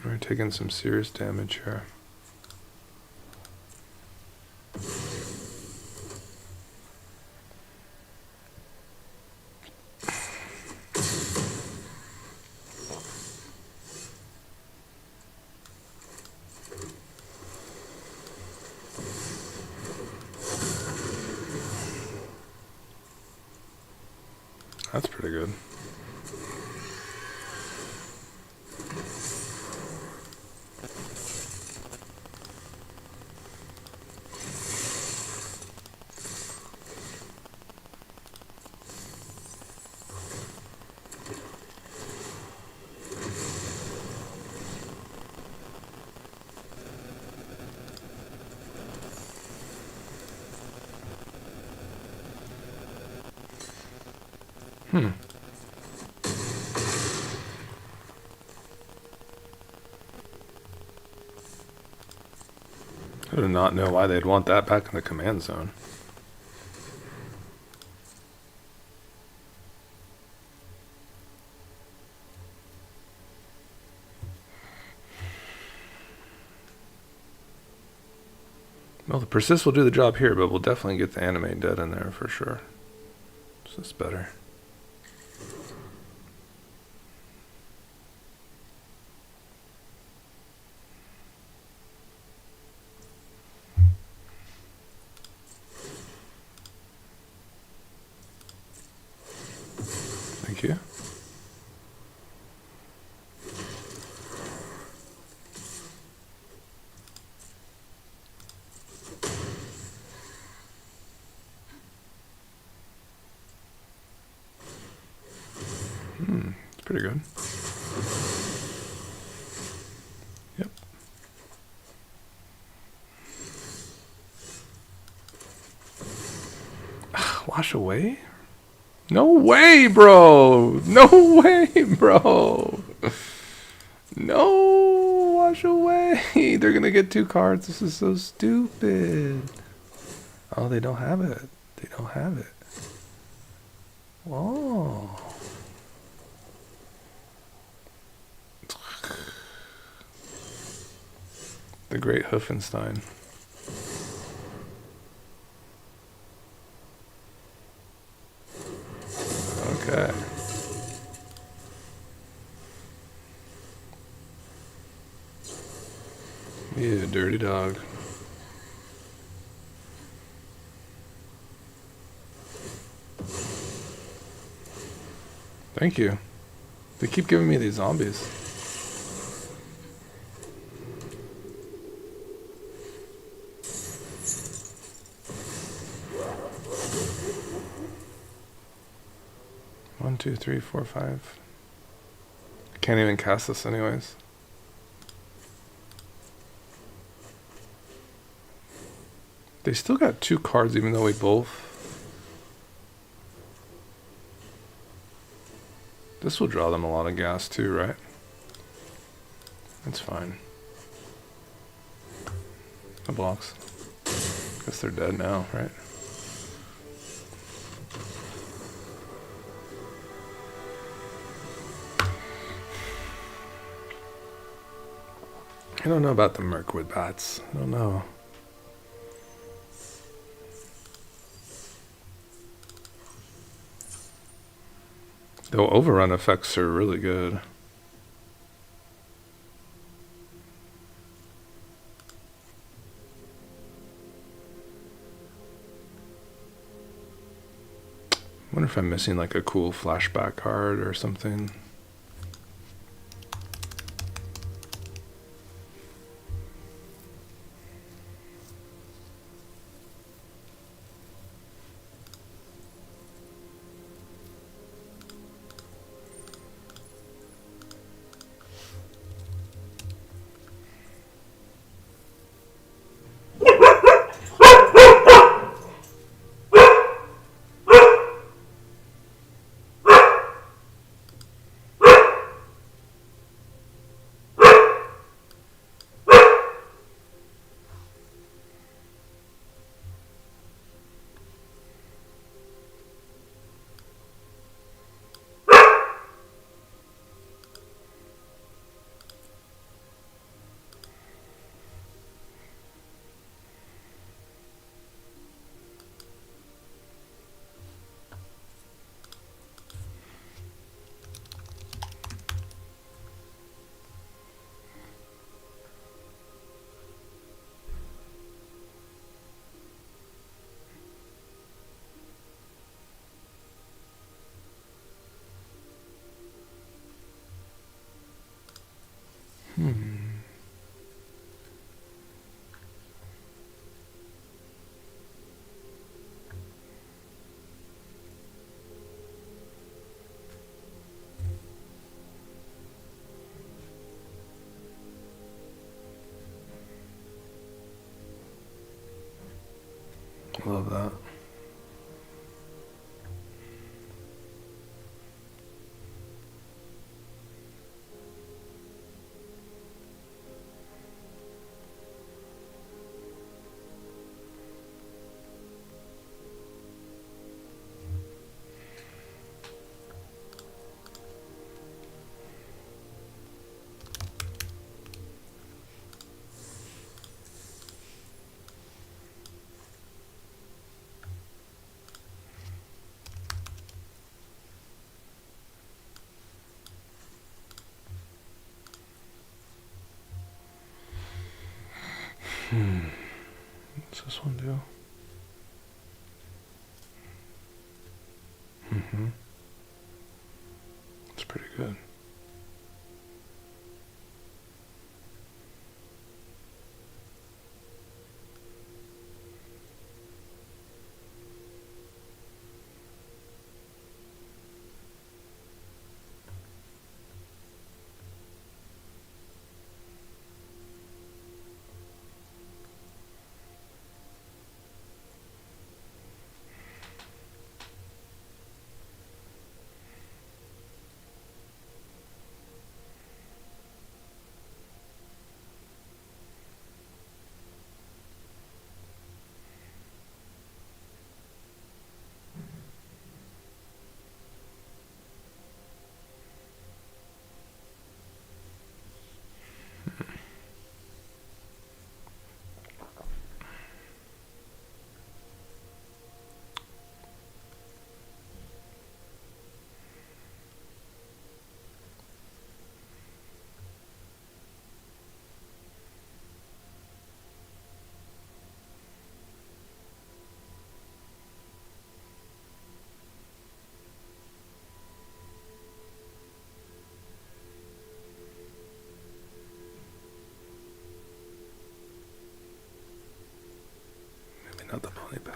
We're taking some serious damage here. That's pretty good. Hmm. I do not know why they'd want that back in the command zone. Well, the persist will do the job here, but we'll definitely get the animate dead in there for sure. So that's better. Thank you. It's pretty good. Yep. Wash away? No way, bro! No way, bro! No! Wash away! They're gonna get 2 cards. This is so stupid. Oh, they don't have it. They don't have it. Oh. The Great Hoofenstein. Okay. You dirty dog. Thank you. They keep giving me these zombies. One, two, three, four, five. I can't even cast this anyways. They still got 2 cards even though we both... This will draw them a lot of gas too, right? That's fine. That blocks. Guess they're dead now, right? I don't know about the Mirkwood bats. I don't know. Though overrun effects are really good. I wonder if I'm missing like a cool flashback card or something. Love that. It's pretty good. Maybe not the pony bell.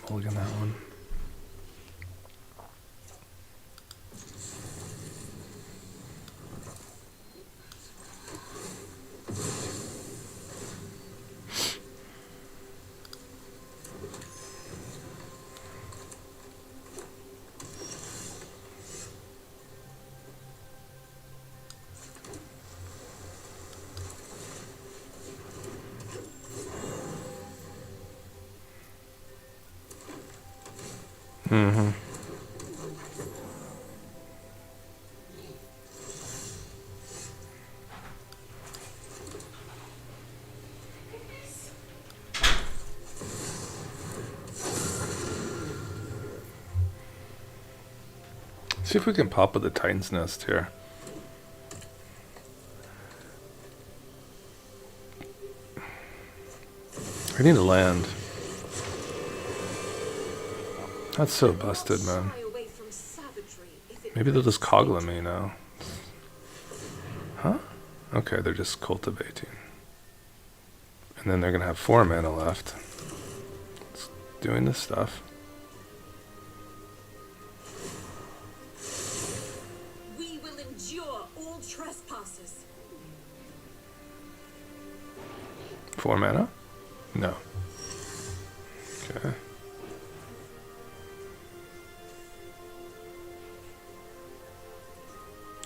Mulligan that one. Mm-hmm. See if we can pop with the Titan's Nest here. I need to land. That's so busted, man. Maybe they'll just coggle me now. Huh? Okay, they're just cultivating. And then they're gonna have 4 mana left. It's doing this stuff. We will endure all trespassers. 4 mana? No. Okay.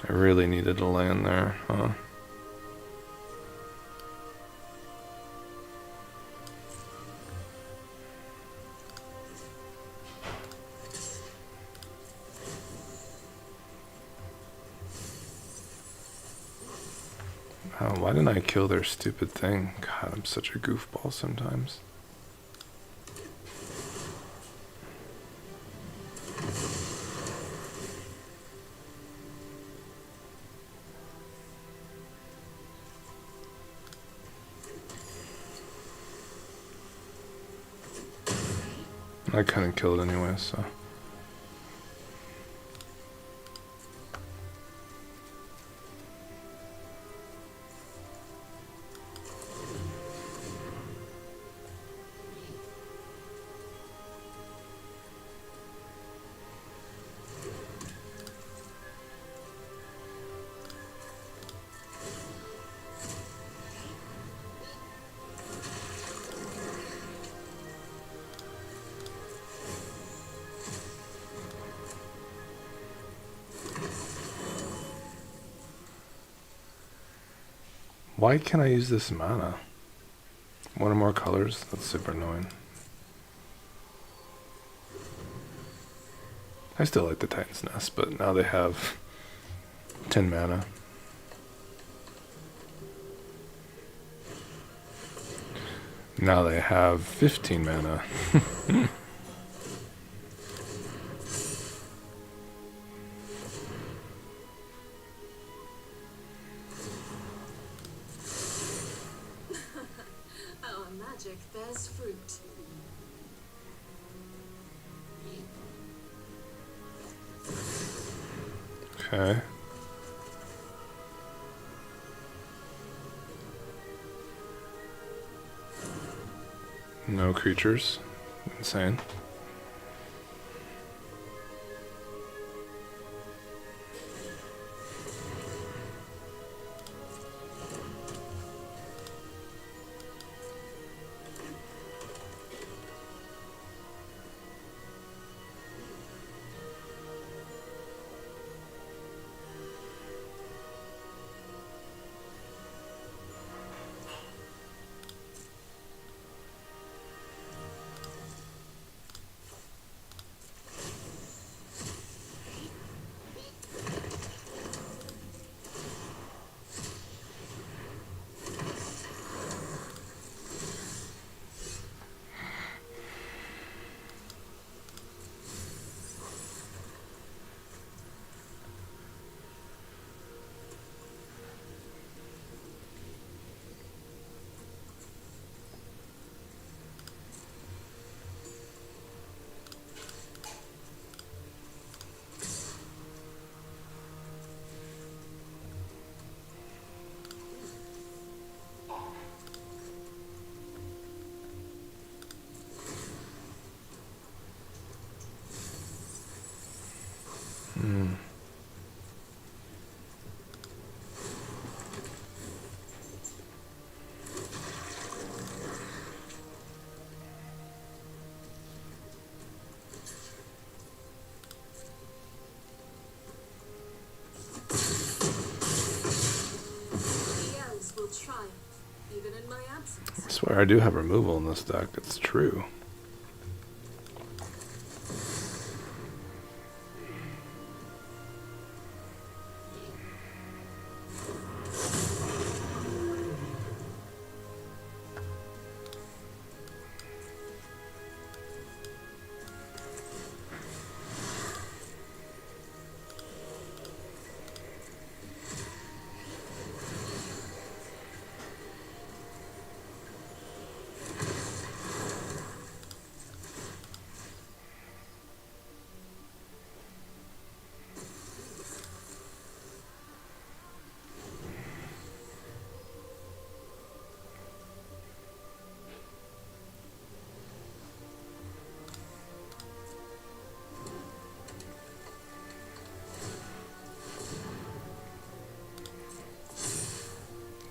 I really needed to land there, huh? Oh, why didn't I kill their stupid thing? God, I'm such a goofball sometimes. I couldn't kill it anyway, so. Why can't I use this mana? One or more colors? That's super annoying. I still like the Titan's Nest, but now they have 10 mana. Now they have 15 mana. Our magic bears fruit. Okay. No creatures. Insane. The elves will triumph, even in my absence. I swear I do have removal in this deck. It's true.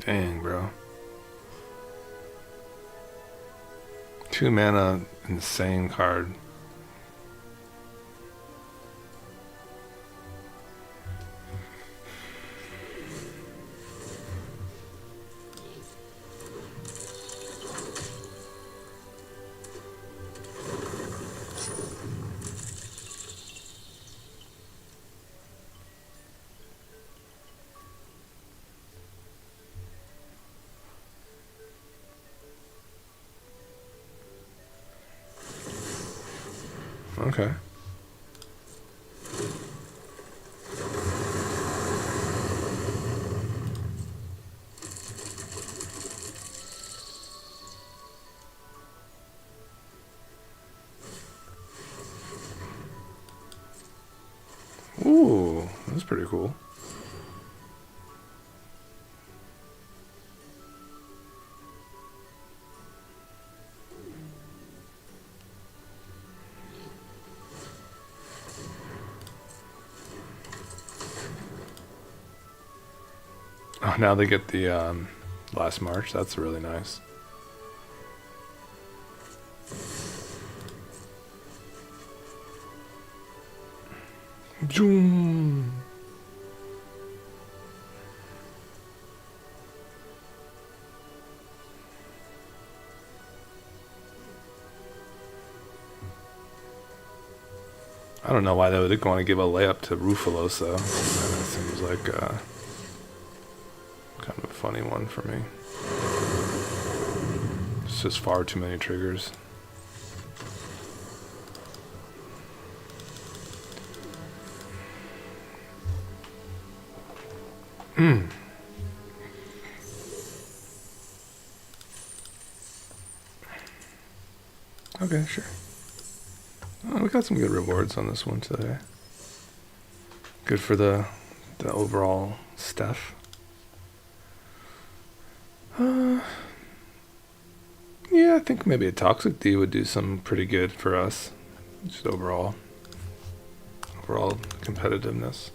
Dang, bro. 2 mana, insane card. Okay. Ooh, that's pretty cool. Oh, now they get the last march. That's really nice. Zoom. I don't know why they would want to give a layup to Rufalos, though. That seems like kind of a funny one for me. It's just far too many triggers. Okay, sure. Oh, we got some good rewards on this one today. Good for the overall stuff. Yeah, I think maybe a Toxic D would do some pretty good for us. Just overall competitiveness.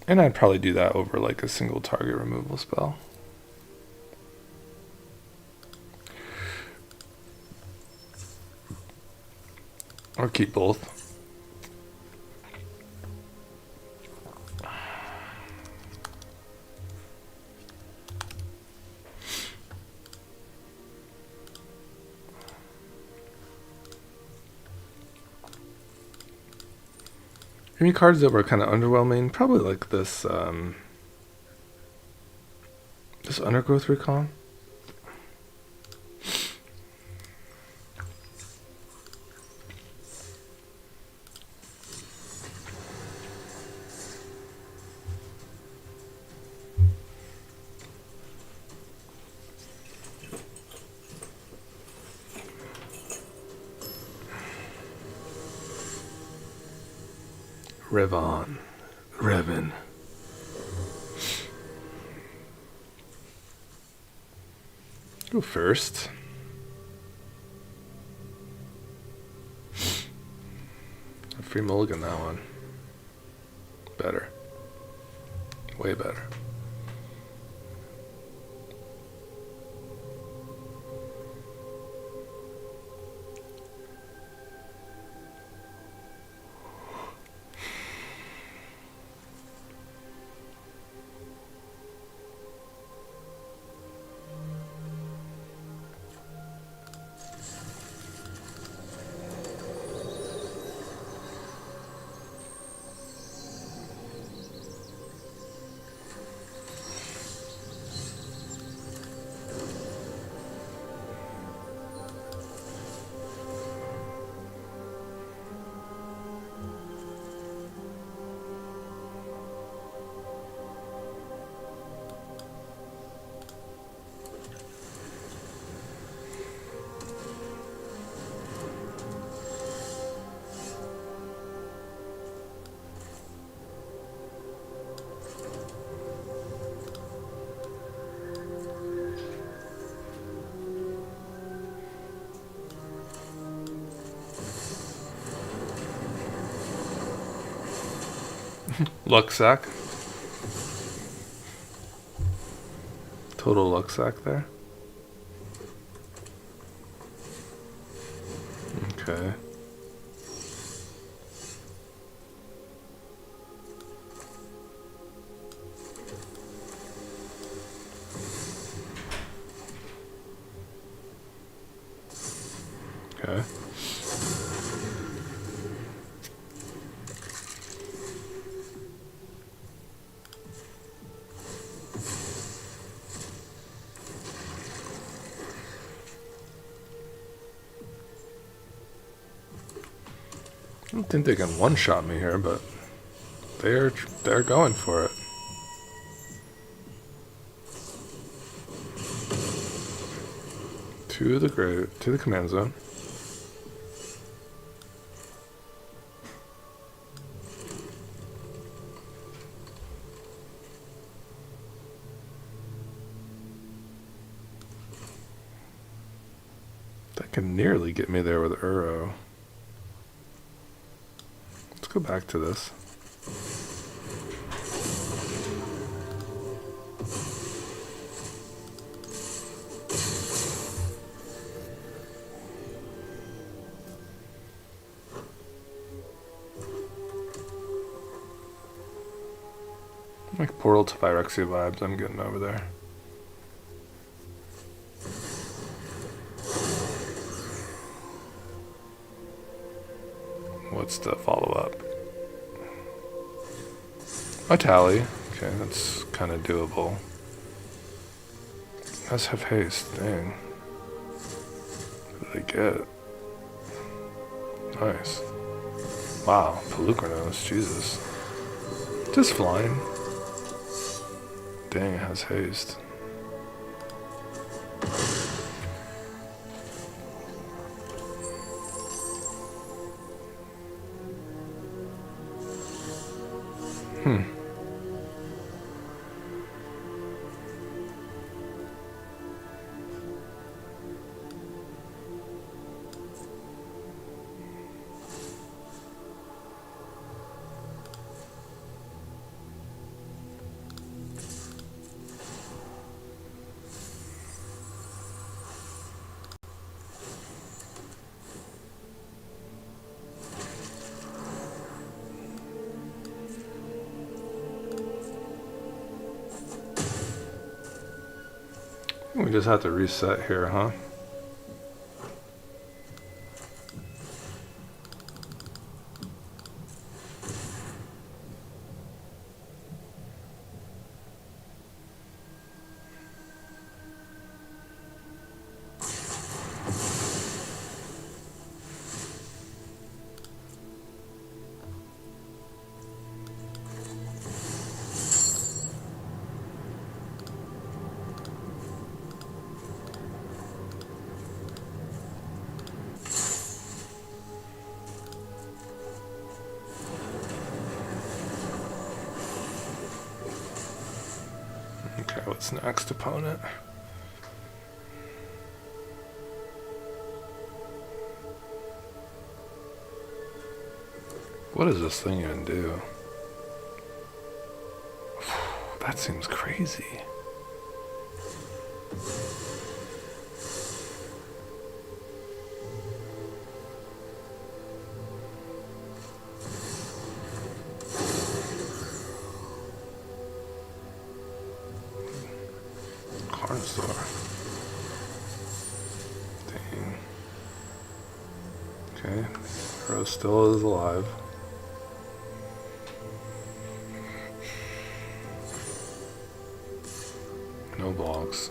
And I'd probably do that over like a single target removal spell. Or keep both. Any cards that were kind of underwhelming? Probably like this this Undergrowth Recon. Revan. Go first. A free mulligan, that one. Better. Way better. Luck sack. Total luck sack there. Okay. Okay. I don't think they can one-shot me here, but they're going for it. To the command zone. That can nearly get me there with Uro. Let's go back to this. Like Portal to Phyrexia vibes I'm getting over there. what's the follow-up? A tally. Okay, that's kind of doable. Let's have haste. Dang. What do they get? Nice. Wow, Pelucranos, Jesus. Just flying. Dang, it has haste. We just have to reset here, huh? Okay, what's next, opponent? What does this thing even do? That seems crazy. Carnosaur. Dang. Okay, Rose still is alive. No blocks.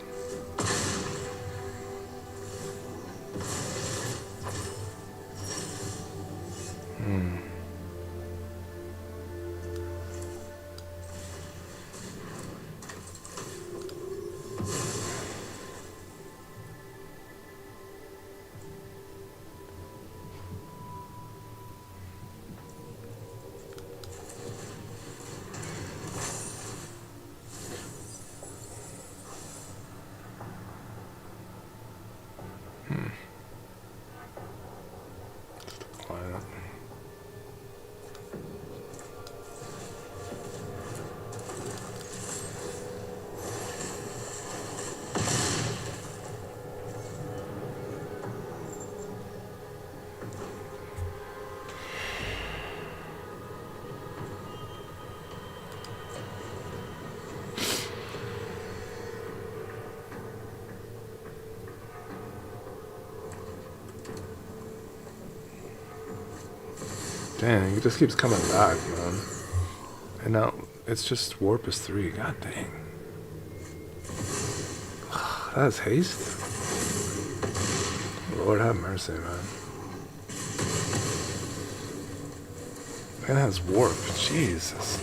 Quiet. Dang, it just keeps coming back, man. And now it's just warp is 3. God dang. That is haste. Lord have mercy, man. And it has warp. Jesus.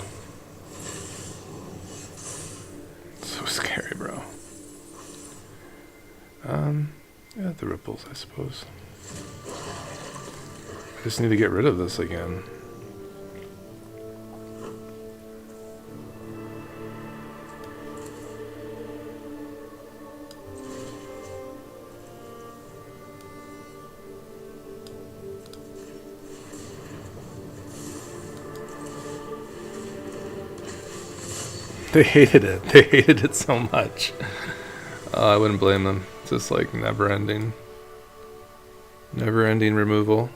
So scary, bro. Yeah, the ripples, I suppose. I just need to get rid of this again. They hated it. They hated it so much. I wouldn't blame them. It's just like never-ending removal.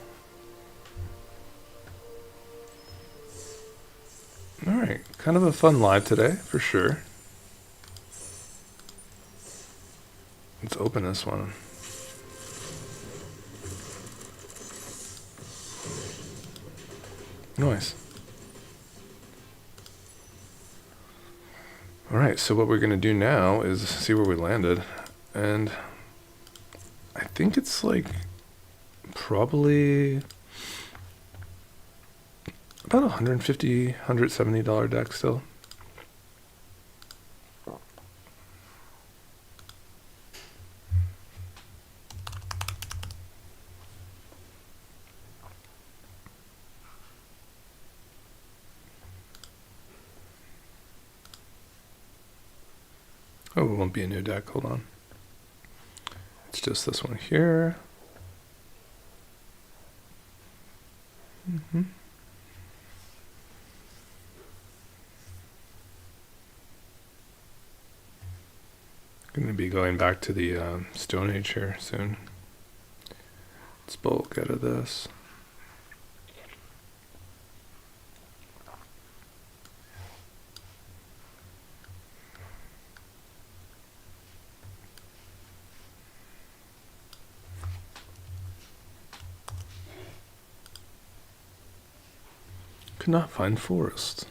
Alright, kind of a fun live today, for sure. Let's open this one. Nice. Alright, so what we're going to do now is see where we landed. And I think it's like probably about $150, $170 deck still. Oh, it won't be a new deck. Hold on. It's just this one here. Going to be going back to the Stone Age here soon. Let's bulk out of this. Could not find forest.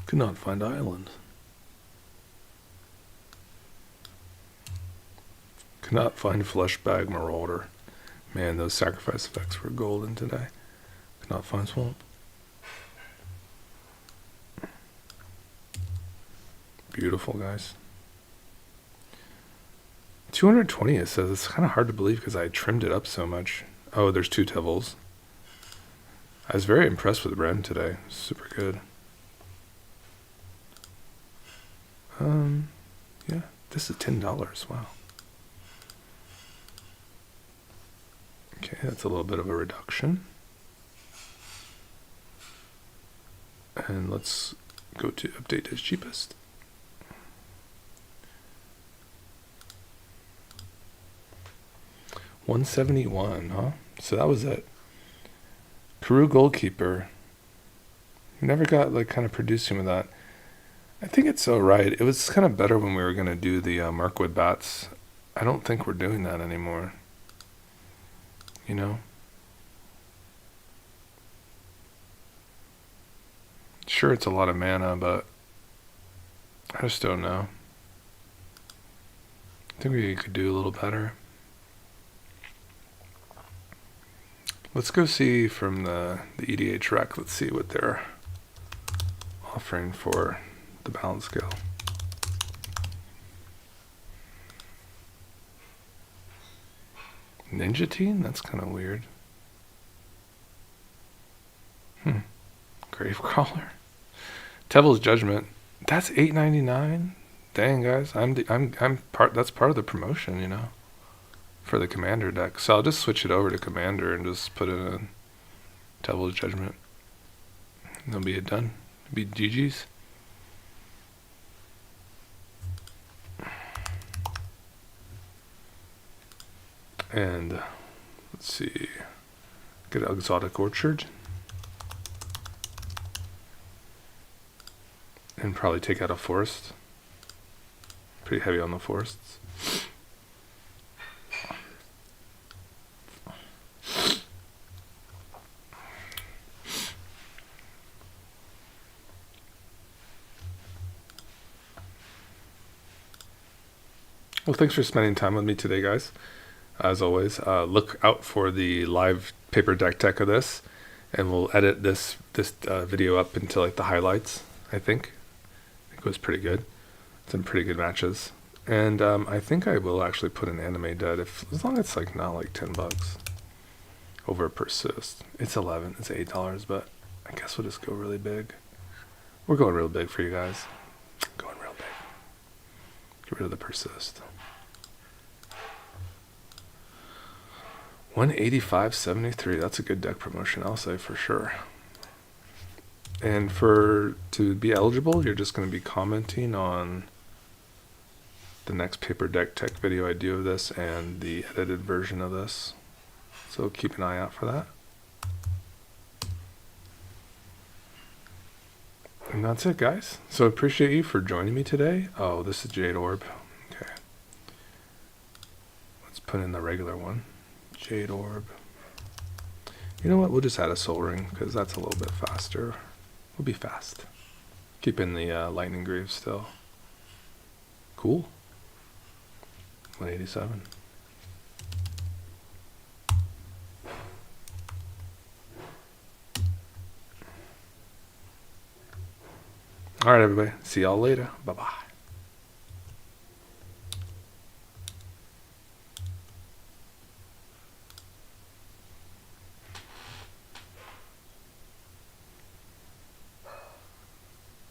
Could not find island. Could not find flesh bag marauder. Man, those sacrifice effects were golden today. Could not find swamp. Beautiful, guys. 220, it says. It's kind of hard to believe because I trimmed it up so much. Oh, there's 2 Tevals. I was very impressed with Ren today. Super good. Yeah, this is $10. Wow. Okay, that's a little bit of a reduction. And let's go to update as cheapest. $171, huh? So that was it. Karoo Goalkeeper. Never got like kind of producing with that. I think it's alright. It was kind of better when we were going to do the Markwood bats. I don't think we're doing that anymore. You know? Sure, it's a lot of mana, but I just don't know. I think we could do a little better. Let's go see from the EDH rec. Let's see what they're offering for the balance scale. Ninja Teen? That's kind of weird. Gravecrawler. Teval's Judgment. That's $8.99. Dang, guys, that's part of the promotion, you know, for the Commander deck. So I'll just switch it over to Commander and just put it in Teval's Judgment. And that'll be it done. It'll be GG's. And let's see, get an Exotic Orchard. And probably take out a forest. Pretty heavy on the forests. Well, thanks for spending time with me today, guys. As always, look out for the live paper deck tech of this, and we'll edit this video up into like the highlights. I think it was pretty good. Some pretty good matches, and I think I will actually put an anime dead as long as it's like not like $10 over persist. It's 11. It's $8, but I guess we'll just go really big. We're going real big for you guys. Going real big. Get rid of the persist. 185.73. That's a good deck promotion, I'll say for sure. And to be eligible, you're just going to be commenting on the next paper deck tech video I do of this and the edited version of this. So keep an eye out for that. And that's it, guys. So I appreciate you for joining me today. Oh, this is Jade Orb. Okay. Let's put in the regular one. Jade orb. You know what? We'll just add a soul ring because that's a little bit faster. We'll be fast. Keep in the lightning greaves still. Cool. 187. All right, everybody. See y'all later. Bye-bye.